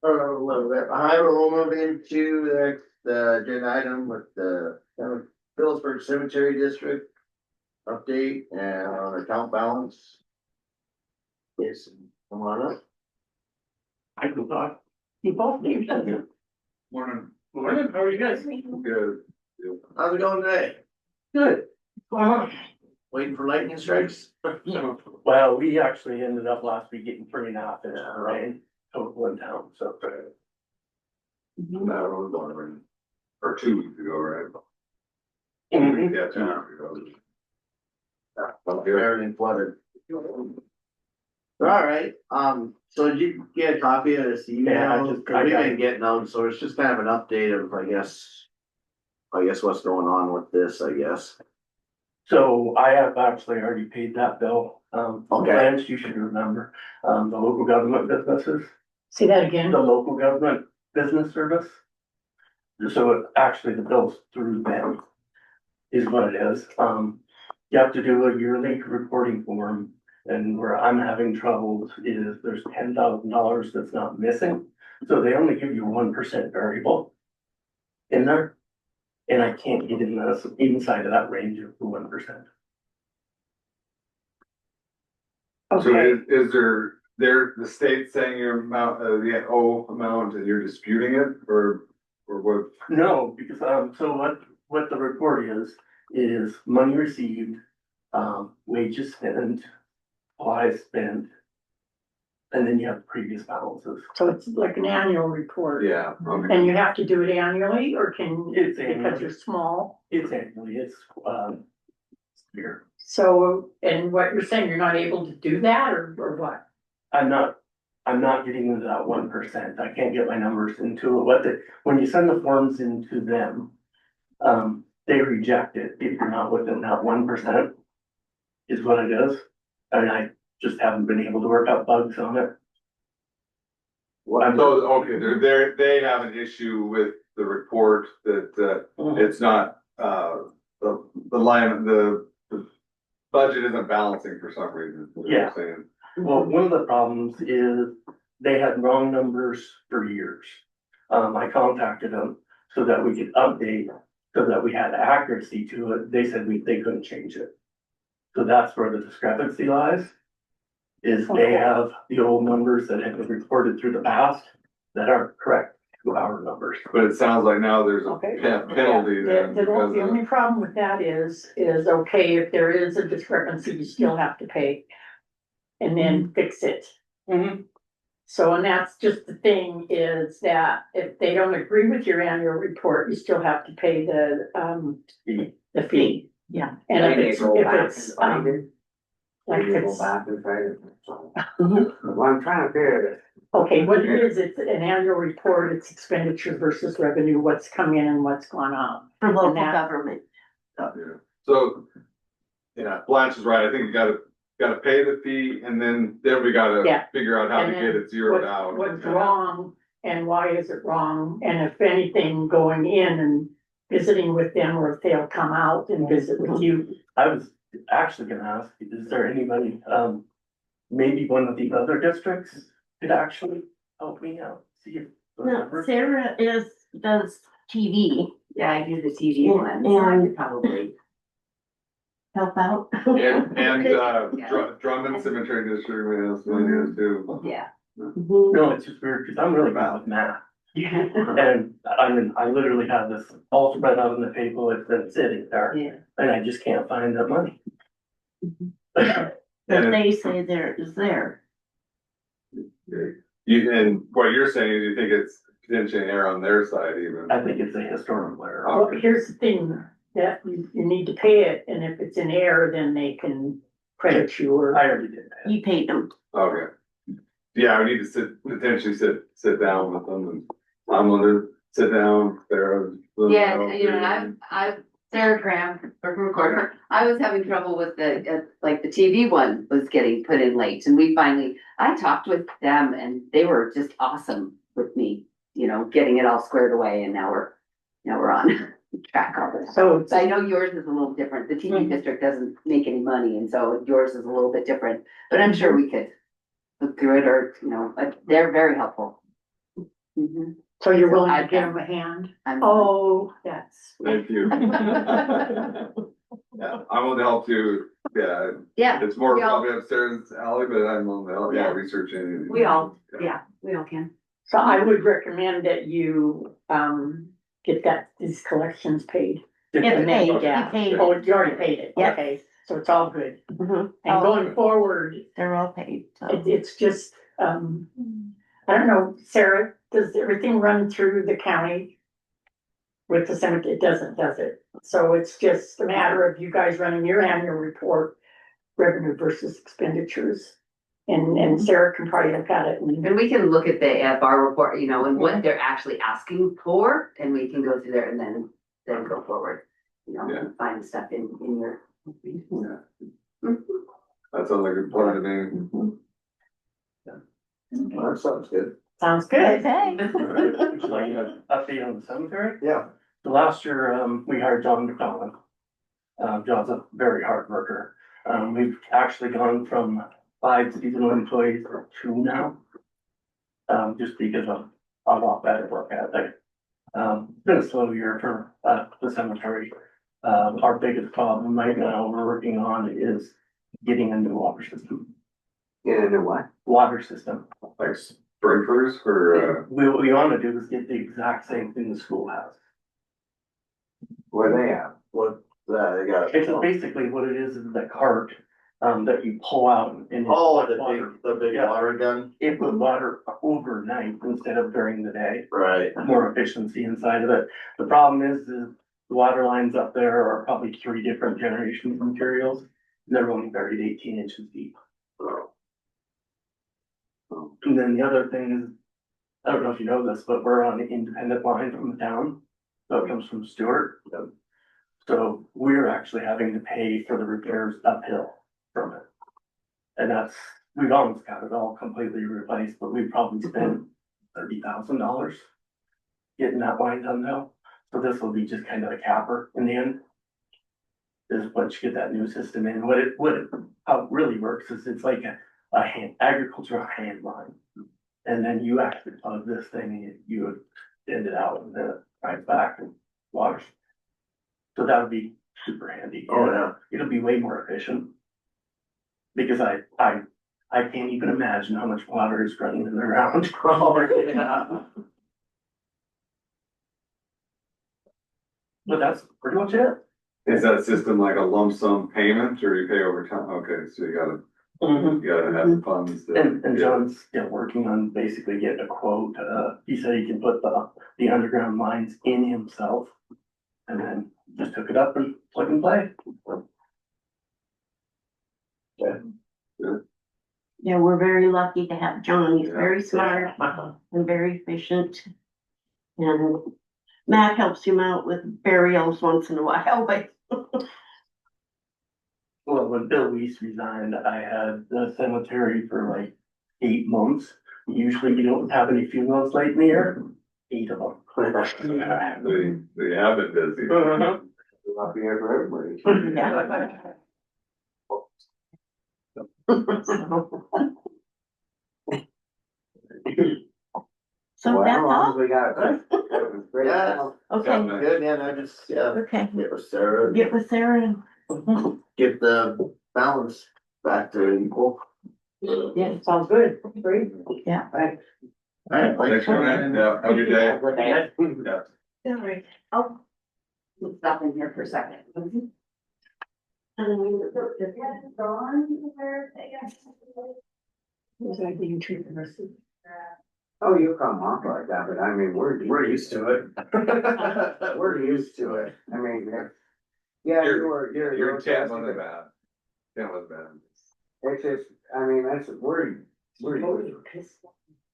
A little bit behind, but we'll move into the agenda item with the Phillipsburg Cemetery District. Update and on account balance. Yes, come on up. I can talk. You both need to. Morning. Morning, how are you guys? Good. How's it going today? Good. Waiting for lightning strikes? Well, we actually ended up last week getting 3.5 inches of rain total in town, so. That was going, or 2 weeks ago, right? Mhm. Yeah, 2 weeks ago. Everything flooded. Alright, so did you get a copy of this email? Yeah, Cause we've been getting them, so it's just kind of an update of, I guess what's going on with this, I guess. So I have actually already paid that bill. Okay. Lance, you should remember, the local government businesses, Say that again. the local government business service. So it actually, the bill's through them is what it is. You have to do a yearly reporting form. And where I'm having troubles is there's $10,000 that's not missing. So they only give you 1% variable in there. and I can't get in the inside of that range of the 1%. So Okay, is the state saying your amount, the amount and you're disputing it or what? No, because, so what the report is money received, wages spent, supplies spent, and then you have previous balances. so it's like an annual report. Yeah, okay. And you have to do it annually, or can, It's because annually. you're small? It's annually, here. So, and what you're saying, you're not able to do that, or what? I'm not getting into that 1%. I can't get my numbers into it. When you send the forms into them, they reject it if you're not within that 1% is what it is. And I just haven't been able to work out bugs on it. So, okay, they have an issue with the report that, it's not, the line, the budget isn't balancing for some reason. is what you're Yeah. saying. Well, one of the problems is they had wrong numbers for years. I contacted them so that we could update, so that we had accuracy to it. They said they couldn't change it. So that's where the discrepancy lies. Is they have the old numbers that have been reported through the past that aren't correct to our numbers. But it sounds like now there's a Okay. penalty then The because the of, only problem with that is okay, if there is a discrepancy, you still have to pay. And then fix it. So, and that's just the thing is that if they don't agree with your annual report, you still have to pay the fee. Yeah. And They if go back it's, and find it. like They go it's, back and find it. Well, I'm trying to figure it. okay, what it is, it's an annual report, it's expenditure versus revenue, what's come in and what's gone out. For local And that- government. yeah. So, yeah, Blanche is right. I think you gotta pay the fee and then we gotta Yeah. figure out how to And get then it zeroed out. What's wrong and why is it wrong? And if anything, going in and visiting with them, or if they'll come out and visit with you. I was actually gonna ask, is there anybody, maybe one of the other districts could actually help me out? See if. Sarah does TV. Yeah, I do the TV one, so I could probably Help out. And Yeah. Drummond Cemetery District, we have some ideas too. Yeah. No, it's just weird, cause I'm really bad with math. And I literally have this all spread out on the table, it's been sitting there, Yeah. and I just can't find that money. But they say there is there. And what you're saying is you think it's potentially an error on their side even. I think it's a historical error. Well, here's the thing, that you need to pay it, and if it's in error, then they can credit you or. I already did that. You paid them. Okay. Yeah, we need to potentially sit down with them and I'm gonna sit down there. Yeah, you know, and I've, Sarah Graham, from Recorder, I was having trouble with like the TV one was getting put in late, and I talked with them and they were just awesome with me, you know, getting it all squared away, and now we're on track of it. So, So I know yours is a little different, the TV district doesn't make any money, and so yours is a little bit different, but I'm sure we could look through it, or, you know, but they're very helpful. Mhm. so you're willing to I've give done- them a hand? I'm- Oh, that's. Thank you. Yeah, I'm willing to help too. Yeah, Yeah, it's more we all- probably upstairs alley, but I'm willing to help, Yeah. researching. we all can. So I would recommend that you, get these collections paid. It's And then- paid, yeah. He paid. Oh, you already paid it, Yep. okay, so it's all good. Mhm. And going forward, They're all paid, so. it's just, I don't know, Sarah, does everything run through the county? With the cemetery, it doesn't, does it? So it's just a matter of you guys running your annual report, revenue versus expenditures. And Sarah can probably look at it and. And we can look at the bar report, you know, and what they're actually asking for, and we can go through there and then go forward. You know, Yeah. and find stuff in your. Yeah. That sounds like a good plan to me. That sounds good. Sounds good. Okay. Would you like an update on the cemetery? Yeah. So last year, we hired John McDonald. John's a very hard worker. We've actually gone from 5 seasonal employees to 2 now. Just because of a lot better work ethic. It's been a slow year for, the cemetery. Our biggest problem right now we're working on is getting a new water system. Get into what? Water system. Like sprinklers or, What we wanna do is get the exact same thing the school has. What they have? What, that, they got. It's basically what it is the cart, that you pull out and. Oh, water. the big Yeah. water gun, It puts water overnight instead of during the day. right, More efficiency inside of it. The problem is the water lines up there are probably 3 different generations of materials. They're only buried 18 inches deep. And then the other thing is, I don't know if you know this, but we're on an independent line from the town. So it comes from Stewart. So we're actually having to pay for the repairs uphill from it. And we've almost got it all completely replaced, but we probably spent $30,000 getting that line done now. So this will be just kind of a capper in the end. Is once you get that new system in, how it really works is it's like a agricultural hand line. And then you actually plug this thing and you extend it out and then it rides back and waters. So that would be super handy. Oh, yeah. It'll be way more efficient. Because I can't even imagine how much water is running in the ground. But that's pretty much it. is that system like a lump sum payment or you pay over time? Okay, so you gotta have the funds. And John's still working on basically getting a quote. He said he can put the underground lines in himself. And then just hook it up and plug and play. Yeah, we're very lucky to have John. He's very smart and very efficient. And Matt helps him out with burials once in a while, but Well, when Bill Weiss resigned, I had the cemetery for like 8 months. Usually you don't have any funerals late in the year. 8 of them. They have been busy. I'll be here for everybody. yeah. So Well, that's how long all? have we got? That was great. Yeah. Okay, Good, yeah, I just, yeah, okay. get with Sarah, Get with Sarah and, get the balance back to equal. Yeah, sounds good. Great. yeah. Alright, Thanks for that. Yeah, have a good day. Yeah. All right. Oh. Let's stop in here for a second. Oh, you come off like that, but I mean, we're used to it. We're used to it. I mean, yeah, Your you're. intent wasn't bad. Intent wasn't bad. It's just, I mean, we're used to it.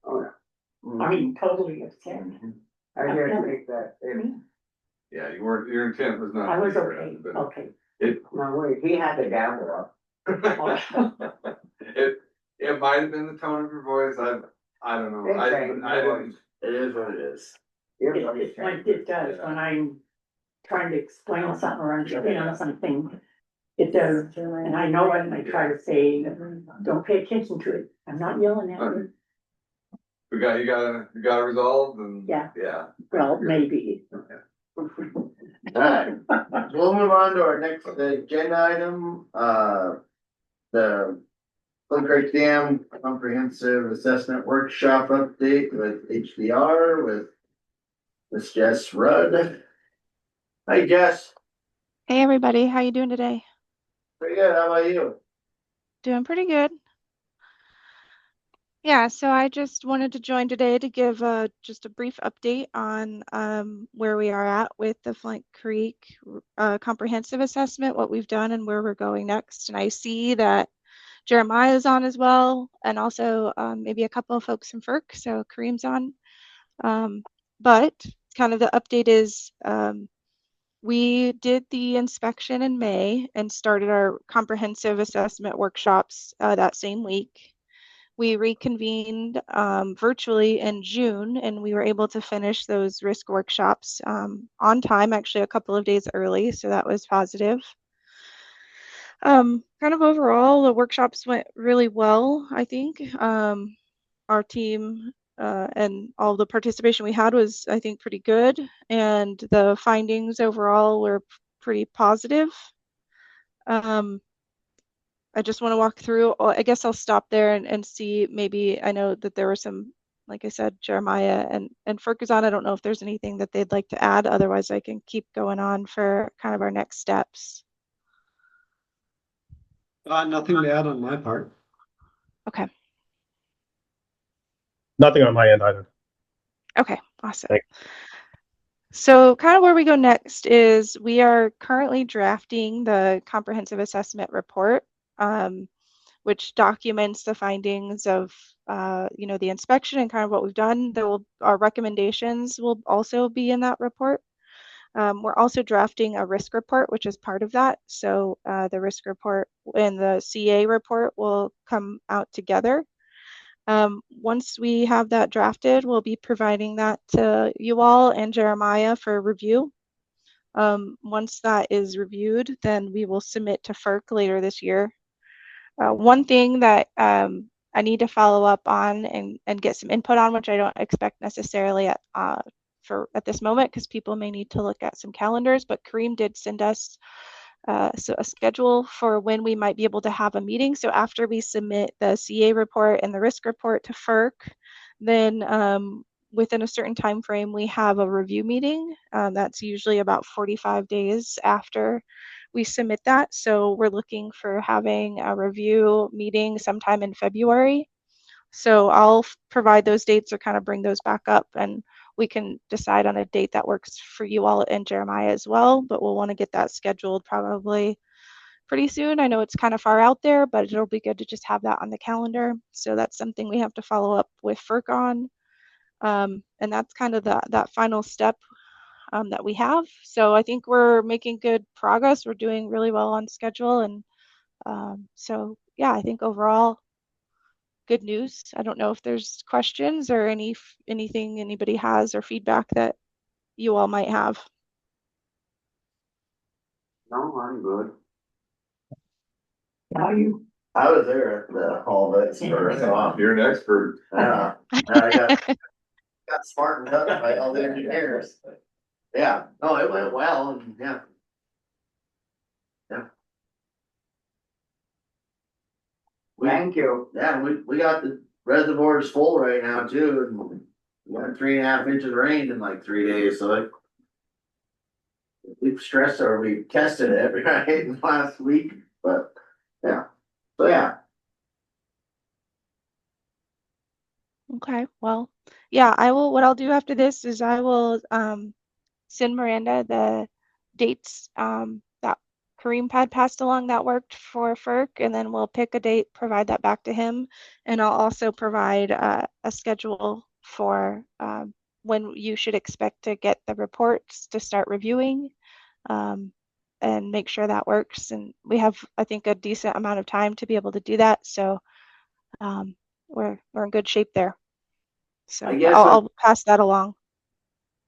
Oh, yeah. I mean, totally understand. I just think that Yeah, your intent was not. I was to be okay, bad, but okay. no, wait, he had the gavel up. It might have been the tone of your voice, I don't know, I didn't. It is what it is. It's like it does when I'm trying to explain something or understand something. It does, and I know it, and I try to say, don't pay attention to it. I'm not yelling at you. You got it resolved and. Yeah. Yeah. Well, maybe. Alright, we'll move on to our next agenda item, the Plum Creek Dam Comprehensive Assessment Workshop update with HDR with Miss Jess Rudd. Hi Jess, Hey everybody, how you doing today? pretty good, how about you? Doing pretty good. Yeah, so I just wanted to join today to give just a brief update on where we are at with the Flint Creek comprehensive assessment, what we've done and where we're going next. And I see that Jeremiah is on as well, and also maybe a couple of folks from FERC, so Kareem's on. But kind of the update is we did the inspection in May and started our comprehensive assessment workshops that same week. We reconvened virtually in June, and we were able to finish those risk workshops on time, actually a couple of days early, so that was positive. Kind of overall, the workshops went really well, I think. Our team and all the participation we had was, I think, pretty good. And the findings overall were pretty positive. I just want to walk through, I guess I'll stop there and see, maybe, I know that there were some, like I said, Jeremiah and FERC is on. I don't know if there's anything that they'd like to add. Otherwise, I can keep going on for kind of our next steps. Nothing to add on my part. Okay. Nothing on my end either. Okay, awesome. So kind of where we go next is we are currently drafting the comprehensive assessment report, which documents the findings of the inspection and kind of what we've done. Our recommendations will also be in that report. We're also drafting a risk report, which is part of that. So the risk report and the CA report will come out together. Once we have that drafted, we'll be providing that to you all and Jeremiah for review. Once that is reviewed, then we will submit to FERC later this year. One thing that I need to follow up on and get some input on, which I don't expect necessarily at this moment, because people may need to look at some calendars, but Kareem did send us a schedule for when we might be able to have a meeting. So after we submit the CA report and the risk report to FERC, then within a certain time frame, we have a review meeting. That's usually about 45 days after we submit that. So we're looking for having a review meeting sometime in February. So I'll provide those dates or kind of bring those back up, and we can decide on a date that works for you all and Jeremiah as well, but we'll want to get that scheduled probably pretty soon. I know it's kind of far out there, but it'll be good to just have that on the calendar. So that's something we have to follow up with FERC on. And that's kind of that final step that we have. So I think we're making good progress. We're doing really well on schedule. And so, yeah, I think overall, good news. I don't know if there's questions or anything anybody has or feedback that you all might have. No, I'm good. I was there at the Hall of Experts. You're an expert. Yeah. I got smartened up by all the engineers. Yeah, no, it went well, and yeah. Yeah. Thank you. Yeah, we got the reservoirs full right now too, and we got 3.5 inches of rain in like 3 days, so we've we tested it right last week, but yeah, so yeah. Okay, well, yeah, what I'll do after this is I will send Miranda the dates that Kareem had passed along that worked for FERC, and then we'll pick a date, provide that back to him, and I'll also provide a schedule for when you should expect to get the reports to start reviewing, and make sure that works. And we have, I think, a decent amount of time to be able to do that, so we're in good shape there. So I guess I'll pass that along.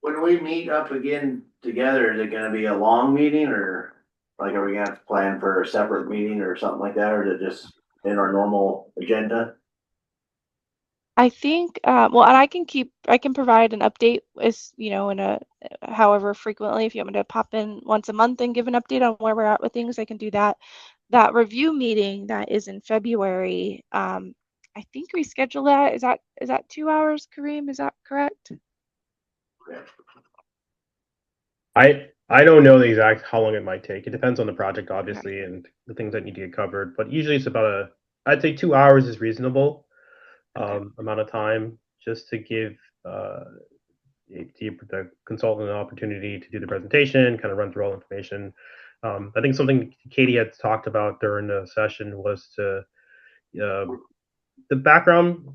When we meet up again together, is it gonna be a long meeting, or like, are we gonna have to plan for a separate meeting or something like that, or is it just in our normal agenda? I think, well, and I can provide an update as, in however frequently, if you want me to pop in once a month and give an update on where we're at with things, I can do that. That review meeting that is in February, I think we scheduled that. Is that 2 hours, Kareem? Is that correct? I don't know the exact how long it might take. It depends on the project, obviously, and the things that need to get covered. But usually it's about I'd say 2 hours is reasonable amount of time, just to give the consultant an opportunity to do the presentation, kind of run through all the information. I think something Katie had talked about during the session was the background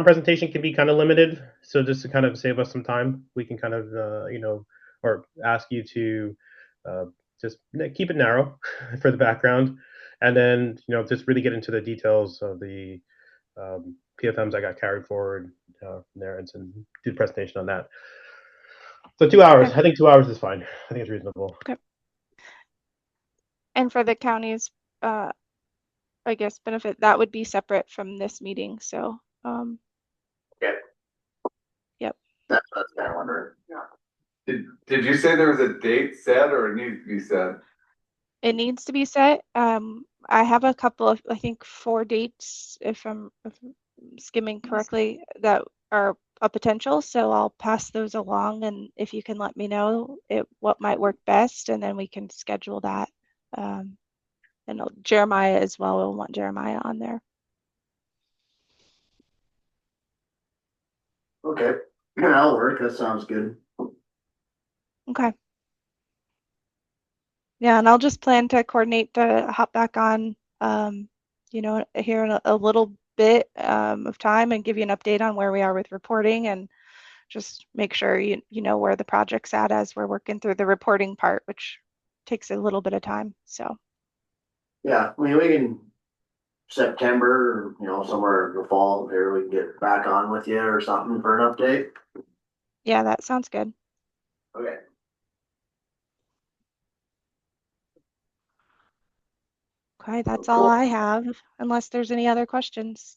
presentation can be kind of limited. So just to kind of save us some time, we can kind of or ask you to just keep it narrow for the background, and then just really get into the details of the PFMs that got carried forward from there, and do the presentation on that. So 2 hours. Okay. I think 2 hours is fine. I think it's reasonable. Okay. And for the county's, I guess, benefit, that would be separate from this meeting. So, okay. Did you say there was a date set or it needs to be set? It needs to be set. I have a couple of, I think 4 dates, if I'm skimming correctly, that are a potential. So I'll pass those along, and if you can let me know what might work best, and then we can schedule that. And Jeremiah as well. We'll want Jeremiah on there. Okay, that'll work. That sounds good. Okay. Yeah, and I'll just plan to coordinate to hop back on, here in a little bit of time and give you an update on where we are with reporting, and just make sure you know where the project's at as we're working through the reporting part, which takes a little bit of time. So Yeah, I mean, we can September, somewhere in the fall here, we can get back on with you or something for an update. yeah, that sounds good. Okay. Okay, that's all I have, unless there's any other questions.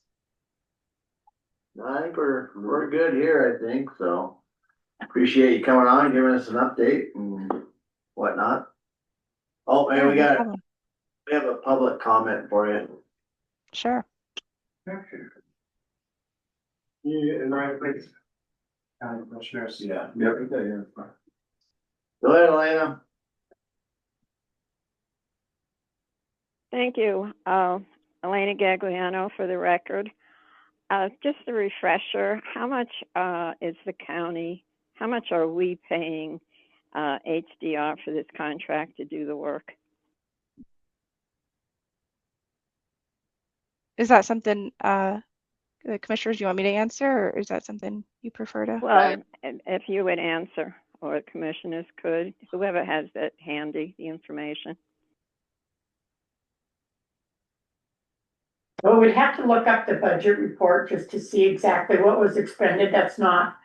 I think we're good here, I think, so appreciate you coming on, giving us an update and whatnot. Oh, and Yeah, no problem. we have a public comment for you. Sure. Yeah, and right, please. County Commissioners. Yeah. Go ahead, Elena. Thank you. Elena Gagliano for the record. Just a refresher, how much is the county, how much are we paying HDR for this contract to do the work? Is that something, the commissioners, you want me to answer, or is that something you prefer to? Well, if you would answer, or commissioners could, whoever has that handy, the information. Well, we'd have to look up the budget report just to see exactly what was expended. That's not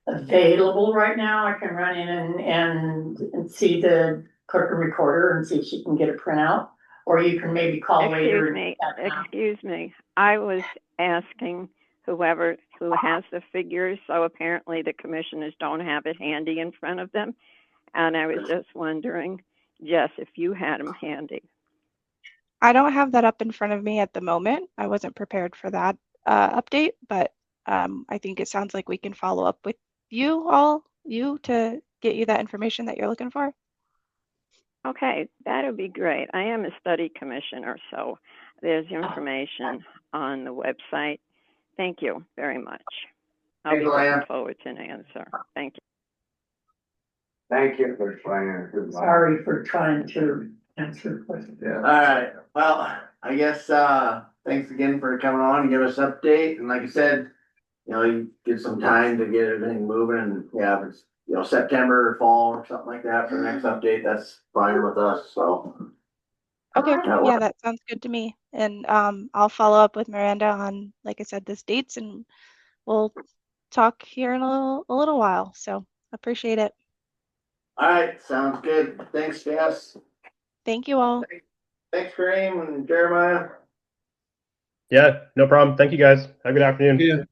available right now. I can run in and see the clerk and recorder and see if she can get a printout. Or you can maybe call later. Excuse me. I was asking who has the figures, so apparently the commissioners don't have it handy in front of them. And I was just wondering, Jess, if you had them handy. I don't have that up in front of me at the moment. I wasn't prepared for that update, but I think it sounds like we can follow up with you to get you that information that you're looking for. Okay, that would be great. I am a study commissioner, so there's information on the website. Thank you very much. I'll be looking forward to an answer. Thank you. Thank you for explaining. Sorry for trying to answer questions. Yeah. All right. Well, I guess thanks again for coming on and give us an update. And like I said, you get some time to get everything moving. And yeah, if it's September or fall or something like that for the next update, that's fine with us. So okay, yeah, that sounds good to me. And I'll follow up with Miranda on, like I said, this dates, and we'll talk here in a little while. So appreciate it. All right, sounds good. Thanks, Jess. Thank you all. Thanks, Kareem and Jeremiah. Yeah, no problem. Thank you guys. Have a good afternoon. Yeah.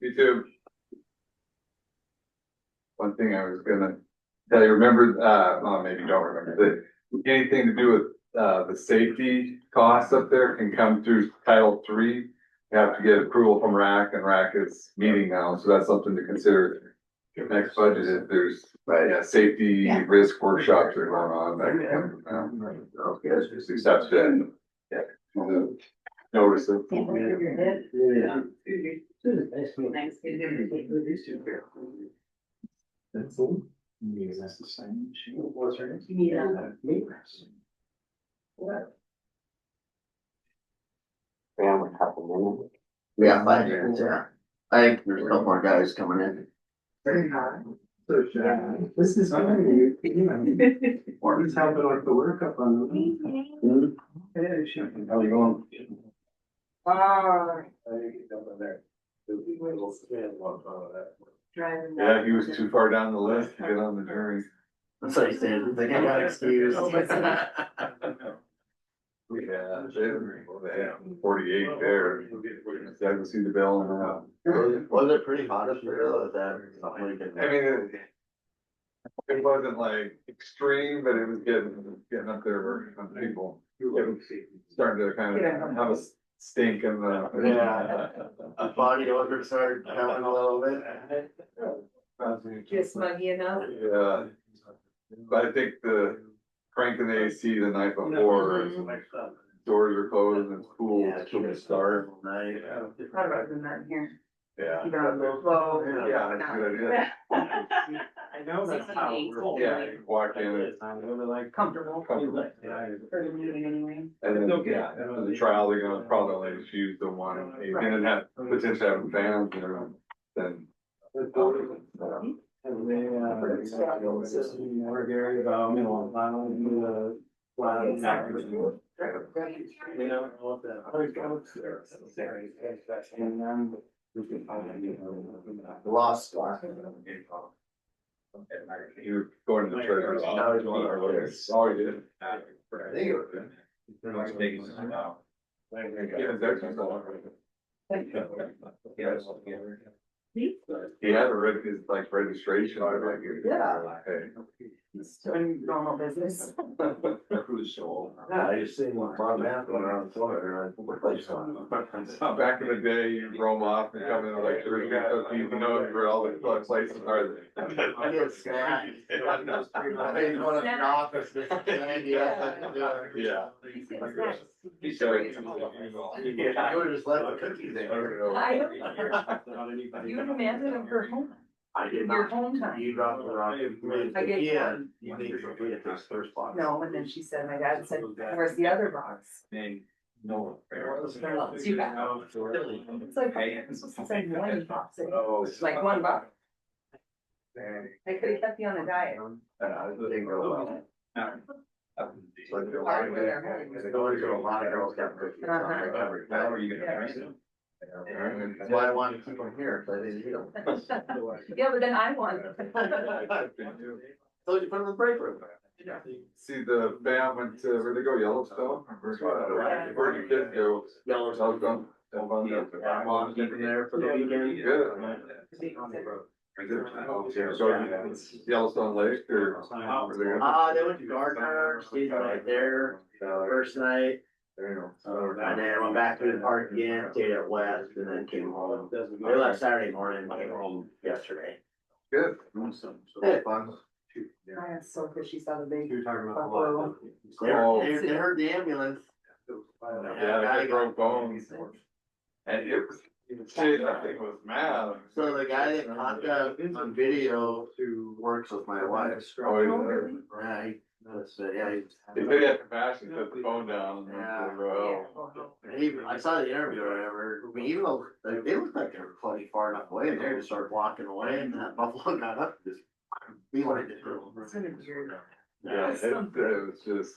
You too. One thing I was gonna tell you, remember, well, maybe you don't remember, that anything to do with the safety costs up there can come through Title III. You have to get approval from RAC, and RAC is meeting now, so that's something to consider. Your next budget, if there's safety risk workshops are going on, okay, just accept that. Notice it. That's all. That's the same. What's her name? We have a couple minutes. Yeah, 5 minutes, yeah. I think there's a couple more guys coming in. Very high. So, this is good. Martin's helping with the work up on the. Hey, Shane, how you going? Yeah, he was too far down the list to get on the jury. That's what he said. He's like, I got excused. Yeah, they have 48 there. I can see the bill and Was it pretty hot up there? Or was that something we could? I mean, It wasn't like extreme, but it was getting up there where some people. It was starting to kind of have a stink in the. Yeah. A body odor started coming a little bit. Just muggy enough. Yeah. But I think the cranking the AC the night before, doors are closed and it's cool, it's cool to start. Night. Thought about doing that here. Yeah. Keep it on the low. Yeah, that's a good idea. I know that's how we're. Yeah, you walk in and. Comfortable. Comfortable. For the meeting anyway. And then, yeah, for the trial, they're gonna probably let us use the one, and then have, potentially have fans, you know, then. And they, more Gary about, you know, you know, what the. And then. Lost. You were going to the treasurer's office, or whatever. Oh, you did? I think it was good. Yeah, that's just all right. He had his like registration. Yeah. He's doing normal business. Yeah, I just seen Bob Math going around the floor, and what place on? Back in the day, you roam off and come in like three cookies, you know where all the places are. I get snack. I mean, going up to the office, Yeah. You would just left the cookies there. You demanded them for home. I did Your not. home time. You dropped it off. I get Yeah, one. you need to be at this first box. No, and then she said, my dad said, where's the other box? No. You got it. It's like, it's like one box. It's like one box. I could have kept you on a diet. Didn't go well. It's like a lot of girls got cookies. How are you gonna drink them? That's why I wanted to keep them here, so I didn't eat them. Yeah, but then I won. So you put them in the break room. See, the band went to, where'd they go, Yellowstone? Where'd your kids go? Yellowstone. Mom keeping there for the weekend. Good. So Yellowstone Lake or? They went to Gardner, stayed right there, first night. And then went back to the park again, stayed at West, and then came home. They left Saturday morning, came home yesterday. Good. They had fun. I am so good. She saw the baby. They buffalo. they heard the ambulance. Yeah, they broke bones. And it was, shit, I think it was mad. So the guy that caught that on video who works with my wife. Oh, Yeah, he said he had compassion, put the phone down. I saw the interview or whatever. I mean, even though they looked like they were plenty far enough away, and they just started walking away, and that buffalo got up and just beelined it through. Yeah, it was just,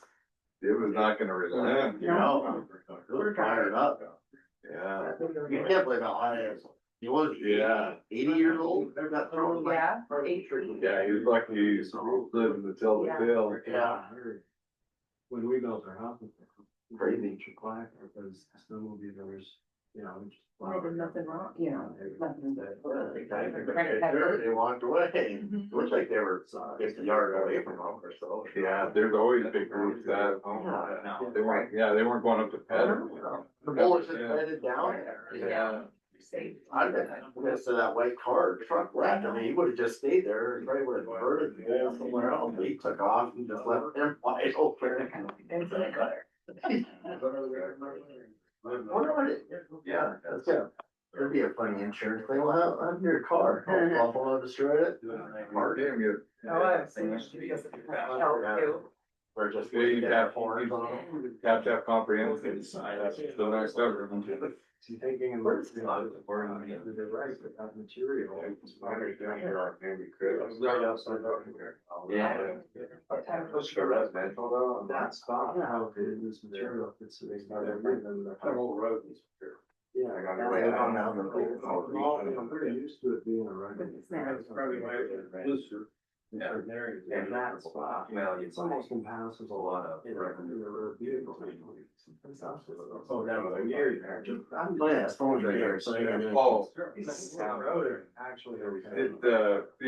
it was not gonna relent. No, it was fired up. Yeah. You can't believe how high it is. He was, 80 years old. They got thrown like. Yeah. Yeah, he was lucky he's living to tell the tale. Yeah. When we built our house, Crazy. because the movie, there was, you know. I did nothing wrong, you know, nothing. They walked away. It looks like they were 50 yards away from home or so. Yeah, there's always big groups that, they weren't going up to pet. The bullets just headed down there. Yeah. I've been next to that white car truck wreck. I mean, he would have just stayed there. He probably would have diverted the bull somewhere else. He took off and just left him wide open. Yeah, that's good. It'd be a funny insurance thing. Well, I'm your car. Buffalo destroyed it. Hard damn good. Oh, I've seen it. She does it. Too. We're just. You have to have comprehensive. That's the next step. Thinking and words, they're right, but that material. Yeah. That's fine, how it is, this material, it's everything, the whole road is. Yeah, I got it. I'm pretty used to it being a road. It's probably why it's looser. Yeah. And that's why, well, it's almost encompasses a lot of vehicles. Oh, that was a year there. I'm glad it's phones right here, so I gotta. Oh. Down road, actually, You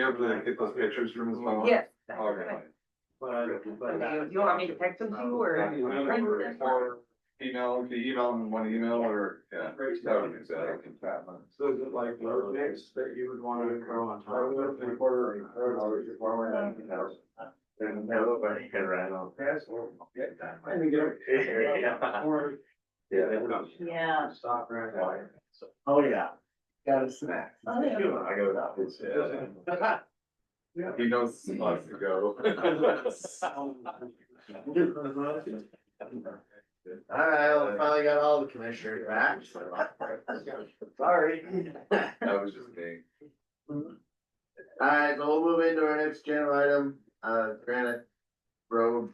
able to get those pictures from his phone? Yes. Okay. You want me to text them to you or? Or email, if you email them one email or, yeah. That would be sad. So is it like road mix that you would wanna throw on top of it? And nobody can run on fast. Yeah. Stop right there. Oh, yeah. Got a snack. Oh, yeah. I go down. He knows lots to go. Alright, well, finally got all the commissioners back, so. Sorry. That was just me. Alright, so we'll move into our next general item, Granite Road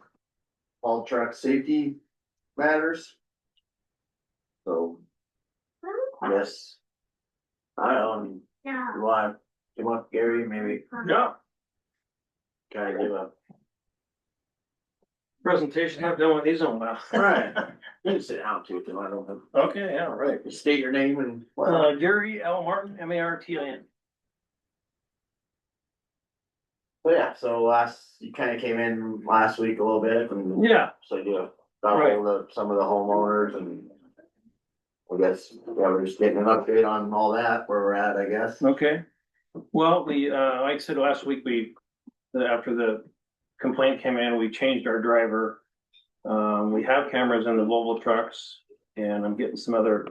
haul truck safety matters. So. Yes. I don't, you want Gary, maybe? Yeah. Kind of give a. Presentation, I've done one of these in a while. Right. You can sit down too, if you want, I don't have. Okay, yeah, right. State your name and. Gary L. Martin, Martin. So yeah, so you kind of came in last week a little bit and. Yeah. So you got Right. hold of some of the homeowners and. I guess, yeah, we're just getting an update on all that, where we're at, I guess. Okay. Well, we, like I said, last week, after the complaint came in, we changed our driver. We have cameras in the Volvo trucks and I'm getting some other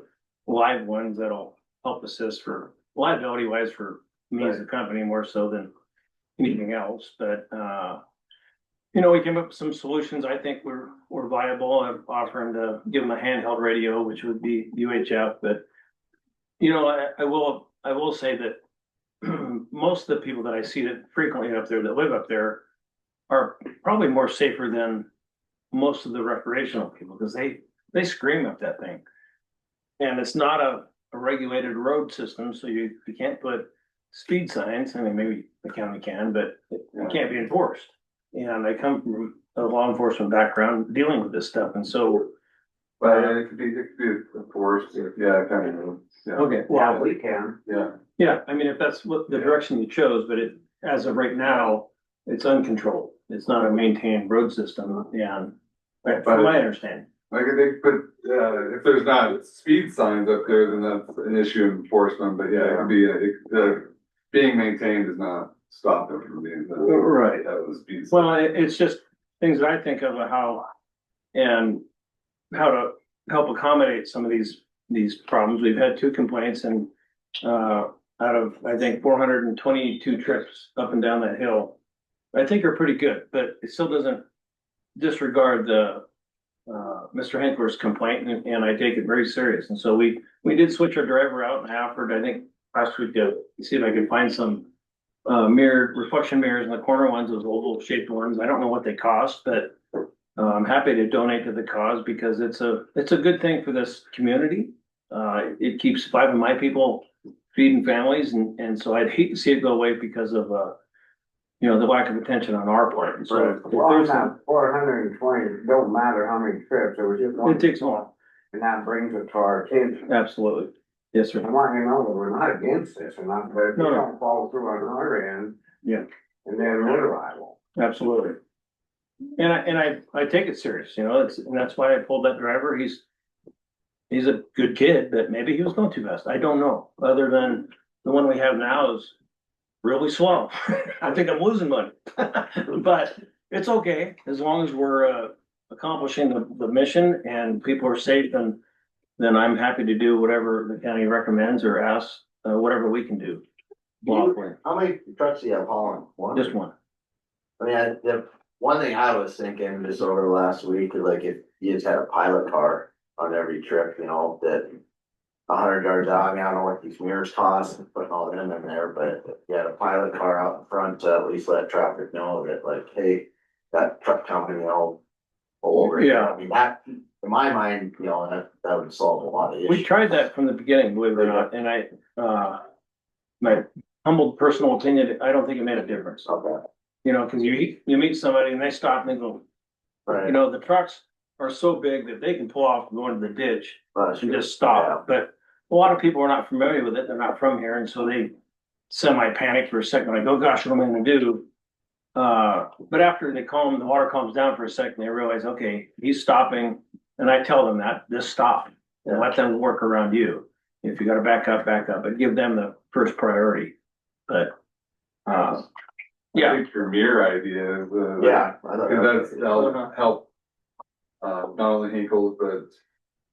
live ones that'll help assist for liability wise for me as a company more so than anything else, but, we came up with some solutions I think were viable. I'm offering to give them a handheld radio, which would be UHF, but I will say that most of the people that I see that frequently up there, that live up there, are probably more safer than most of the recreational people, because they scream up that thing. And it's not a regulated road system, so you can't put speed signs. I mean, maybe the county can, but it can't be enforced. And I come from a law enforcement background dealing with this stuff, and so. But it could be enforced, yeah, kind of. Yeah. Okay, Well, we can. Yeah. yeah, I mean, if that's what the direction you chose, but as of right now, it's uncontrolled. It's not a maintained road system, and from my understanding. Like they put, if there's not speed signs up there, then that's an issue of enforcement, but yeah, it could be, being maintained does not stop it from being. Right. That was speed. Well, it's just things that I think of how to help accommodate some of these problems. We've had 2 complaints and, out of, I think, 422 trips up and down that hill, I think are pretty good, but it still doesn't disregard the, Mr. Hinkler's complaint, and I take it very serious. And so we did switch our driver out, and I offered, I think, last week to see if I could find some reflection mirrors in the corner ones, those oval shaped ones. I don't know what they cost, but I'm happy to donate to the cause because it's a good thing for this community. It keeps 5 of my people feeding families, and so I'd hate to see it go away because of the lack of attention on our part. And so Well, on that 420, don't matter how many trips, it was just one. it takes one. And that brings it to our attention. Absolutely. Yes, sir. I want you to know that we're not against this, but if you No. don't follow through on our end. Yeah. And then we're liable. Absolutely. And I take it serious, and that's why I pulled that driver. He's a good kid, but maybe he was going too fast. I don't know, other than the one we have now is really slow. I think I'm losing money, but it's okay. As long as we're, accomplishing the mission and people are safe, then I'm happy to do whatever the county recommends or asks, whatever we can do. Lawfully. How many trucks do you have hauling? One? Just one. I mean, the one thing I was thinking just over the last week is like if you just had a pilot car on every trip, that 100 yards out, I mean, I don't know what these mirrors cost, putting all them in there, but if you had a pilot car out in front to at least let traffic know that like, hey, that truck company, pull over. Yeah. I mean, that, in my mind, that would solve a lot of issues. We tried that from the beginning, believe it or not, and my humble personal opinion, I don't think it made a difference. Okay. You know, cause you meet somebody and they stop and they go, you know, the trucks are so big that they can pull off and go into the ditch and just stop. But a lot of people are not familiar with it. They're not from here. And so they semi-panic for a second, like, oh gosh, what am I gonna do? But after the water calms down for a second, they realize, okay, he's stopping. And I tell them that, just stop and let them work around you. If you gotta back up, but give them the first priority. But, yeah. I think your mirror idea is, Yeah. that'll help, not only Hinkles, but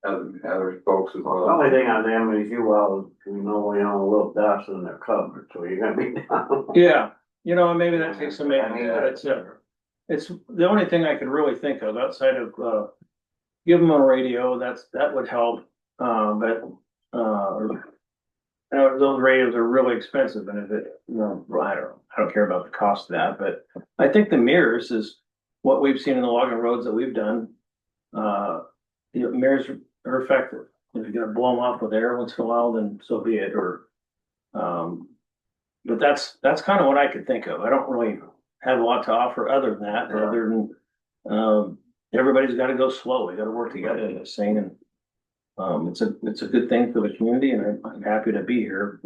other folks as well. The only thing on them is you know, a little dust and they're covered, so you're gonna be down. Yeah, you know, maybe that takes some maintenance, but it's the only thing I could really think of outside of, give them a radio, that would help, but, you know, those radios are really expensive, and if it, you know, I don't care about the cost of that, but I think the mirrors is what we've seen in the logging roads that we've done. The mirrors are effective. If you're gonna blow them off with air once in a while, then so be it, or, but that's kind of what I could think of. I don't really have a lot to offer other than that, other than, everybody's gotta go slow. We gotta work together in this thing, and it's a good thing for the community, and I'm happy to be here,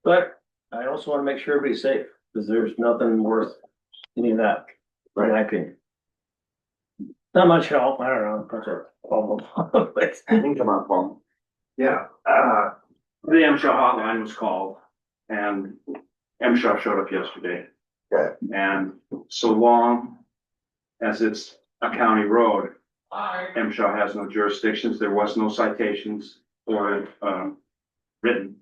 but I also wanna make sure everybody's safe, because there's nothing worth any of that, in my opinion. Not much help, I don't know, that's a problem. But Come on, Paul. Yeah, the MSHA hotline was called and MSHA showed up yesterday. Okay. And so long as it's a county road, MSHA has no jurisdictions. There was no citations or, written.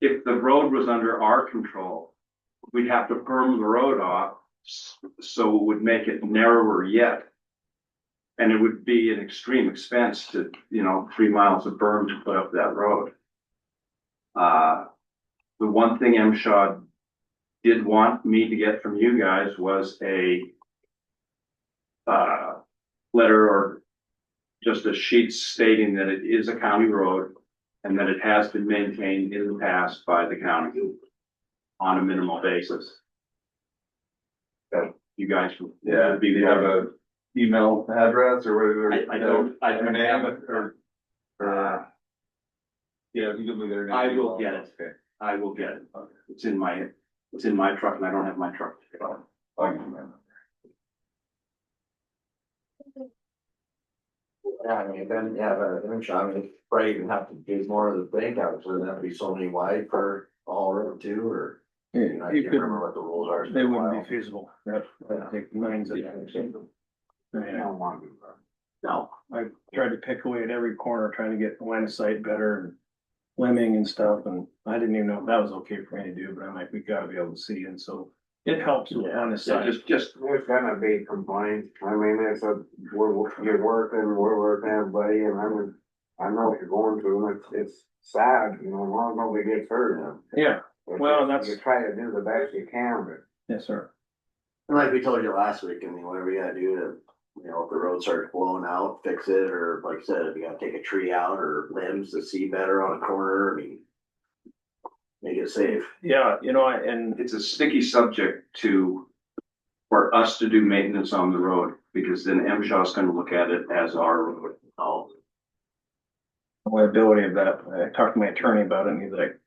If the road was under our control, we'd have to berm the road off so it would make it narrower yet. And it would be an extreme expense to, 3 miles of berm to put up that road. The one thing MSHA did want me to get from you guys was a letter or just a sheet stating that it is a county road and that it has been maintained in the past by the county on a minimal basis. That you guys would Do you have a email address or whatever? I don't have it yeah, you give me their name. I will get it. Okay. I will get it. It's in my truck and I don't have my truck. Yeah, I mean, then, probably even have to do more of the bank out, so that'd be so many wide per all road too, or. I You can't could, remember what the rules are. they wouldn't be feasible, that'd take millions of. No, I tried to pick away at every corner, trying to get line of sight better and limbing and stuff, and I didn't even know if that was okay for me to do, but I'm like, we gotta be able to see, and so it helps with line of sight. There's gonna be complaints, I mean, you're working, we're working, everybody, and I know what you're going through, and it's sad, as long as nobody gets hurt. Yeah, well, that's. You try to do the best you can, but. Yes, sir. And like we told you last week, whatever you gotta do to, if the road starts blowing out, fix it, or like I said, if you gotta take a tree out or limbs to see better on a corner, make it safe. Yeah, and it's a sticky subject for us to do maintenance on the road, because then MSHA is gonna look at it as our road. The liability of that, I talked to my attorney about it, and he's like,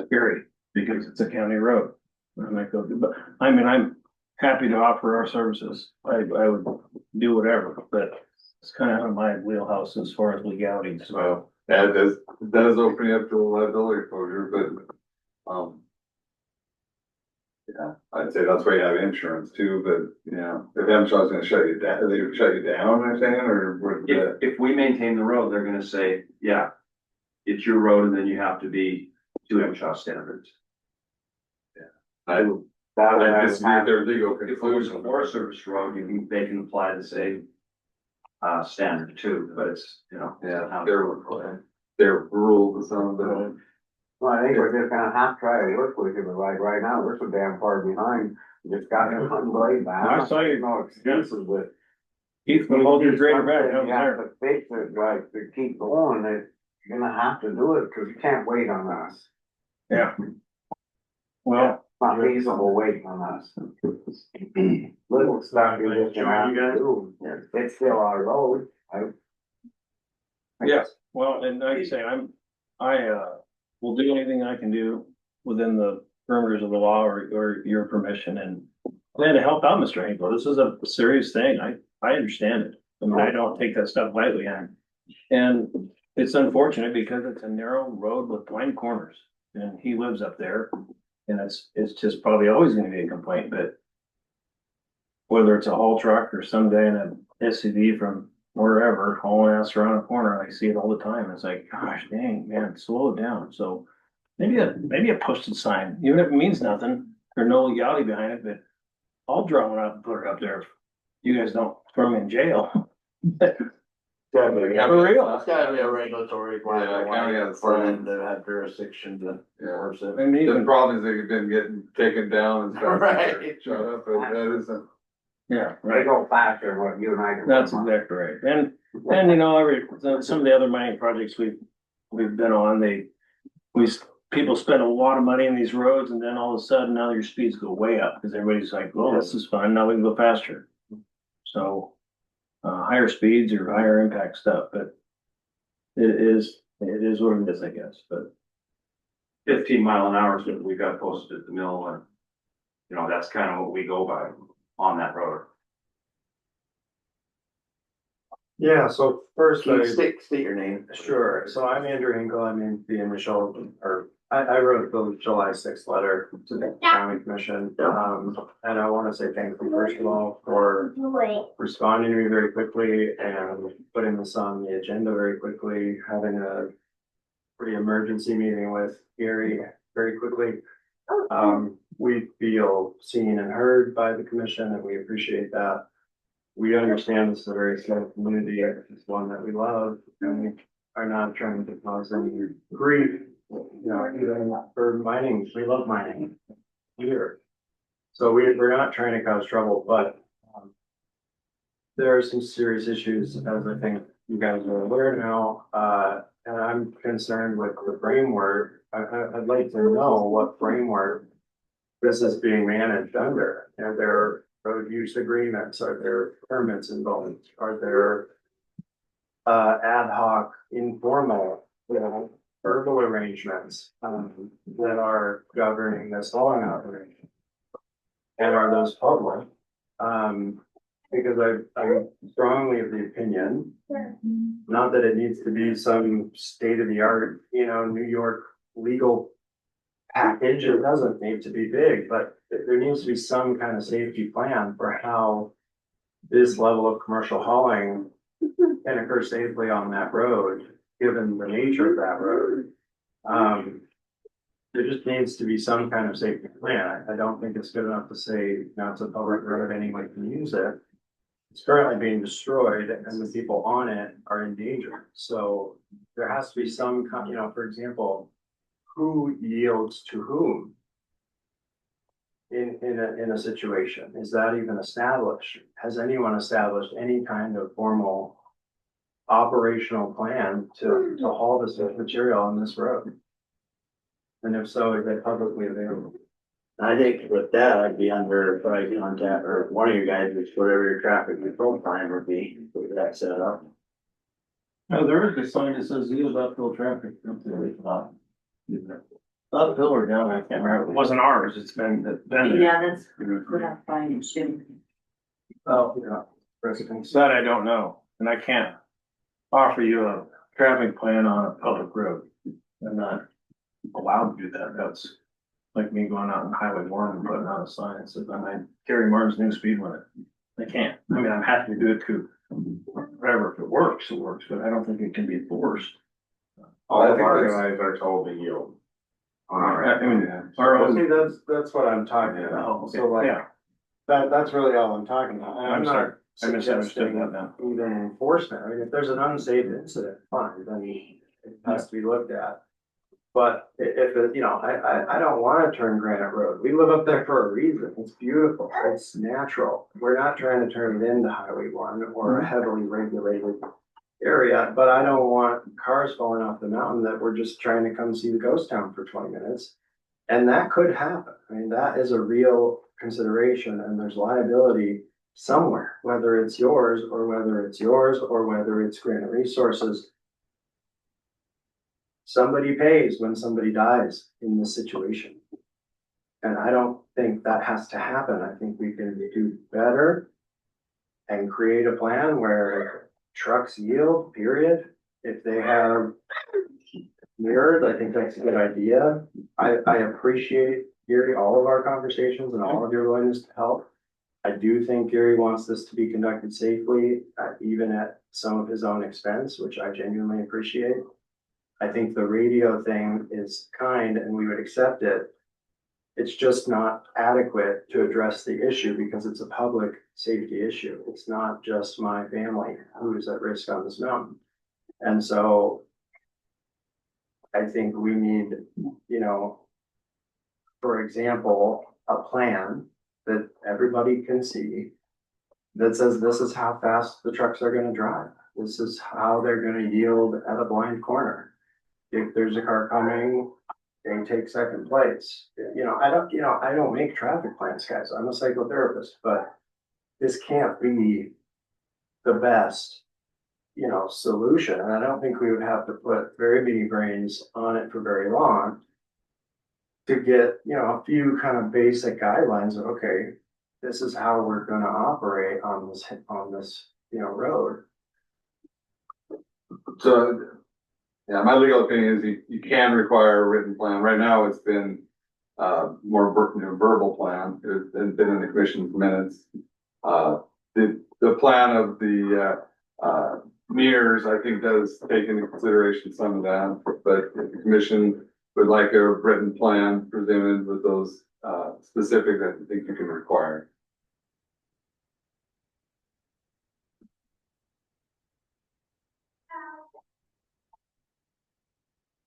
scary, because it's a county road. I'm like, okay, but I'm happy to offer our services. I would do whatever, but it's kind of out of my wheelhouse as far as legality, so. Well, that does open you up to a liability exposure, but, yeah, I'd say that's why you have insurance too, but, if MSHA's gonna shut you down, they shut you down, I'm saying, or? If we maintain the road, they're gonna say, yeah, it's your road, and then you have to be to MSHA standards. I disagree with their legal If it was a conclusion. Forest Service road, they can apply the same standard too, but it's, Yeah, their rules and some of the. Well, I think we're just gonna have to try to work with it, but like right now, we're so damn far behind, we just got to one blade back. I saw you. No excuses, but. Keith, gonna hold your grader back, You have to fix it, like, to keep going, You're gonna have to do it, cause you can't wait on us. Yeah. Well, Not feasible waiting on us. Little stuff you just have to do, it's still our road, yes, well, and like I say, I will do anything I can do within the perimeters of the law or your permission and plan to help out Mr. Hinkle. This is a serious thing. I understand it. I mean, I don't take that stuff lightly. And it's unfortunate because it's a narrow road with blind corners and he lives up there. And it's just probably always gonna be a complaint, but whether it's a haul truck or someday in an SUV from wherever hauling ass around a corner, I see it all the time. It's like, gosh, dang, man, slow it down. So maybe a posted sign, even if it means nothing, or no legality behind it, but I'll draw one up and put it up there. If you guys don't throw me in jail. Definitely. For real. It's gotta be a regulatory requirement. county has For them to have jurisdiction to enforce it. And The even, problem is they've been getting taken down and stuff. Right. Shut up, but that isn't. yeah, they right. go faster what you and I do. That's exactly right. And you know, some of the other mining projects we've been on, people spend a lot of money in these roads and then all of a sudden now your speeds go way up because everybody's like, well, this is fun. Now we can go faster. So, higher speeds or higher impact stuff, but it is what it is, I guess, but 15 mile an hour is what we got posted at the mill, and, you know, that's kind of what we go by on that road. Yeah, so first, State your name. sure, so I'm Andrew Hinkle, I mean, the initial, or I wrote the July 6th letter to the county commission. And I wanna say thank you first of all for responding to me very quickly and putting this on the agenda very quickly, having a pretty emergency meeting with Gary very quickly. We feel seen and heard by the commission and we appreciate that. We understand this is a very small community, it's one that we love and we are not trying to cause any grief. You know, even for mining, we love mining here. So we're not trying to cause trouble, but there are some serious issues, as I think you guys are aware now. And I'm concerned with the framework. I'd like to know what framework this is being managed under. Are there road use agreements? Are there permits involved? Are there ad hoc, informal, you know, verbal arrangements that are governing this hauling operation? And are those public? Because I'm strongly of the opinion, not that it needs to be some state of the art, you know, New York legal package. It doesn't need to be big, but there needs to be some kind of safety plan for how this level of commercial hauling can occur safely on that road, given the nature of that road. There just needs to be some kind of safety plan. I don't think it's good enough to say, no, it's a public road, anyone can use it. It's currently being destroyed and the people on it are in danger. So there has to be some kind, you know, for example, who yields to whom in a situation? Is that even established? Has anyone established any kind of formal operational plan to haul this material on this road? And if so, is it publicly available? I think with that, I'd be under probably contact or one of you guys, which whatever your traffic control plan would be, with that set up. no, there is a sign that says yield uphill traffic. Uphill or down, I can't remember. It wasn't ours, it's been there. Yeah, that's put up by Jim. Oh, yeah. That I don't know, and I can't offer you a traffic plan on a public road. I'm not allowed to do that. That's like me going out on Highway 1 and putting out a sign that says I carry Martin's new speed limit. I can't. I mean, I'm happy to do it too. Whatever, if it works, but I don't think it can be enforced. All of our guys are told to yield. I mean, our own. See, that's what I'm talking about. So like, Yeah. that's really all I'm talking about. And I'm sorry. I not misunderstood suggesting that now. even enforcement. I mean, if there's an unsafe incident, fine, then it has to be looked at. But if it, you know, I don't wanna turn Granite Road. We live up there for a reason. It's beautiful. It's natural. We're not trying to turn it into Highway 1 or a heavily regulated area, but I don't want cars falling off the mountain that we're just trying to come see the ghost town for 20 minutes. And that could happen. I mean, that is a real consideration, and there's liability somewhere, whether it's yours or whether it's Granite Resources. Somebody pays when somebody dies in this situation. And I don't think that has to happen. I think we can do better and create a plan where trucks yield, period. If they have mirrors, I think that's a good idea. I appreciate, Gary, all of our conversations and all of your willingness to help. I do think Gary wants this to be conducted safely, even at some of his own expense, which I genuinely appreciate. I think the radio thing is kind and we would accept it. It's just not adequate to address the issue because it's a public safety issue. It's not just my family who is at risk on this mountain. And so I think we need, you know, for example, a plan that everybody can see that says this is how fast the trucks are going to drive. This is how they're going to yield at a blind corner. If there's a car coming, they take second place. I don't make traffic plans, guys. I'm a psychotherapist, but this can't be the best, solution. And I don't think we would have to put very many brains on it for very long to get, a few kind of basic guidelines of, okay, this is how we're going to operate on this, road. So, yeah, my legal opinion is you can require a written plan. Right now, it's been more verbal plan. It's been in the commission's minutes. The plan of the mirrors, I think, does take into consideration some of that. But if the commission would like a written plan presented with those specifics, I think you can require.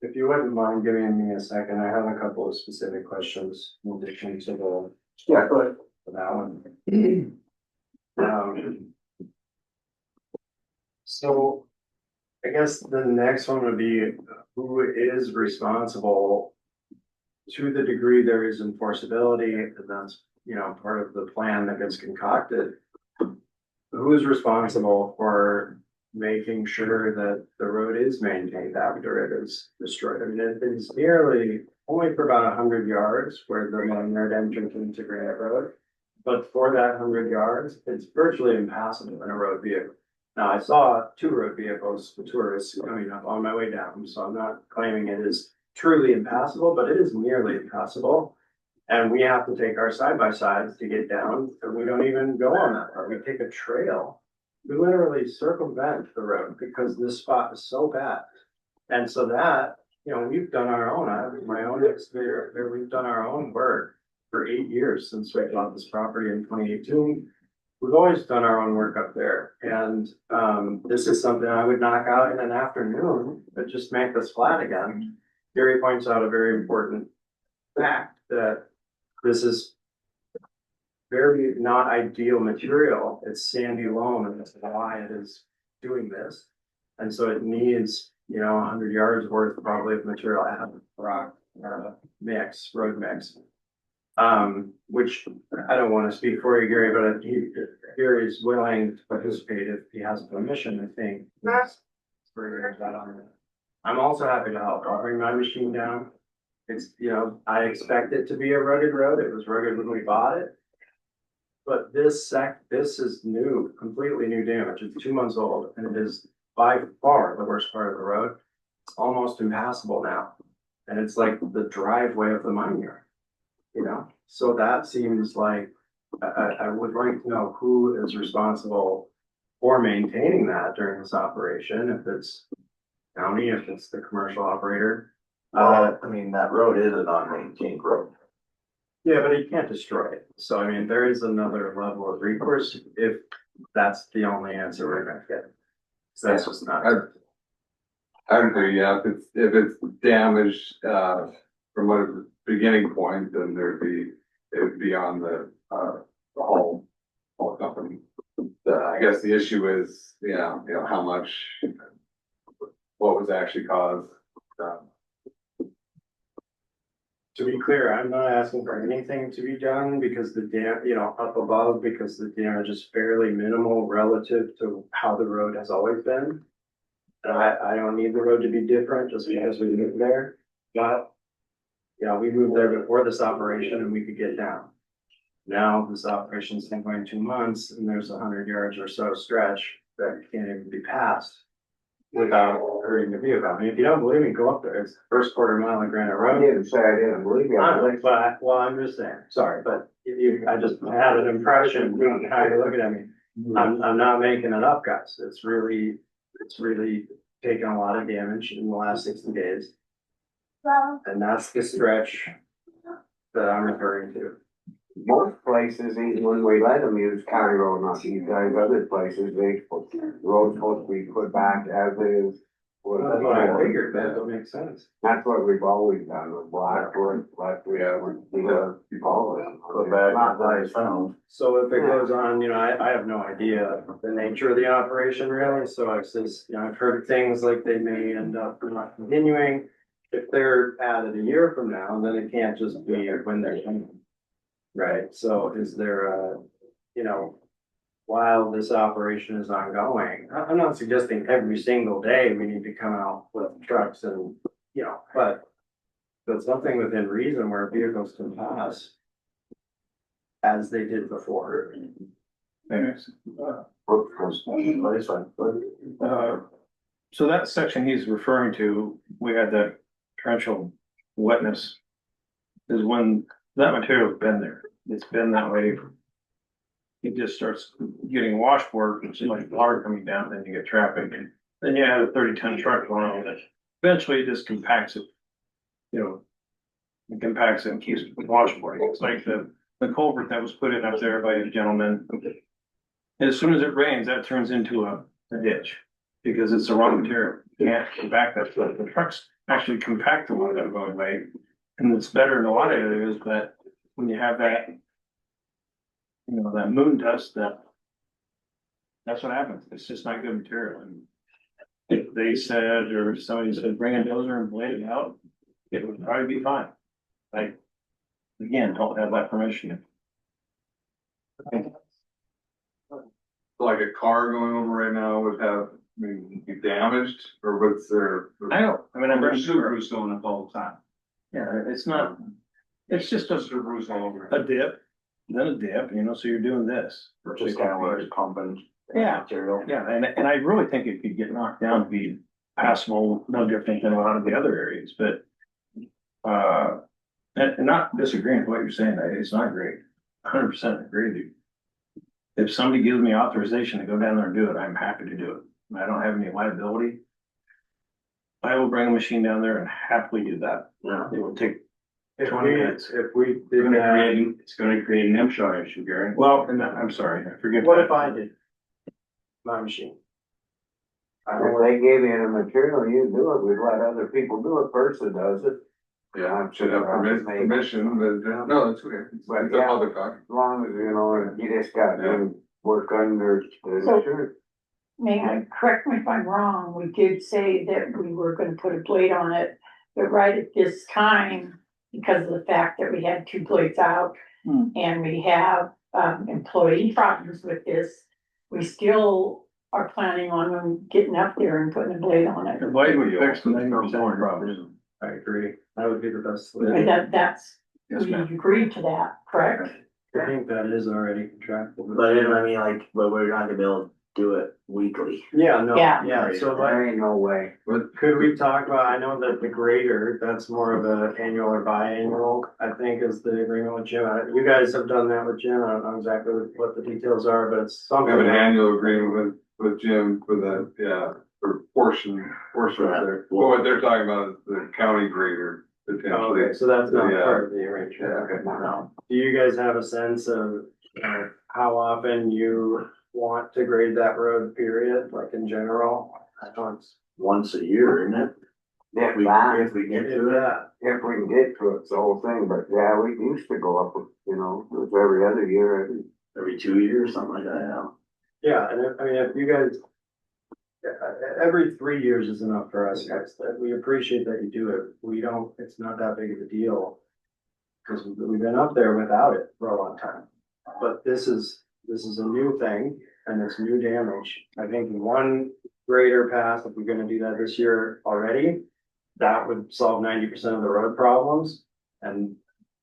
If you wouldn't mind giving me a second, I have a couple of specific questions in addition to the. Yeah, go ahead. For that one. So I guess the next one would be who is responsible to the degree there is enforceability, and that's, part of the plan that gets concocted. Who is responsible for making sure that the road is maintained after it is destroyed? I mean, it is nearly only for about 100 yards where the Maynard entrance into Granite Road. But for that 100 yards, it's virtually impassable in a road vehicle. Now, I saw 2 road vehicles for tourists coming up on my way down, so I'm not claiming it is truly impassable, but it is nearly impassable. And we have to take our side-by-sides to get down, and we don't even go on that part. We take a trail. We literally circumvent the road because this spot is so bad. And so that, we've done our own, my own experience, we've done our own work for 8 years since we bought this property in 2018. We've always done our own work up there. And this is something I would knock out in an afternoon, but just make this flat again. Gary points out a very important fact that this is very not ideal material. It's sandy loam, and that's why it is doing this. And so it needs, 100 yards worth probably of material out of rock mix, road mix. Which I don't want to speak for you, Gary, but Gary is willing to participate if he has permission, I think. I'm also happy to help. I'll bring my machine down. It's, I expect it to be a rugged road. It was rugged when we bought it. But this is new, completely new damage. It's 2 months old, and it is by far the worst part of the road. It's almost impassable now. And it's like the driveway of the mine yard, So that seems like, I would like to know who is responsible for maintaining that during this operation, if it's county, if it's the commercial operator. That road is an unmaintained road. Yeah, but you can't destroy it. So, there is another level of recourse if that's the only answer we're gonna get. So that's just not. I would agree, yeah, if it's damaged, from what the beginning point, then it would be on the whole company. I guess the issue is, how much, what was actually caused. To be clear, I'm not asking for anything to be done because the up above, because the damage is fairly minimal relative to how the road has always been. I don't need the road to be different just because we moved there, but we moved there before this operation and we could get down. Now this operation's been going 2 months and there's 100 yards or so stretch that can't even be passed without hurting the vehicle. I mean, if you don't believe me, go up there. It's the first quarter mile of Granite Road. I didn't say I didn't believe you. I'm just saying, sorry, but I just had an impression, how you're looking at me. I'm not making it up, guys. It's really taken a lot of damage in the last 60 days. And that's the stretch that I'm referring to. Most places, even when we let them use county road, not these guys, other places, the road's supposed to be put back as is. That's what I figured, that don't make sense. That's what we've always done with Blackwood, we follow it. Put back not by sound. So if it goes on, I have no idea the nature of the operation really, so I've just, I've heard things like they may end up not continuing. If they're added a year from now, then it can't just be when they're done. Right, so is there while this operation is ongoing, I'm not suggesting every single day we need to come out with trucks and, but something within reason where vehicles can pass as they did before. So that section he's referring to, we had that torrential wetness is when that material's been there. It's been that way. It just starts getting washboard, and so much water coming down, then you get traffic, and then you have a 30-ton truck going over it. Eventually it just compacts it. It compacts it and keeps it washboarding. It's like the culvert that was put in up there by a gentleman. As soon as it rains, that turns into a ditch because it's the wrong material. You can't compact that. So the trucks actually compact the water that going away, and it's better in a lot of areas, but when you have that, that moon dust, that's what happens. It's just not good material. And if they said, or somebody said, bring a dozer and blade it out, it would probably be fine. Again, don't have that permission. Like a car going over right now would have, be damaged, or what's their? I'm pretty sure who's going up all the time. Yeah, it's not, it's just a Subaru's all over. a dip, then a dip, so you're doing this. Just kind of like pumping material. Yeah, and I really think it could get knocked down to be passable, no different than a lot of the other areas, but and not disagreeing with what you're saying, it's not great. 100% agree with you. If somebody gives me authorization to go down there and do it, I'm happy to do it. I don't have any liability. I will bring a machine down there and happily do that. Yeah. It will take If 20 minutes. we did It's gonna create an MSHA issue, Gary. Well, and I'm sorry, I forget. what that. if I did my machine? If they gave you the material, you do it, we'd let other people do it first that does it. Yeah, should have permission, but, no, that's okay. It's But a yeah, public doc. as long as, you just got to work under the So- insurance. May I, correct me if I'm wrong, we did say that we were gonna put a blade on it, but right at this time, because of the fact that we had 2 blades out and we have, employee problems with this, we still are planning on getting up there and putting a blade on it. The blade would fix 90% of problems. I agree. That would be the best And solution. that's, Yes, we ma'am. agreed to that, correct? I think that is already contractual. But we're not gonna be able to do it weekly. Yeah, no, Yeah. yeah, so There ain't no way. could we talk about, I know that the grader, that's more of an annual or biannual, I think is the agreement with Jim. You guys have done that with Jim, I don't know exactly what the details are, but it's We something. have an annual agreement with Jim for that, for portion of there. Well, what they're talking about is the county grader potentially. Okay, so that's not Yeah. part of the arrangement. Yeah, okay. No. Do you guys have a sense of how often you want to grade that road, period, like in general? Once a year, isn't it? If We- that, If we get If to it. that, if we can get to it, it's the whole thing, but yeah, we used to go up, it was every other year, Every 2 years, something like that, yeah. Yeah, and I mean, if you guys, every 3 years is enough for us guys, that we appreciate that you do it. We don't, it's not that big of a deal. Cause we've been up there without it for a long time. But this is a new thing and it's new damage. I think one grader pass, if we're gonna do that this year already, that would solve 90% of the road problems. And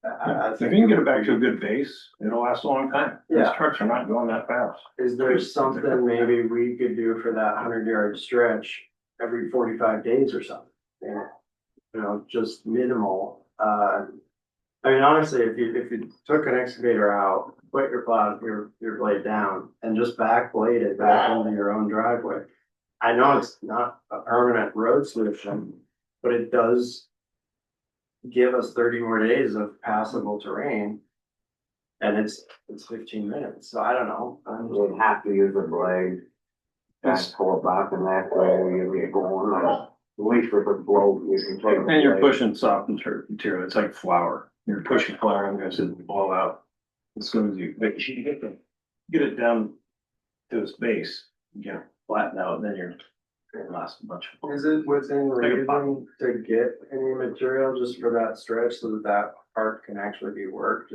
I If think. you can get it back to a good base, it'll last a long time. These Yeah. trucks are not going that fast. Is there something maybe we could do for that 100-yard stretch every 45 days or something? You know, just minimal. I mean, honestly, if you took an excavator out, put your blade down and just back blade it back into your own driveway. I know it's not a permanent road solution, but it does give us 30 more days of passable terrain. And it's 15 minutes, so I don't know. You'd have to use a blade. That's pull it back and that way you get going, like, at least with a blow, you can take. And you're pushing soft material. It's like flour. You're pushing flour, I'm gonna say blow out. As soon as you get it down to its base, you know, flatten out, then you're gonna last a bunch. Is it within reason to get any material just for that stretch so that part can actually be worked?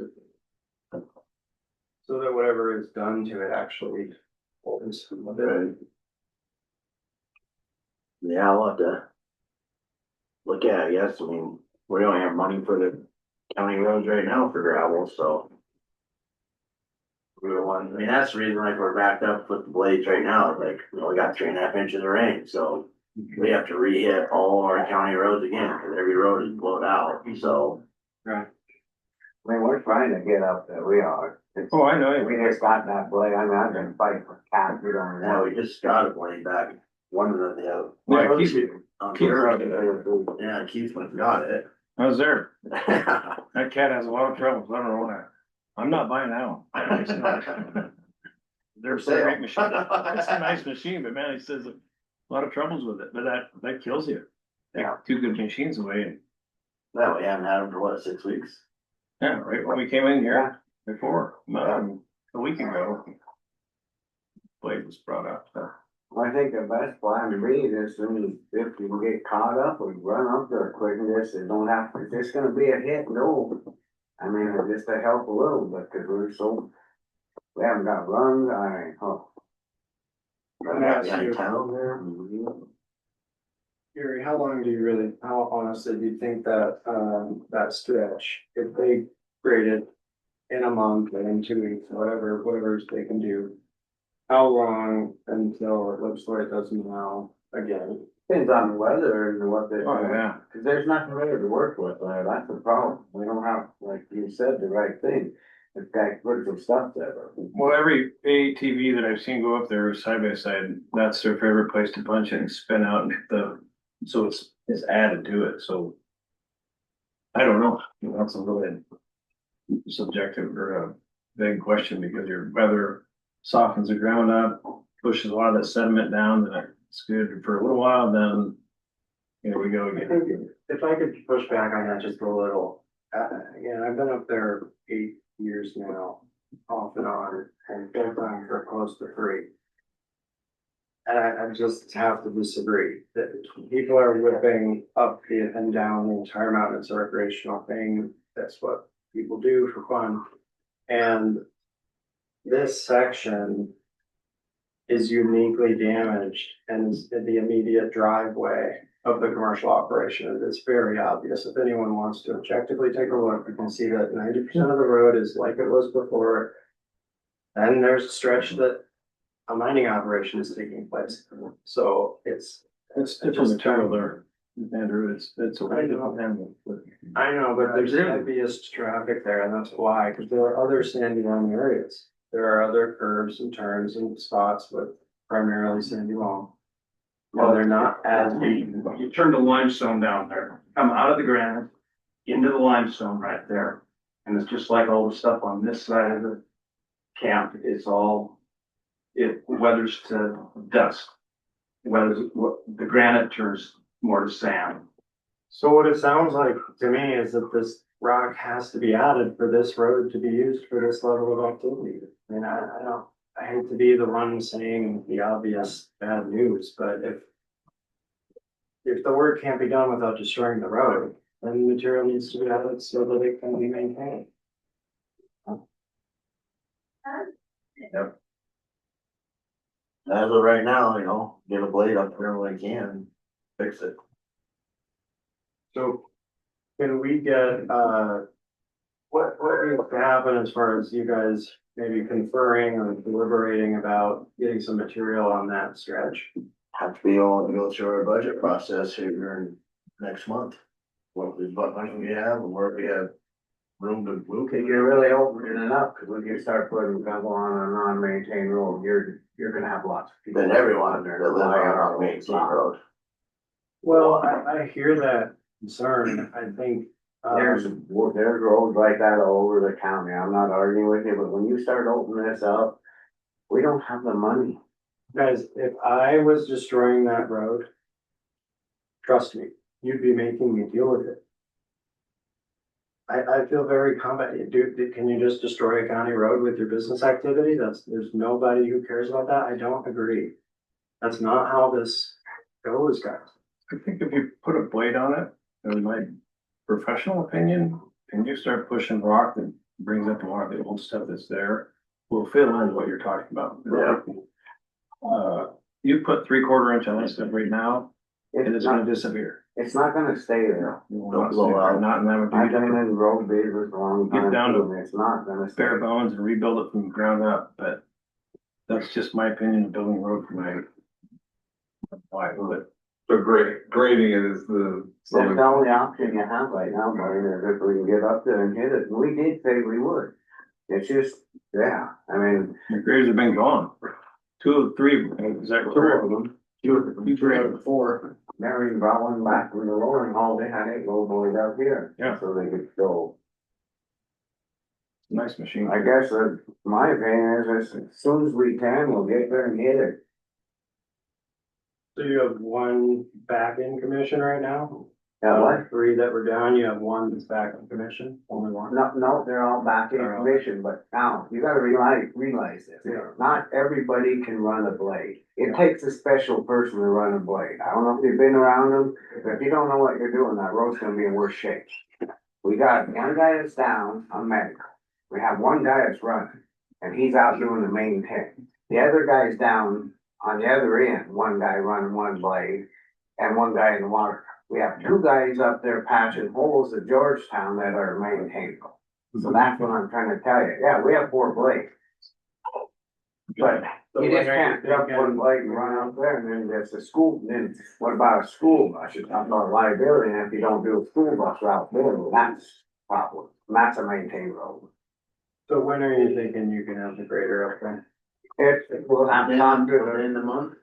So that whatever is done to it actually holds a bit. Yeah, I'll have to look at it, I guess. I mean, we don't have money for the county roads right now for gravel, so. We don't want, I mean, that's the reason like we're backed up with the blades right now, like, you know, we got 3.5 inches of rain, so. We have to re-hit all our county roads again, cause every road is blowed out, so. Right. I mean, we're trying to get up there, we are. Oh, I know. We just got that blade, I mean, I've been fighting for cats, we don't Yeah, know. we just got a blade back, one of the other. Yeah, Yeah, Keith went and got it. I was there. That cat has a lot of troubles. I don't know why. I'm not buying that one. They're a great machine. It's a nice machine, but man, he says a lot of troubles with it, but that kills you. Take two good machines away and. No, we haven't had them for what, 6 weeks? Yeah, right when we came in here before, a week ago. Blade was brought up, so. Well, I think the best plan to be is soon as if you get caught up, we run up there quick and just, it don't have, it's just gonna be a hit, no. I mean, just to help a little bit, cause we haven't got runs, Gary, how long do you really, how honestly do you think that, that stretch, if they grade it in a month or in 2 weeks, whatever they can do, how long until it looks like it does now again? Depends on the weather and what they. Oh, yeah. Cause there's nothing there to work with, that's the problem, we don't have, like you said, the right thing. It's got put some stuff there. Well, every ATV that I've seen go up there side by side, that's their favorite place to punch it and spin out and hit so it's added to it, so. I don't know, that's a really subjective or a big question because your weather softens the ground up, pushes a lot of that sediment down, then it's good for a little while, then here we go again. If I could push back on that just a little, again, I've been up there 8 years now, off and on, and full time for close to 3. And I just have to disagree that people are whipping up and down the entire mountain. It's a recreational thing. That's what people do for fun. And this section is uniquely damaged and is in the immediate driveway of the commercial operation. It's very obvious. If anyone wants to objectively take a look, you can see that 90% of the road is like it was before. Then there's a stretch that a mining operation is taking place. So it's different material there, Andrew, it's a way different animal. I know, but there's heaviest traffic there, and that's why, because there are other sandy loam areas. There are other curves and turns and spots with primarily sandy loam. Well, they're not as deep. You turn the limestone down there, come out of the granite, into the limestone right there. And it's just like all the stuff on this side of the camp, it weathers to dust. The granite turns more to sand. So what it sounds like to me is that this rock has to be added for this road to be used for this level of activity. I mean, I hate to be the one saying the obvious bad news, but if the work can't be done without destroying the road, then the material needs to be added so that it can be maintained. Yep. As of right now, get a blade up there when I can, fix it. So can we get, what needs to happen as far as you guys maybe conferring or deliberating about getting some material on that stretch? Have to be able to go through our budget process here in next month. What money we have and where we have room to move. Okay, you're really opening it up, cause when you start putting gravel on a non-maintained road, you're gonna have lots of people. Then everyone that lives on our main road. Well, I hear that concern. I think, There's roads like that all over the county. I'm not arguing with you, but when you start opening this up, we don't have the money. guys, if I was destroying that road, trust me, you'd be making me deal with it. I feel very combat, dude, can you just destroy a county road with your business activity? There's nobody who cares about that. I don't agree. That's not how this goes, guys. I think if you put a blade on it, in my professional opinion, and you start pushing rock that brings up a lot of the old stuff that's there, will fill in what you're talking about. Yeah. You put 3/4 inch on this stuff right now, and it's gonna disappear. It's not gonna stay there. Not in that. I've been in road business a long time. Get down to too, and it's not gonna stay. bare bones and rebuild it from the ground up, but that's just my opinion of building a road for my wife, but. So grading it is the. That's the only option you have right now, buddy, is if we can get up there and hit it, and we did say we would. It's just, yeah, I mean. The grades have been gone. 2 of 3, is that correct? 2 of them. 3 out of the 4. Mary brought one back from the rolling hall, they had it low boys out here. Yeah. So they could go. Nice machine. I guess, my opinion is, as soon as we can, we'll get there and hit it. So you have one back in commission right now? Yeah, what? 3 that were down, you have 1 that's back in commission, only 1? No, they're all back in commission, but now, you gotta realize this, not everybody can run a blade. It takes a special person to run a blade. I don't know if you've been around them, but if you don't know what you're doing, that road's gonna be in worse shape. We got one guy that's down on medical. We have one guy that's running, and he's out doing the main thing. The other guy's down on the other end, one guy running one blade, and one guy in the water. We have 2 guys up there patching holes at Georgetown that are maintained. So that's what I'm trying to tell you. Yeah, we have 4 blades. But you just can't pick up one blade and run out there, and then there's a school, then what about a school bus? You're talking about liability, and if you don't do a school bus route there, well, that's a problem. And that's a maintained road. So when are you thinking you can have the grader up there? We'll have to talk to in the month.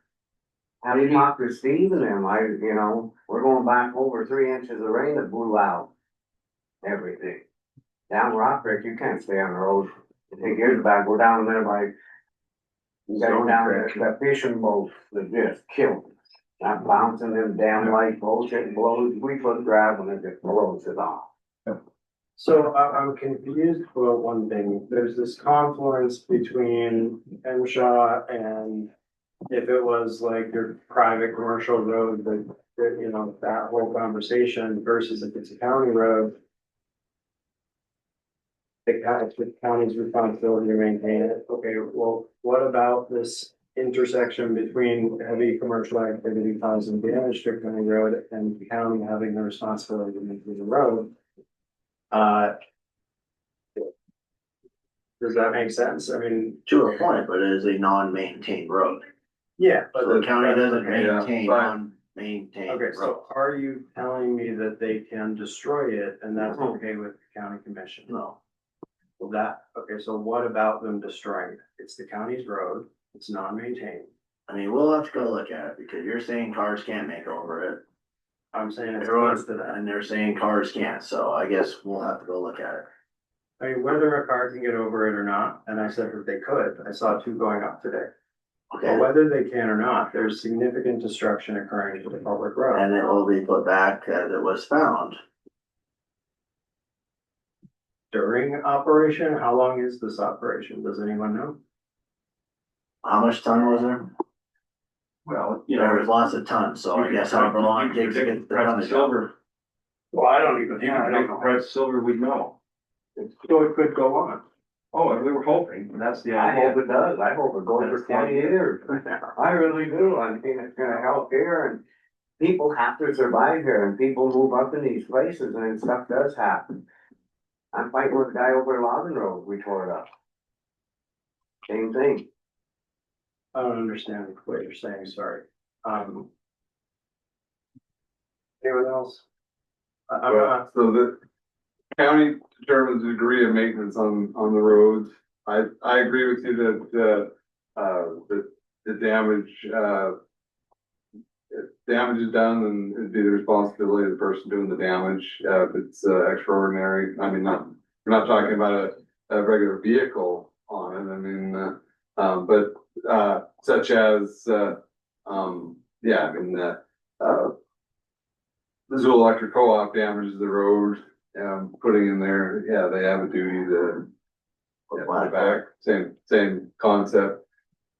Have you talked to Steve and them? We're going back over 3 inches of rain that blew out everything. Down Rock Creek, you can't stay on the road. Take years back, we're down there by, you go down there, that fishing boats that just killed. Not bouncing them damn light boats, it blows, we put gravel and it just blows it off. So I'm confused about one thing. There's this confluence between Henshaw and if it was like your private commercial road, that whole conversation versus if it's a county road. It's the county's responsibility to maintain it. Okay, well, what about this intersection between heavy commercial activity causing damage to county road and the county having the responsibility to maintain the road? Does that make sense? I mean. To a point, but it is a non-maintained road. Yeah. So the county doesn't maintain but- non-maintained Okay, road. so are you telling me that they can destroy it and that's okay with the county commission? No. Well, okay, so what about them destroying it? It's the county's road, it's non-maintained. I mean, we'll have to go look at it because you're saying cars can't make over it. I'm saying it's Everyone's close to that. and they're saying cars can't, so I guess we'll have to go look at it. I mean, whether a car can get over it or not, and I said that they could, I saw 2 going up today. Okay, But whether they can or not, there's significant destruction occurring to the public road. and it will be put back as it was found. During operation, how long is this operation? Does anyone know? how much ton was there? Well, There was lots of tons, so I guess however long it takes to get the tonnage. Silver. Well, I don't even, Yeah, I don't know. Price of silver, we know. So it could go on. Oh, and we were hoping, that's the I idea. hope it does, I hope it goes for That's the 20 idea. years. I really do, I mean, it's gonna help here and people have to survive here and people move up in these places and stuff does happen. I'm fighting with a guy over Logan Road, we tore it up. Same thing. I don't understand what you're saying, sorry. Anyone else? I'm not, So the county determines the degree of maintenance on the roads. I agree with you that, the damage, if damage is done, then it'd be the responsibility of the person doing the damage. If it's extraordinary, I mean, we're not talking about a regular vehicle on it, I mean, but, such as, yeah, I mean, the Zool Electric Co-op damages the road, putting in there, yeah, they have a duty to. Yeah, back, same concept.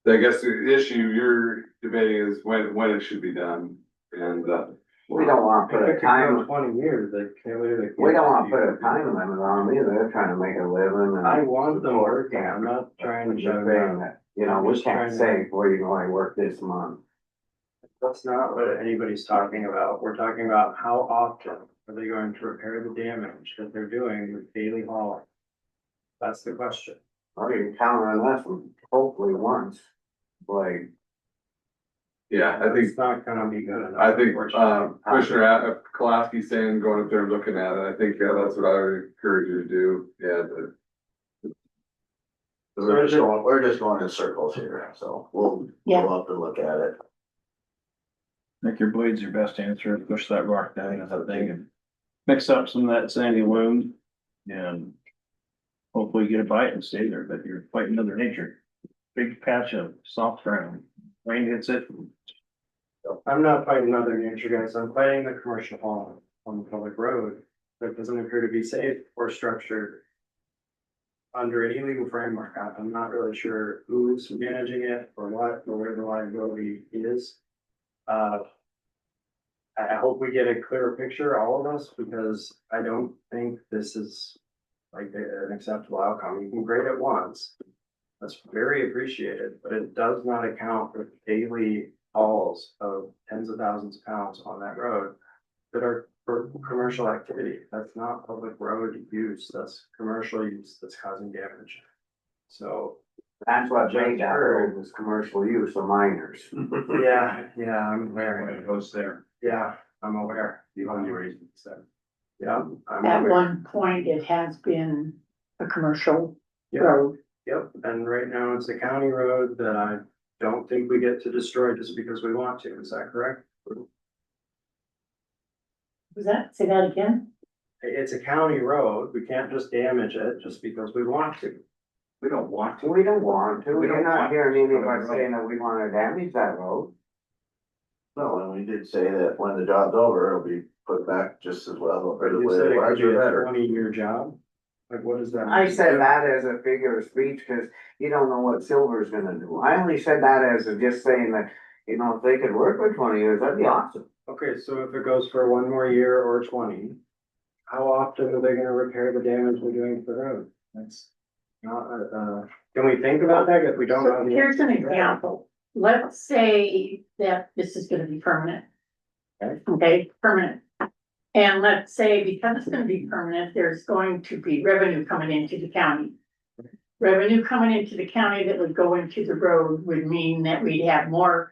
I guess the issue you're debating is when it should be done, and, We don't wanna put a time, 20 years, they can't believe they. we don't wanna put a time limit on them either, they're trying to make a living and. I want them working, I'm not trying to Just shut them saying down. that, you know, we can't say, well, you can only work this month. That's not what anybody's talking about. We're talking about how often are they going to repair the damage that they're doing with daily hauling? That's the question. Or you can count on us, hopefully once, like. yeah, I think. It's not gonna be good enough. I think, unfortunately. Commissioner Kolaski saying going up there and looking at it, I think that's what I would encourage you to do, yeah. We're just going in circles here, so we'll go up and look at it. I think your blade's your best answer, push that rock down into that thing and mix up some of that sandy loam and hopefully get a bite and stay there, but you're fighting Mother Nature. Big patch of soft ground, rain hits it. I'm not fighting Mother Nature, guys. I'm fighting the commercial hauling on the public road that doesn't appear to be safe or structured under any legal framework. I'm not really sure who's managing it or what, or where the liability is. I hope we get a clearer picture, all of us, because I don't think this is like an acceptable outcome. You can grade it once. That's very appreciated, but it does not account for daily hauls of tens of thousands of pounds on that road that are for commercial activity. That's not public road use, that's commercial use that's causing damage. So. That's what they got heard was commercial use of minors. Yeah, I'm aware. It goes there. Yeah, I'm aware. The only reason, so. Yeah. I'm At aware. one point, it has been a commercial Yep. road. Yep, and right now it's a county road that I don't think we get to destroy just because we want to, is that correct? Was that, say that again? It's a county road, we can't just damage it just because we want to. We don't want to. We don't want to. We don't We're not want hearing to. anybody saying that we wanna damage that road. No, and we did say that when the job's over, it'll be put back just as well, or the You way said it it was, could be or a better. 20-year job? Like, what is that? I said that as a figure of speech, cause you don't know what silver's gonna do. I only said that as a just saying that, you know, if they could work for 20 years, that'd be awesome. Okay, so if it goes for one more year or 20, how often are they gonna repair the damage we're doing to the road? That's not, can we think about that if we don't know? So the here's an answer? example. Let's say that this is gonna be permanent. Okay, permanent. And let's say because it's gonna be permanent, there's going to be revenue coming into the county. Revenue coming into the county that would go into the road would mean that we'd have more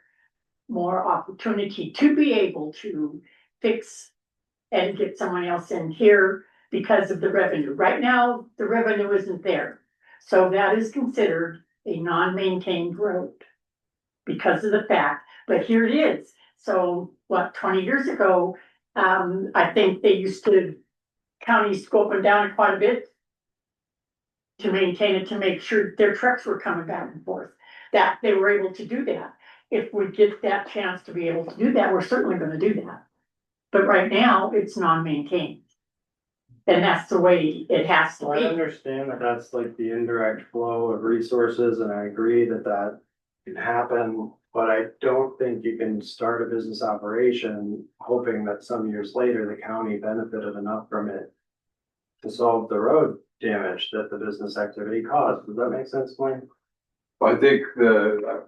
opportunity to be able to fix and get someone else in here because of the revenue. Right now, the revenue isn't there. So that is considered a non-maintained road because of the fact, but here it is. So what, 20 years ago, I think they used to, counties go up and down quite a bit to maintain it, to make sure their trucks were coming back and forth, that they were able to do that. If we get that chance to be able to do that, we're certainly gonna do that. But right now, it's non-maintained. And that's the way it has to Well, I be. understand that that's like the indirect flow of resources, and I agree that that can happen, but I don't think you can start a business operation hoping that some years later, the county benefited enough from it to solve the road damage that the business activity caused. Does that make sense, Blaine? I think it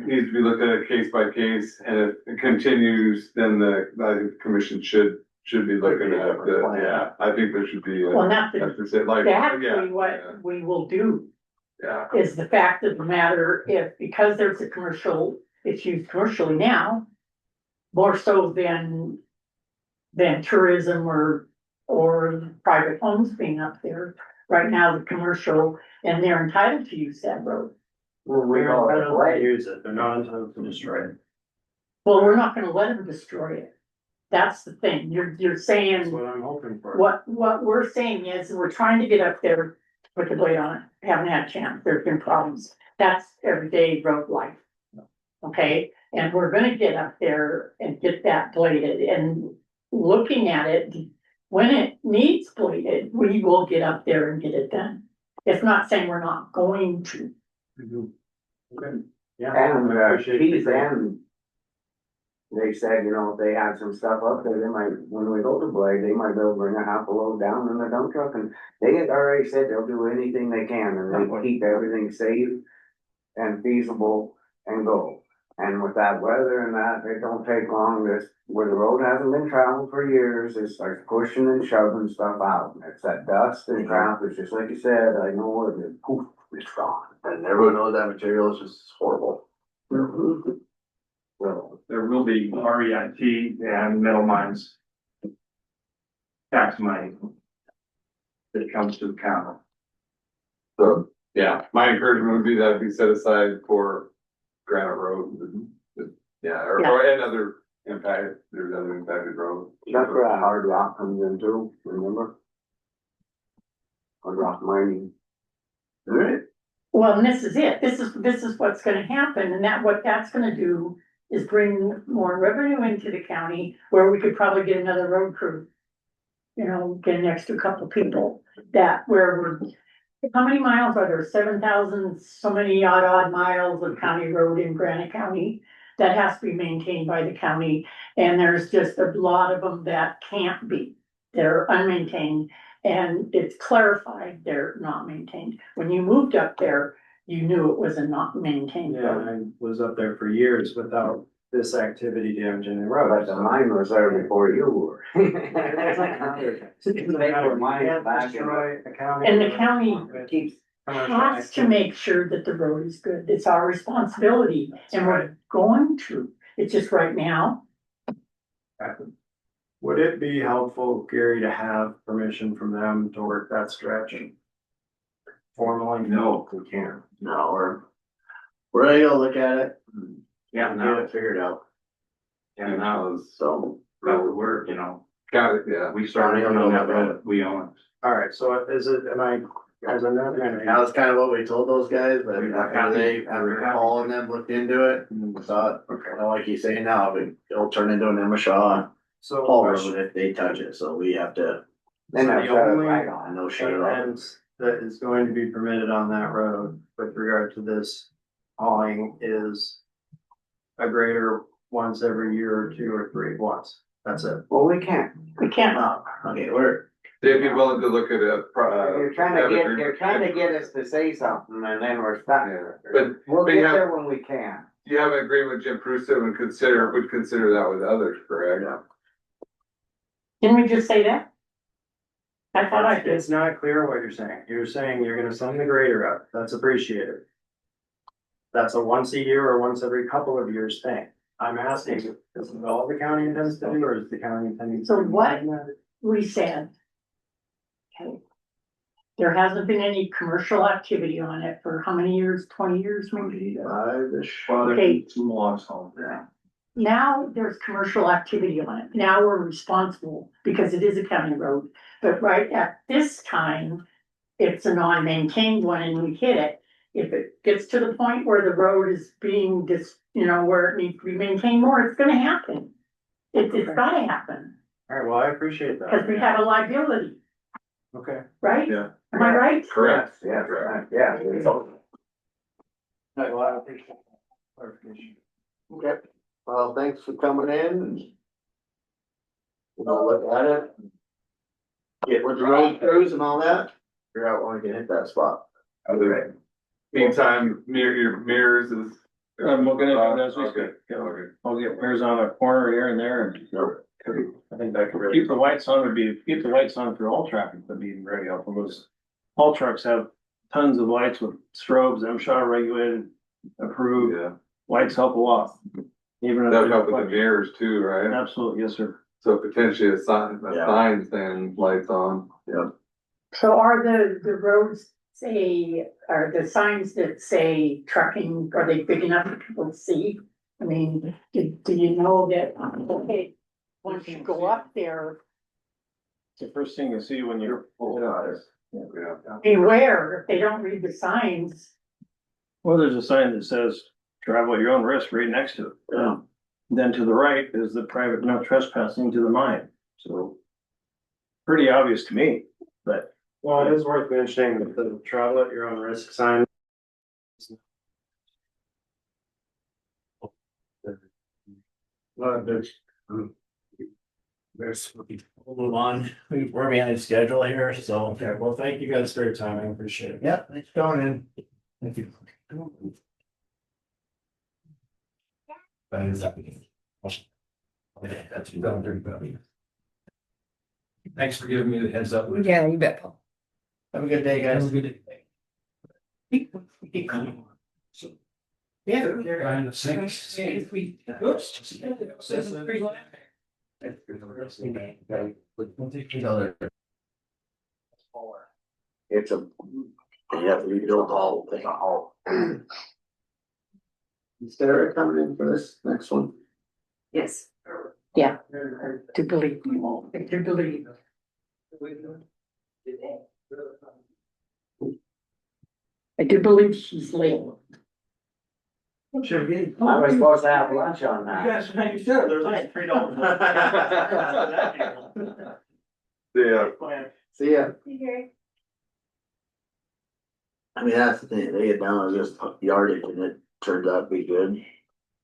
needs to be looked at case by case, and if it continues, then I think the commission should be looking at yeah, I think there should be. Well, not that- as I said, like, Actually, yeah, what we will do yeah. is the fact of the matter, because there's a commercial, it's used commercially now, more so than tourism or private homes being up there. Right now, the commercial, and they're entitled to use that road. Well, they're entitled to use it, they're not entitled to destroy it. Well, we're not gonna let them destroy it. That's the thing. You're saying. That's what I'm hoping for. What we're saying is, we're trying to get up there with the blade on it, haven't had a chance, there've been problems, that's everyday road life. Okay, and we're gonna get up there and get that bladed, and looking at it, when it needs bladed, we will get up there and get it done. It's not saying we're not going to. Okay. Yeah. And, I appreciate Keith the- and they said, you know, if they had some stuff up there, they might, when we go to Blade, they might be able to bring a half a load down in the dump truck, and they had already said they'll do anything they can, and they keep everything safe and feasible and go. And with that weather and that, it don't take long, this, where the road hasn't been traveled for years, it starts pushing and shoving stuff out. It's that dust and crap, it's just like you said, I know it, and poof, it's gone. And everyone knows that material is just horrible. So, There will be REIT and metal mines tax money that comes to the county. So, yeah, my encouragement would be that it be set aside for Granite Road. Yeah, or another impact, there's other impacted roads. that's where that hard rock comes in too, remember? Hard rock mining. Right. Well, and this is it, this is what's gonna happen, and what that's gonna do is bring more revenue into the county, where we could probably get another road crew. You know, get an extra couple people, how many miles are there? 7,000, so many odd miles of county road in Granite County that has to be maintained by the county, and there's just a lot of them that can't be. They're unmaintained, and it's clarified they're not maintained. When you moved up there, you knew it was a not maintained Yeah, road. I was up there for years without this activity damaging the road. But the mine was there before you were. And the county Keeps. has to make sure that the road is good. It's our responsibility, and we're going to. It's just right now. Would it be helpful, Gary, to have permission from them to work that stretch? Formally? No. We can't. No, we're ready to look at it. Yeah, Get now, it figured out. and now is, So, that would work, you know, Got it, yeah. we started on that road, we own it. All right, so is it, guys, I'm not that gonna. was kind of what we told those guys, but after calling them, looked into it, and thought, okay, like you say now, it'll turn into an Emma Shaw So. Paul Road if they touch it, so we have to. So the only No shut it off. event that is going to be permitted on that road with regard to this hauling is a grader once every year or two or three, once. That's it. Well, we can't. We can't. Okay, we're. They'd be willing to look at it. You're trying to get us to say something and then we're stuck. But We'll but get you have- there when we can. You have an agreement with Jim Prusa and would consider that with others, correct? Didn't we just say that? I thought I did. It's not clear what you're saying. You're saying you're gonna send the grader up. That's appreciated. That's a once a year or once every couple of years thing. I'm asking, is it all the county intends to do, or is the county intending? So what we said. Okay. There hasn't been any commercial activity on it for how many years? 20 years maybe? Five-ish. Well, Okay. there's some logs home there. Now there's commercial activity on it. Now we're responsible because it is a county road. But right at this time, it's a non-maintained one and we hit it. If it gets to the point where the road is being where it needs to be maintained more, it's gonna happen. It's gotta happen, All right, well, I appreciate that. because we have a liability, Okay. right? Yeah. Am I right? Correct. Yeah, right, yeah. Right, well, I appreciate that clarification. Okay, well, thanks for coming in and we'll look at it. Get with the road crews and all that, figure out when we can hit that spot. Okay. Meantime, your mirrors is. I'm looking at it as we Okay, speak. Yeah, okay. I'll get mirrors on a corner here and there and I think that could Ready. keep the lights on keep the lights on for all traffic, but be very helpful. Those all trucks have tons of lights with strobes, MSHA regulated, approved. Yeah, Lights help a lot. Even if that would they're help with the mirrors too, right? Absolutely, yes, sir. So potentially a sign Yeah. saying lights on. Yeah. So are the roads are the signs that say trucking, are they big enough for people to see? I mean, do you know that, okay, once you go up there, It's the first thing you see when you're. Yeah. beware, if they don't read the signs. Well, there's a sign that says travel at your own risk right next to it. Yeah. Then to the right is the private no trespassing to the mine. So pretty obvious to me, but Well, it is worth mentioning that the travel at your own risk sign. Well, we'll move on. We're behind schedule here, so. Okay, well, thank you guys for your time. I appreciate it. Yeah, thanks for coming in. Thank you. That is happening. Okay, that's you done, everybody. Thanks for giving me the heads up. Yeah, you bet, Paul. Have a good day, guys. Have a good day. Yeah. Trying to sing. It's a, you have to rebuild the whole thing, all. Is Sarah coming in for this next one? Yes. Yeah, to believe, to believe. I do believe she's late. Sure did. I was supposed to have lunch on that. Yes, you should, there's like $3. Yeah. See ya. I mean, that's the thing, they get down to just yardage and it turns out to be good.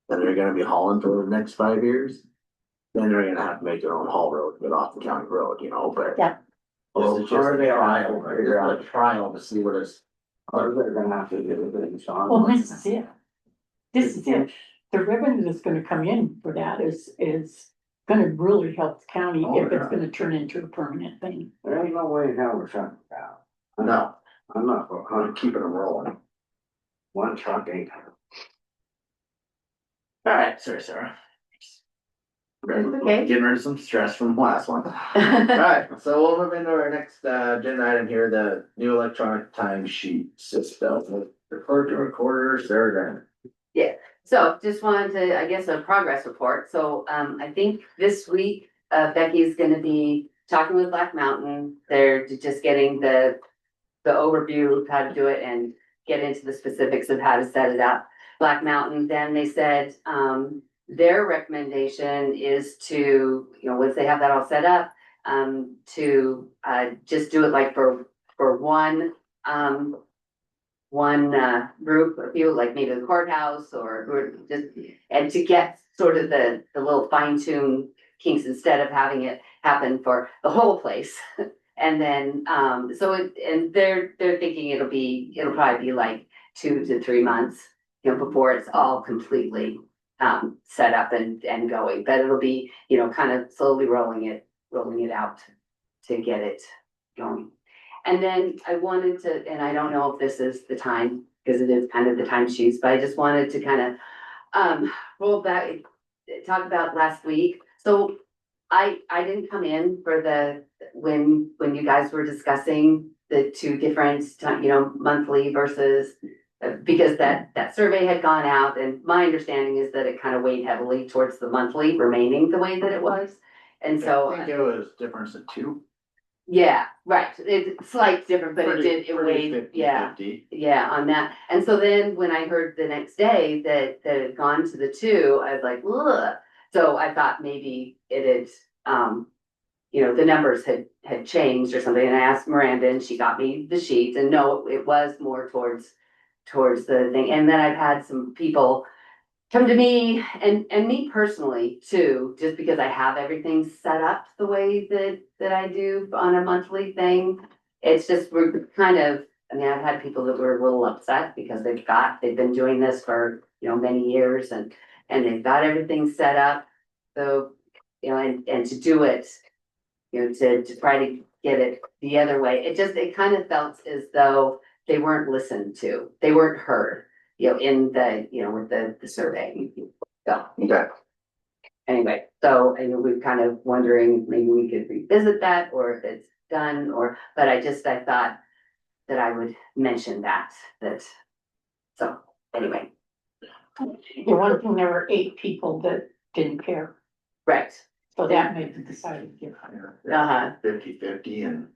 And they're gonna be hauling for the next 5 years. Then they're gonna have to make their own haul road, get off the county road, you know, but. Yeah. Well, it's just Or a they are. trial, it's a trial to see what it's. Or they're gonna have to do it, Sean. Well, this is it. This is it. The revenue that's gonna come in for that is gonna really help the county if it's gonna turn into a permanent thing. There ain't no way in hell we're shutting it down. No, I'm not, I'm keeping them rolling. one truck ain't. Alright, sorry, Sarah. Okay. Getting rid of some stress from the last one. Alright, so we'll move into our next agenda item here, the new electronic time sheet system. The clerk and recorder, Sarah Grant. So just wanted to, I guess, a progress report. So, I think this week, Becky is gonna be talking with Black Mountain. They're just getting the overview of how to do it and get into the specifics of how to set it up. Black Mountain, then they said, their recommendation is to, once they have that all set up, to, just do it like for one, group, a few, like maybe the courthouse or just, and to get sort of the little fine tune kinks instead of having it happen for the whole place. And then, and they're thinking it'll probably be like 2 to 3 months, before it's all completely, set up and going, but it'll be, kind of slowly rolling it out to get it going. And then I wanted to, and I don't know if this is the time, because it is kind of the time sheets, but I just wanted to kind of, roll back, talk about last week. So I didn't come in for when you guys were discussing the two different, monthly versus, because that survey had gone out, and my understanding is that it kind of weighed heavily towards the monthly remaining the way that it was. And so. I think it was difference of 2. Yeah, right. It's slight different, but it weighed, 50, yeah. 50. Yeah, on that. And so then when I heard the next day that it had gone to the 2, I was like, ugh. So I thought maybe it had, the numbers had changed or something. And I asked Miranda and she got me the sheets, and no, it was more towards towards the thing. And then I've had some people come to me and me personally too, just because I have everything set up the way that I do on a monthly thing. It's just, we're kind of, I mean, I've had people that were a little upset because they've been doing this for, many years and they've got everything set up. So, and to do it, to try to get it the other way, it kind of felt as though they weren't listened to, they weren't heard, in the, with the survey. So, Okay. anyway, so I know we're kind of wondering, maybe we could revisit that, or if it's done, but I thought that I would mention that, so, anyway. The one thing, there were 8 people that didn't care, Right. so that made the deciding difference. Uh-huh. 50-50 and,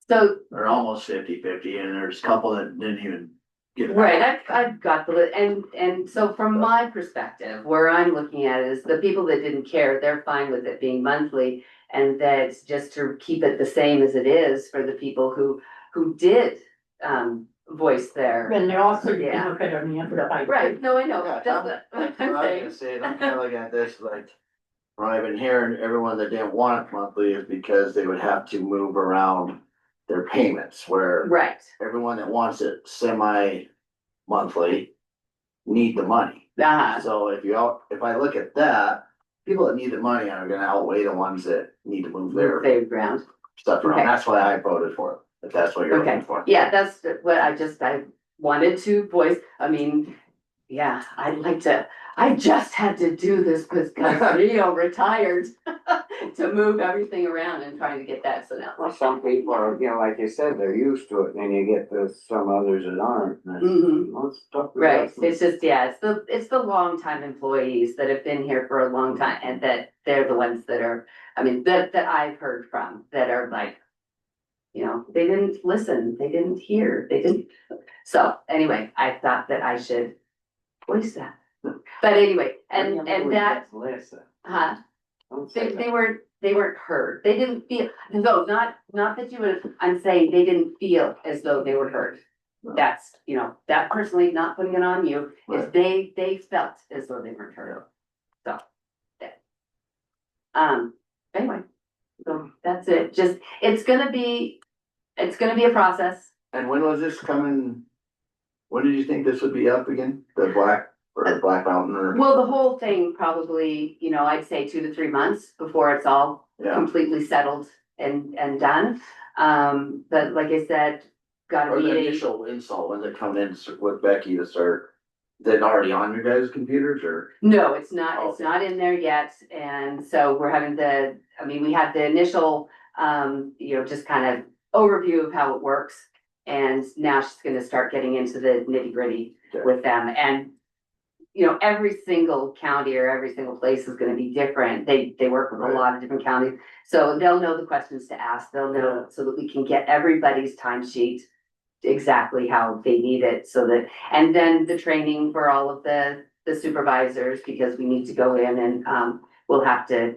So, or almost 50-50, and there's a couple that didn't even get it. right, I've got and so from my perspective, where I'm looking at it is the people that didn't care, they're fine with it being monthly. And that's just to keep it the same as it is for the people who did, voice their. And they're also, you Yeah. can look at it on the other side. Right, no, I know, Yeah, that's what I'm What I was saying. gonna say, is I'm kinda looking at this like, what I've been hearing, everyone that didn't want it monthly is because they would have to move around their payments, where Right, everyone that wants it semi-monthly need the money. uh-huh, So if I look at that, people that need the money are gonna outweigh the ones that need to move their save ground. stuff around. Okay. That's why I voted for it, if that's what you're Okay, looking for. yeah, that's what I wanted to voice, I mean, yeah, I just had to do this because Rio retired to move everything around and trying to get that, so now. Well, some people are, like you said, they're used to it, and then you get some others that aren't. and Mhm. it's tough to Right, adjust. it's just, yeah, it's the longtime employees that have been here for a long time, and that they're the ones that are, I mean, that I've heard from, that are like, they didn't listen, they didn't hear, they didn't, so, anyway, I thought that I should voice that. But anyway, and that, huh? They weren't heard, they didn't feel, no, not that you would, I'm saying they didn't feel as though they were heard. That's, that personally, not putting it on you, is they felt as though they weren't heard. So. yeah. Anyway, so that's it, just, it's gonna be a process. And when was this coming? When did you think this would be up again? The Black Mountain or? Well, the whole thing probably, I'd say 2 to 3 months before it's all Yeah. completely settled and done. But like I said, got a Or the meeting. initial install, when they come in with Becky to start, is it already on your guys' computers or? No, it's not in there yet, and so we're having we had the initial, just kind of overview of how it works. And now she's gonna start getting into the nitty gritty with them, and every single county or every single place is gonna be different. They work with a lot of different counties, so they'll know the questions to ask, they'll know, so that we can get everybody's timesheet exactly how they need it, so that, and then the training for all of the supervisors, because we need to go in and, we'll have to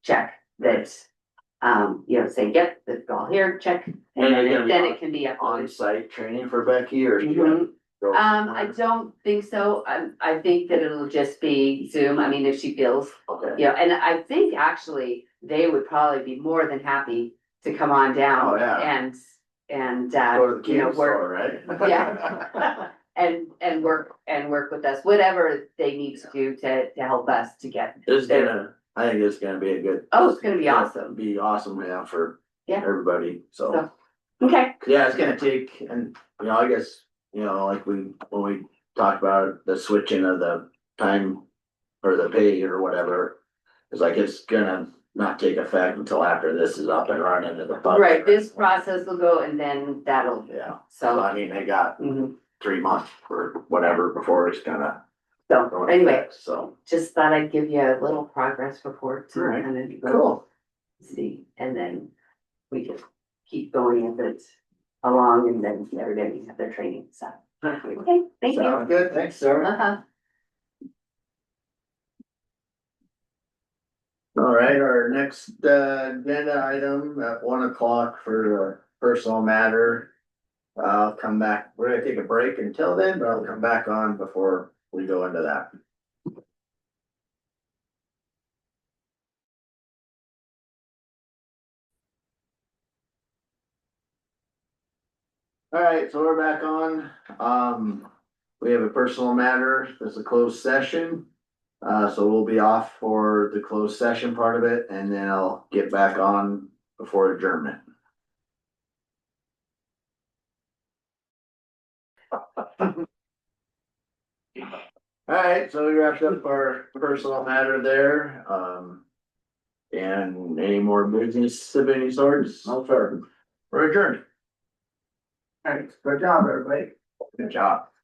check that, say, yep, it's all here, check, and then it can be uploaded. On-site training for Becky or? Mhm. I don't think so. I think that it'll just be Zoom. I mean, if she feels, Okay. and I think actually they would probably be more than happy to come on down. Oh, yeah. And Go to the candy work, store, right? yeah. and work with us, whatever they need to do to help us to get. I think it's gonna be a good. Oh, it's gonna be awesome. Be awesome, yeah, for Yeah. everybody, so. Okay. Yeah, it's gonna take, and, I guess, like when we talked about the switching of the time or the pay or whatever, it's gonna not take effect until after this is up and running in the budget. Right, this process will go and then that'll, Yeah, so. I mean, they got 3 months or whatever before it's gonna. So, anyway, So. just thought I'd give you a little progress report to Alright, kind of cool. see, and then we can keep going if it's along, and then everybody have their training, so. Okay, thank you. Sounds good, thanks, Sarah. Uh-huh. All right, our next agenda item at 1 o'clock for a personal matter I'll come back, we're gonna take a break until then, but I'll come back on before we go into that. Alright, so we're back on, we have a personal matter, there's a closed session. So we'll be off for the closed session part of it, and then I'll get back on before adjournment. Alright, so we wrapped up our personal matter there, and any more business of any sorts? No, sir. We're adjourned. Alright, good job, everybody. Good job.